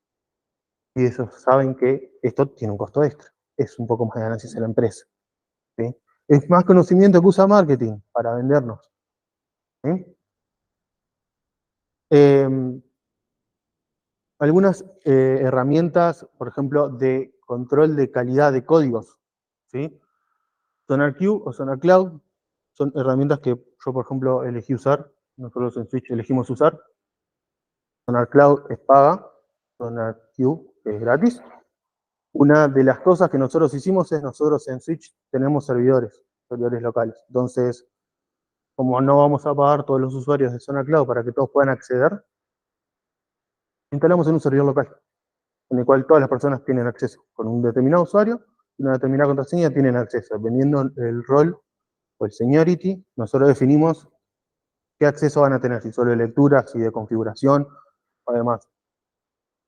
y ellos saben que esto tiene un costo extra. Es un poco más de ganancias en la empresa. ¿Sí? Es más conocimiento que usa marketing para vendernos. ¿Sí? Algunas herramientas, por ejemplo, de control de calidad de códigos. ¿Sí? SonarQube o SonarCloud son herramientas que yo, por ejemplo, elegí usar. Nosotros en Switch elegimos usar. SonarCloud es paga. SonarQube es gratis. Una de las cosas que nosotros hicimos es, nosotros en Switch tenemos servidores locales. Entonces, como no vamos a pagar todos los usuarios de SonarCloud para que todos puedan acceder, instalamos en un servidor local, en el cual todas las personas tienen acceso. Con un determinado usuario y una determinada contraseña tienen acceso. Dependiendo del rol o el seniority, nosotros definimos qué acceso van a tener, si solo de lectura, si de configuración, o demás.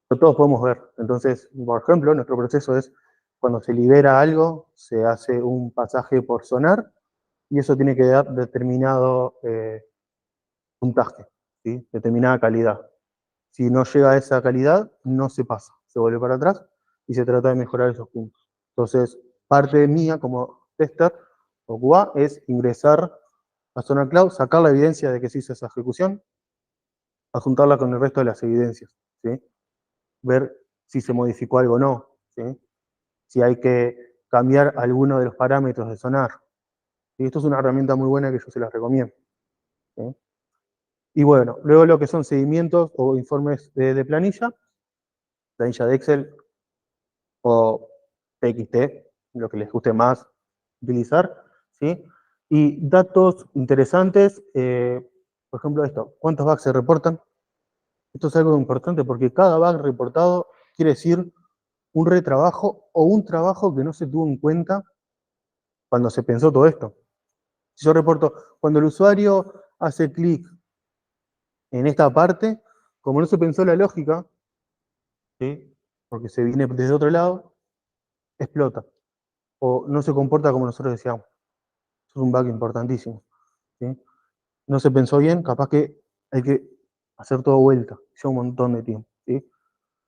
Pero todos podemos ver. Entonces, por ejemplo, nuestro proceso es, cuando se libera algo, se hace un pasaje por sonar, y eso tiene que dar determinado puntaje, ¿sí? Determinada calidad. Si no llega a esa calidad, no se pasa, se vuelve para atrás y se trata de mejorar esos puntos. Entonces, parte mía como tester o QA es ingresar a SonarCloud, sacar la evidencia de que se hizo esa ejecución, adjuntarla con el resto de las evidencias, ¿sí? Ver si se modificó algo o no, ¿sí? Si hay que cambiar alguno de los parámetros de Sonar. Y esto es una herramienta muy buena que yo se las recomiendo, ¿sí? Y bueno, luego lo que son seguimientos o informes de planilla de Excel o TXT, lo que les guste más utilizar, ¿sí? Y datos interesantes, por ejemplo esto, ¿cuántos bugs se reportan? Esto es algo importante porque cada bug reportado quiere decir un retrabajo o un trabajo que no se tuvo en cuenta cuando se pensó todo esto. Si yo reporto, cuando el usuario hace clic en esta parte, como no se pensó la lógica, ¿sí? Porque se viene desde otro lado, explota. O no se comporta como nosotros decíamos. Eso es un bug importantísimo, ¿sí? No se pensó bien, capaz que hay que hacer todo vuelta, lleva un montón de tiempo, ¿sí?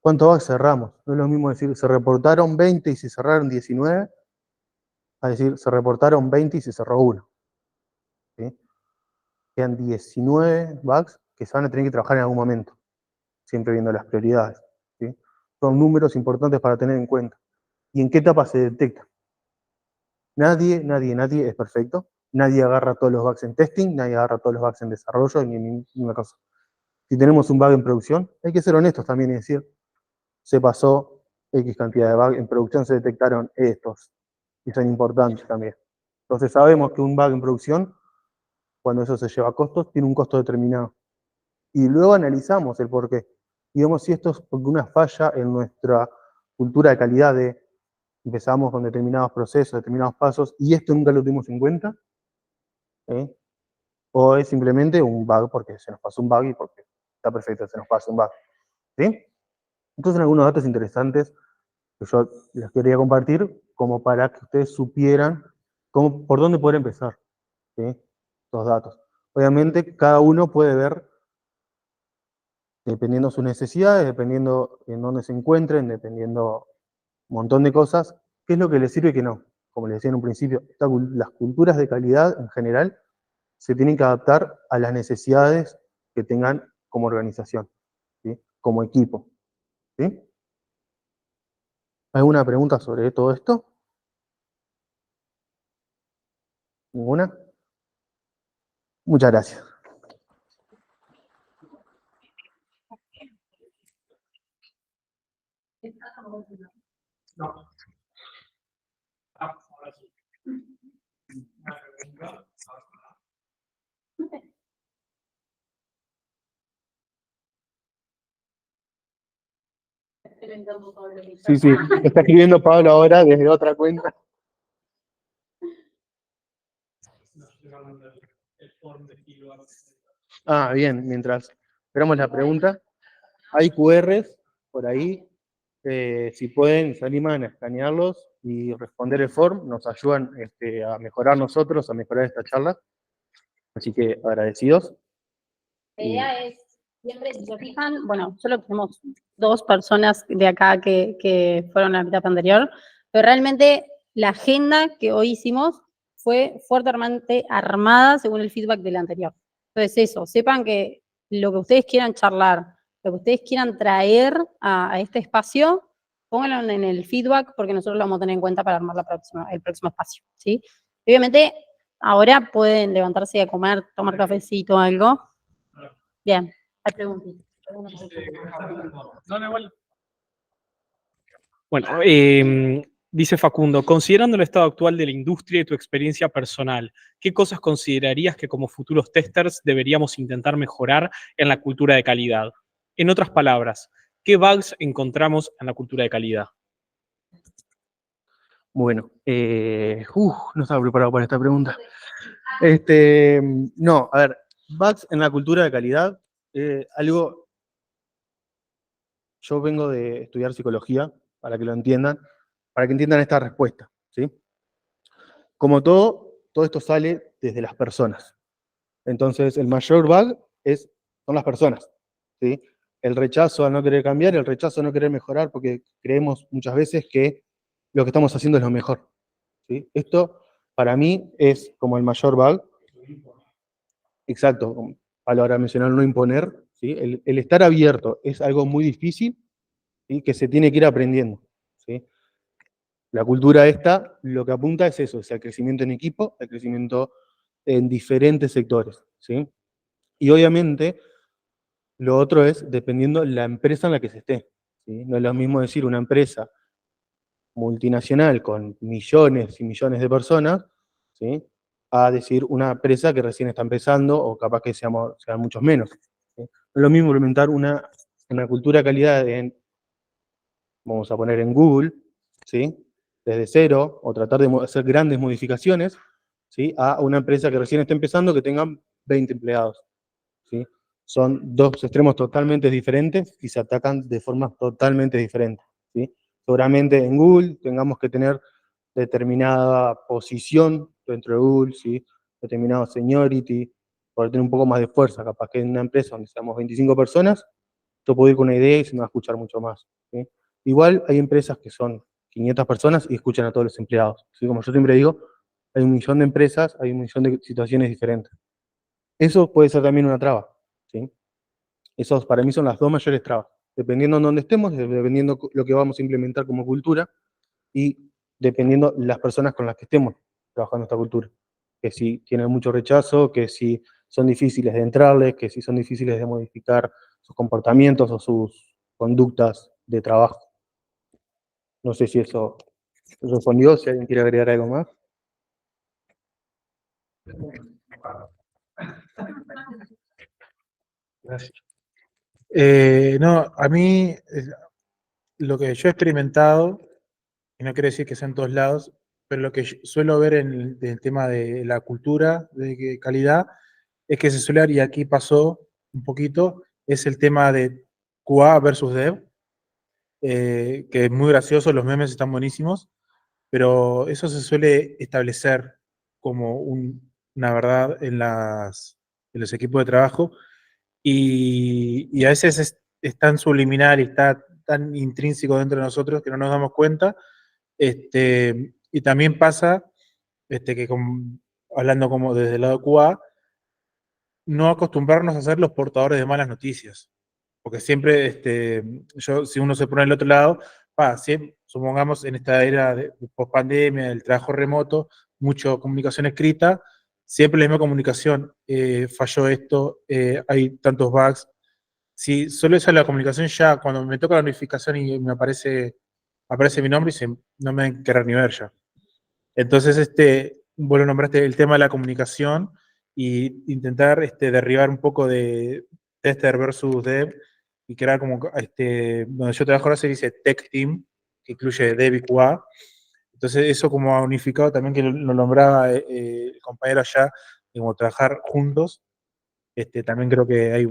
¿Cuántos bugs cerramos? No es lo mismo decir, se reportaron 20 y se cerraron 19, a decir, se reportaron 20 y se cerró 1, ¿sí? Quedan 19 bugs que se van a tener que trabajar en algún momento, siempre viendo las prioridades, ¿sí? Son números importantes para tener en cuenta. ¿Y en qué etapa se detecta? Nadie es perfecto. Nadie agarra todos los bugs en testing, nadie agarra todos los bugs en desarrollo, ni en ninguna cosa. Si tenemos un bug en producción, hay que ser honestos también y decir, se pasó X cantidad de bugs, en producción se detectaron estos, y son importantes también. Entonces sabemos que un bug en producción, cuando eso se lleva a costos, tiene un costo determinado. Y luego analizamos el porqué. Y vemos si esto es porque una falla en nuestra cultura de calidad de empezamos con determinados procesos, determinados pasos, y esto nunca lo tuvimos en cuenta, ¿sí? O es simplemente un bug porque se nos pasó un bug y porque está perfecto, se nos pasa un bug, ¿sí? Entonces, algunos datos interesantes que yo les quería compartir, como para que ustedes supieran por dónde poder empezar, ¿sí? Los datos. Obviamente, cada uno puede ver, dependiendo de sus necesidades, dependiendo en dónde se encuentren, dependiendo un montón de cosas, qué es lo que les sirve y qué no. Como les decía en un principio, las culturas de calidad en general se tienen que adaptar a las necesidades que tengan como organización, ¿sí? Como equipo, ¿sí? ¿Alguna pregunta sobre todo esto? ¿Ninguna? Muchas gracias. No. Ahora sí. Una pregunta. Sí, sí, está escribiendo Pablo ahora desde otra cuenta. Ah, bien, mientras esperamos la pregunta, hay QRs por ahí, si pueden, se animan a escanearlos y responder el form, nos ayudan a mejorar nosotros, a mejorar esta charla, así que agradecidos. La idea es Siempre, si se fijan, bueno, solo tenemos 2 personas de acá que fueron a la meetup anterior, pero realmente la agenda que hoy hicimos fue fuertemente armada según el feedback del anterior. Entonces eso, sepan que lo que ustedes quieran charlar, lo que ustedes quieran traer a este espacio, pónganlo en el feedback porque nosotros lo vamos a tener en cuenta para armar el próximo espacio, ¿sí? Obviamente, ahora pueden levantarse a comer, tomar cafecito o algo. Bien. Hay preguntas. Bueno, dice Facundo, considerando el estado actual de la industria y tu experiencia personal, ¿qué cosas considerarías que como futuros testers deberíamos intentar mejorar en la cultura de calidad? En otras palabras, ¿qué bugs encontramos en la cultura de calidad? Bueno, no estaba preparado para esta pregunta. No, a ver, bugs en la cultura de calidad, algo, yo vengo de estudiar psicología, para que lo entiendan, para que entiendan esta respuesta, ¿sí? Como todo esto sale desde las personas. Entonces, el mayor bug son las personas, ¿sí? El rechazo a no querer cambiar, el rechazo a no querer mejorar, porque creemos muchas veces que lo que estamos haciendo es lo mejor, ¿sí? Esto, para mí, es como el mayor bug. Exacto, a la hora de mencionar no imponer, ¿sí? El estar abierto es algo muy difícil y que se tiene que ir aprendiendo, ¿sí? La cultura esta lo que apunta es eso, es el crecimiento en equipo, el crecimiento en diferentes sectores, ¿sí? Y obviamente lo otro es dependiendo la empresa en la que se esté, ¿sí? No es lo mismo decir una empresa multinacional con millones y millones de personas, ¿sí? A decir una empresa que recién está empezando o capaz que sean muchos menos, ¿sí? No es lo mismo implementar una cultura de calidad vamos a poner en Google, ¿sí? Desde cero, o tratar de hacer grandes modificaciones, ¿sí? A una empresa que recién está empezando que tenga 20 empleados, ¿sí? Son dos extremos totalmente diferentes y se atacan de formas totalmente diferentes, ¿sí? Seguramente en Google tengamos que tener determinada posición dentro de Google, ¿sí? Determinado seniority, para tener un poco más de fuerza, capaz que en una empresa donde seamos 25 personas, yo puedo ir con una idea y se me va a escuchar mucho más, ¿sí? Igual hay empresas que son 500 personas y escuchan a todos los empleados, ¿sí? Como yo siempre digo, hay un millón de empresas, hay un millón de situaciones diferentes. Eso puede ser también una traba, ¿sí? Esos para mí son las 2 mayores trabas, dependiendo en dónde estemos, dependiendo lo que vamos a implementar como cultura y dependiendo las personas con las que estemos trabajando esta cultura. Que si tienen mucho rechazo, que si son difíciles de entrarles, que si son difíciles de modificar sus comportamientos o sus conductas de trabajo. No sé si eso respondió, si alguien quiere agregar algo más. Gracias. No, a mí lo que yo he experimentado, y no quiere decir que sea en todos lados, pero lo que yo suelo ver en el tema de la cultura de calidad es que se suele dar, y aquí pasó un poquito, es el tema de QA versus Dev, que es muy gracioso, los memes están buenísimos, pero eso se suele establecer como una verdad en los equipos de trabajo, y a veces es tan subliminal y está tan intrínseco dentro de nosotros que no nos damos cuenta. Y también pasa que hablando como desde el lado de QA, no acostumbrarnos a ser los portadores de malas noticias. Porque siempre, si uno se pone al otro lado, supongamos en esta era de post-pandemia, del trabajo remoto, mucha comunicación escrita, siempre la misma comunicación, falló esto, hay tantos bugs. Si solo esa es la comunicación, ya cuando me toca la notificación y me aparece mi nombre, y no me deben querer ni ver ya. Entonces, vos lo nombraste, el tema de la comunicación y intentar derribar un poco de tester versus dev y crear como, donde yo trabajo ahora se dice tech team, que incluye dev y QA. Entonces, eso como ha unificado también, que lo nombraba el compañero allá, como trabajar juntos, también creo que hay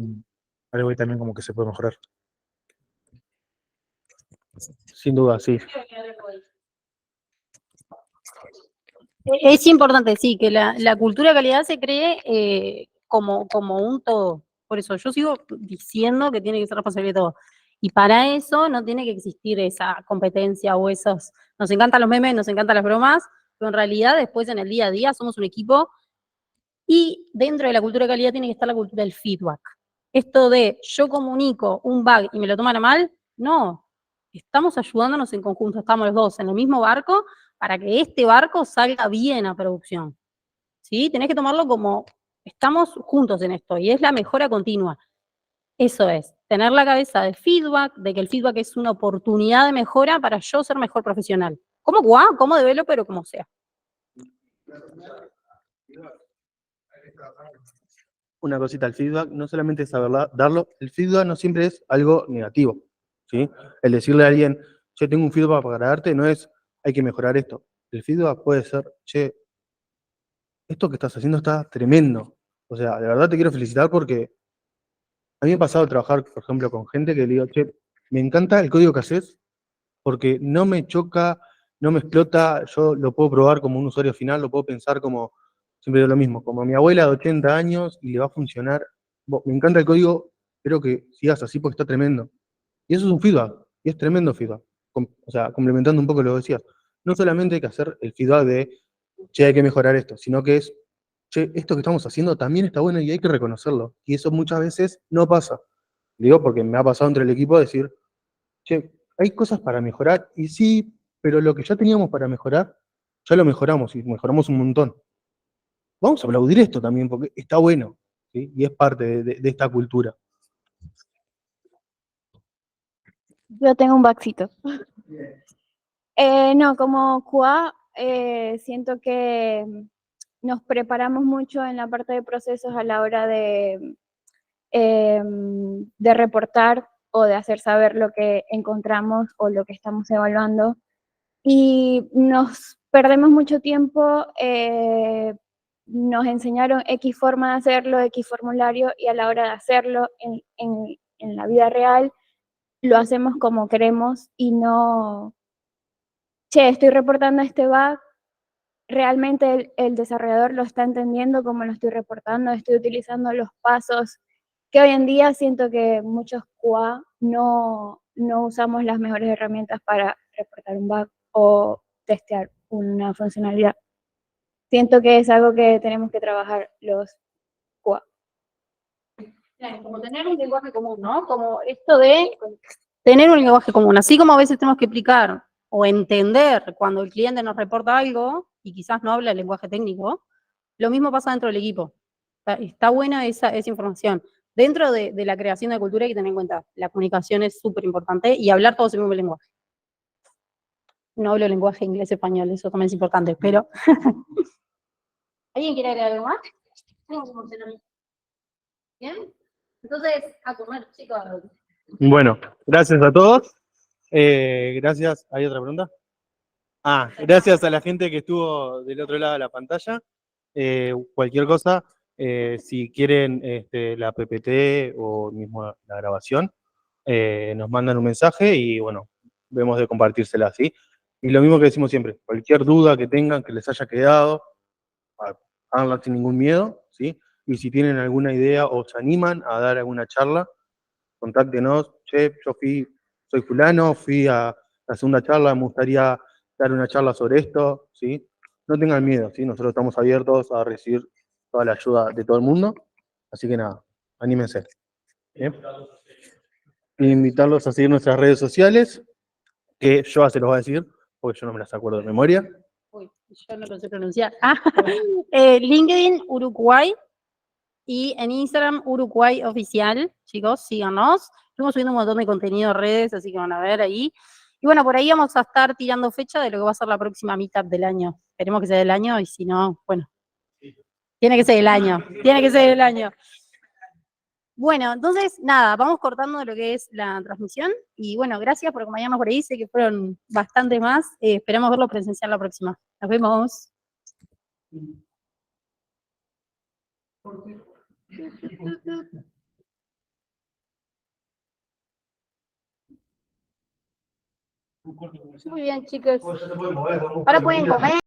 algo que también como que se puede mejorar. Sin duda, sí. Es importante, sí, que la cultura de calidad se cree como un todo. Por eso yo sigo diciendo que tiene que ser responsabilidad de todos. Y para eso no tiene que existir esa competencia o esos, nos encantan los memes, nos encantan las bromas, pero en realidad después en el día a día somos un equipo y dentro de la cultura de calidad tiene que estar la cultura del feedback. Esto de yo comunico un bug y me lo toman a mal, no. Estamos ayudándonos en conjunto, estamos los dos en el mismo barco para que este barco salga bien a producción. ¿Sí? Tenés que tomarlo como estamos juntos en esto y es la mejora continua. Eso es, tener la cabeza de feedback, de que el feedback es una oportunidad de mejora para yo ser mejor profesional. Como QA, como developer o como sea. Una cosita, el feedback no solamente es saber darlo, el feedback no siempre es algo negativo, ¿sí? El decirle a alguien, che, tengo un feedback para darte, no es, hay que mejorar esto. El feedback puede ser, che, esto que estás haciendo está tremendo. O sea, de verdad te quiero felicitar porque a mí me ha pasado trabajar, por ejemplo, con gente que le digo, che, me encanta el código que haces porque no me choca, no me explota, yo lo puedo probar como un usuario final, lo puedo pensar como, siempre digo lo mismo, como mi abuela de 80 años y le va a funcionar. Me encanta el código, espero que sigas así porque está tremendo. Y eso es un feedback, y es tremendo feedback. O sea, complementando un poco lo que decías, no solamente hay que hacer el feedback de, che, hay que mejorar esto, sino que es, che, esto que estamos haciendo también está bueno y hay que reconocerlo. Y eso muchas veces no pasa. Digo, porque me ha pasado entre el equipo decir, che, hay cosas para mejorar, y sí, pero lo que ya teníamos para mejorar, ya lo mejoramos, y mejoramos un montón. Vamos a aplaudir esto también, porque está bueno, ¿sí? Y es parte de esta cultura. Yo tengo un backcito. No, como QA, siento que nos preparamos mucho en la parte de procesos a la hora de reportar o de hacer saber lo que encontramos o lo que estamos evaluando. Y nos perdemos mucho tiempo, nos enseñaron X forma de hacerlo, X formulario, y a la hora de hacerlo en la vida real, lo hacemos como queremos y no, che, estoy reportando este bug, realmente el desarrollador lo está entendiendo como lo estoy reportando, estoy utilizando los pasos, que hoy en día siento que muchos QA no usamos las mejores herramientas para reportar un bug o testear una funcionalidad. Siento que es algo que tenemos que trabajar los QA. Como tener un lenguaje común, ¿no? Como esto de tener un lenguaje común. Así como a veces tenemos que explicar o entender cuando el cliente nos reporta algo y quizás no habla el lenguaje técnico, lo mismo pasa dentro del equipo. Está buena esa información. Dentro de la creación de cultura hay que tener en cuenta, la comunicación es súper importante y hablar todos el mismo lenguaje. No hablo lenguaje inglés-español, eso también es importante, pero... ¿Alguien quiere agregar algo más? ¿Bien? Entonces, a comer, chicos. Bueno, gracias a todos. Gracias. ¿Hay otra pregunta? Gracias a la gente que estuvo del otro lado de la pantalla. Cualquier cosa, si quieren la PPT o mismo la grabación, nos mandan un mensaje y bueno, vemos de compartírsela así. Y lo mismo que decimos siempre, cualquier duda que tengan, que les haya quedado, háganla sin ningún miedo, ¿sí? Y si tienen alguna idea o se animan a dar alguna charla, contáctenos, che, yo soy fulano, fui a la segunda charla, me gustaría dar una charla sobre esto, ¿sí? No tengan miedo, ¿sí? Nosotros estamos abiertos a recibir toda la ayuda de todo el mundo, así que nada, anímense. ¿Bien? Invitarlos a seguir nuestras redes sociales, que yo se los voy a decir, porque yo no me las acuerdo de memoria. Uy, yo no lo sé pronunciar. LinkedIn Uruguay y en Instagram Uruguay Oficial. Chicos, síganos. Estamos subiendo un montón de contenido en redes, así que van a ver ahí. Y bueno, por ahí vamos a estar tirando fecha de lo que va a ser la próxima meetup del año. Esperemos que sea del año y si no, bueno. Tiene que ser del año. Tiene que ser del año. Bueno, entonces, nada, vamos cortando lo que es la transmisión. Y bueno, gracias por acompañarnos por ahí. Sé que fueron bastante más. Esperamos verlo presencial la próxima. Nos vemos. Muy bien, chicos. Ahora pueden comer.